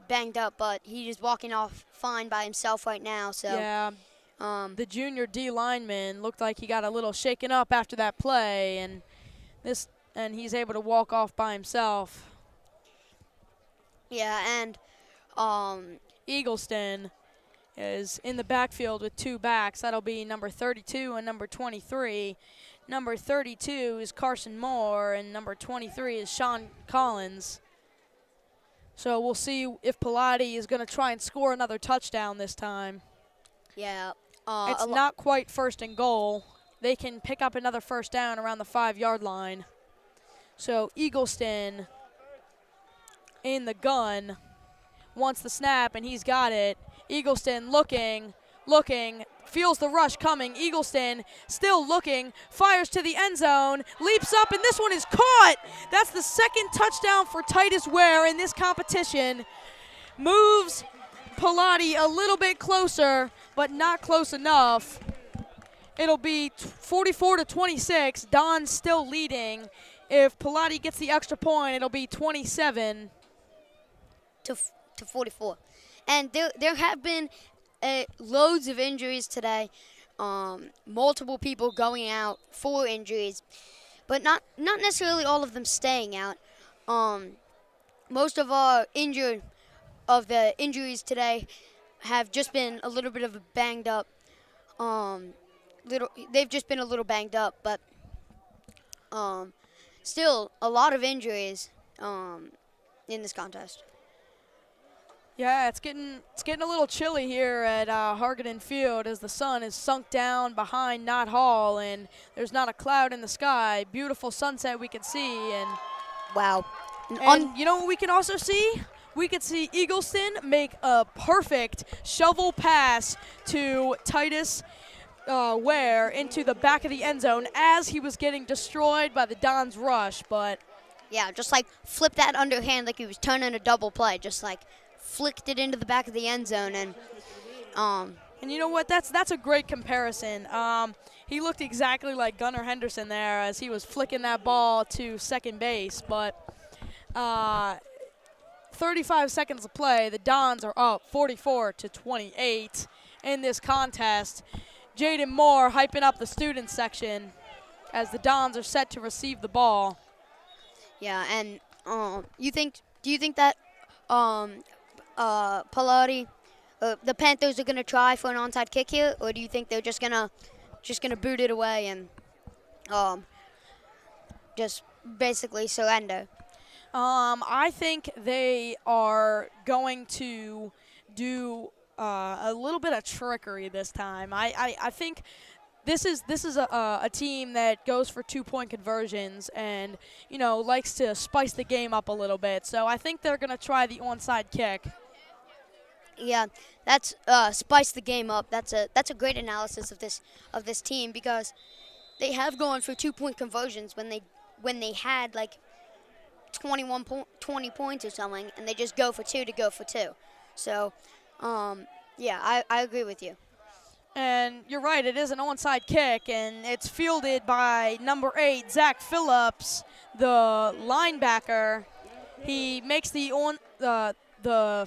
B: banged up, but he is walking off fine by himself right now. So
A: yeah, the junior D lineman looked like he got a little shaken up after that play, and he's able to walk off by himself.
B: Yeah, and
A: Eagleston is in the backfield with 2 backs. That'll be number 32 and number 23. Number 32 is Carson Moore, and number 23 is Sean Collins. So we'll see if Palotti is going to try and score another touchdown this time.
B: Yeah.
A: It's not quite 1st and goal. They can pick up another 1st down around the 5-yard line. So Eagleston in the gun wants the snap, and he's got it. Eagleston looking, feels the rush coming. Eagleston still looking, fires to the end zone, leaps up, and this one is caught. That's the 2nd touchdown for Titus Ware in this competition. Moves Palotti a little bit closer, but not close enough. It'll be 44-26. Don's still leading. If Palotti gets the extra point, it'll be 27
B: to 44. And there have been loads of injuries today, multiple people going out for injuries, but not necessarily all of them staying out. Most of the injuries today have just been a little bit of a banged up. They've just been a little banged up, but still a lot of injuries in this contest.
A: Yeah, it's getting a little chilly here at Hargaden Field as the sun is sunk down behind Knott Hall, and there's not a cloud in the sky. Beautiful sunset we can see, and
B: wow.
A: And you know what we can also see? We could see Eagleston make a perfect shovel pass to Titus Ware into the back of the end zone as he was getting destroyed by the Dons rush, but
B: yeah, just like flip that underhand like he was turning a double play, just like flicked it into the back of the end zone, and
A: you know what? That's a great comparison. He looked exactly like Gunnar Henderson there as he was flicking that ball to second base, but 35 seconds to play. The Dons are up 44-28 in this contest. Jaden Moore hyping up the student section as the Dons are set to receive the ball.
B: Yeah, and do you think that Palotti, the Panthers are gonna try for an onside kick here, or do you think they're just gonna boot it away and just basically surrender?
A: I think they are going to do a little bit of trickery this time. I think this is a team that goes for 2-point conversions and likes to spice the game up a little bit. So I think they're going to try the onside kick.
B: Yeah, that's spice the game up. That's a great analysis of this team, because they have gone for 2-point conversions when they had like 20 points or something, and they just go for 2 to go for 2. So, yeah, I agree with you.
A: And you're right, it is an onside kick, and it's fielded by number 8, Zach Phillips, the linebacker. He makes the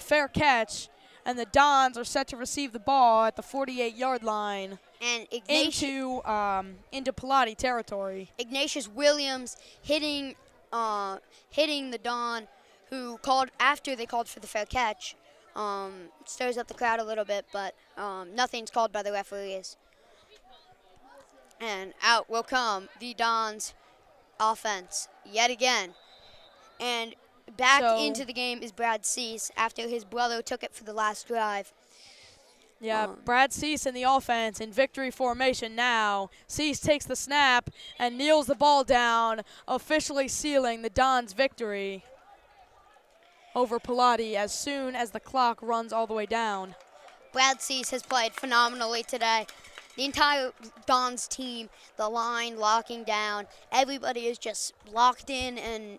A: fair catch, and the Dons are set to receive the ball at the 48-yard line
B: and
A: into Palotti territory.
B: Ignatius Williams hitting the Don, who called after they called for the fair catch. Stirs up the crowd a little bit, but nothing's called by the referees. And out will come the Dons offense yet again. And back into the game is Brad Cease after his brother took it for the last drive.
A: Yeah, Brad Cease in the offense in victory formation now. Cease takes the snap and kneels the ball down, officially sealing the Dons' victory over Palotti as soon as the clock runs all the way down.
B: Brad Cease has played phenomenally today. The entire Dons team, the line locking down, everybody is just locked in, and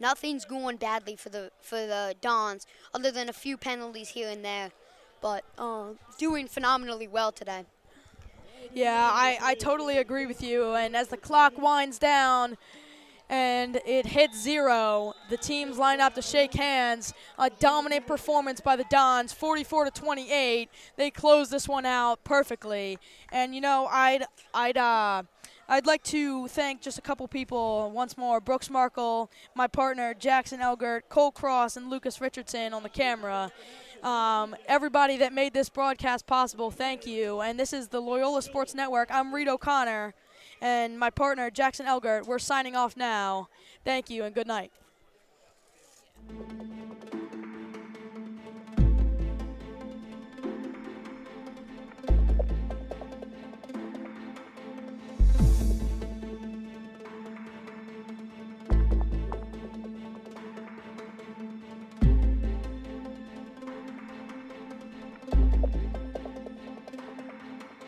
B: nothing's going badly for the Dons, other than a few penalties here and there. But doing phenomenally well today.
A: Yeah, I totally agree with you. And as the clock winds down and it hits 0, the teams line up to shake hands. A dominant performance by the Dons, 44-28. They close this one out perfectly. And you know, I'd like to thank just a couple people once more. Brooks Markle, my partner Jackson Elgert, Cole Cross, and Lucas Richardson on the camera. Everybody that made this broadcast possible, thank you. And this is the Loyola Sports Network. I'm Reed O'Connor, and my partner Jackson Elgert. We're signing off now. Thank you and good night.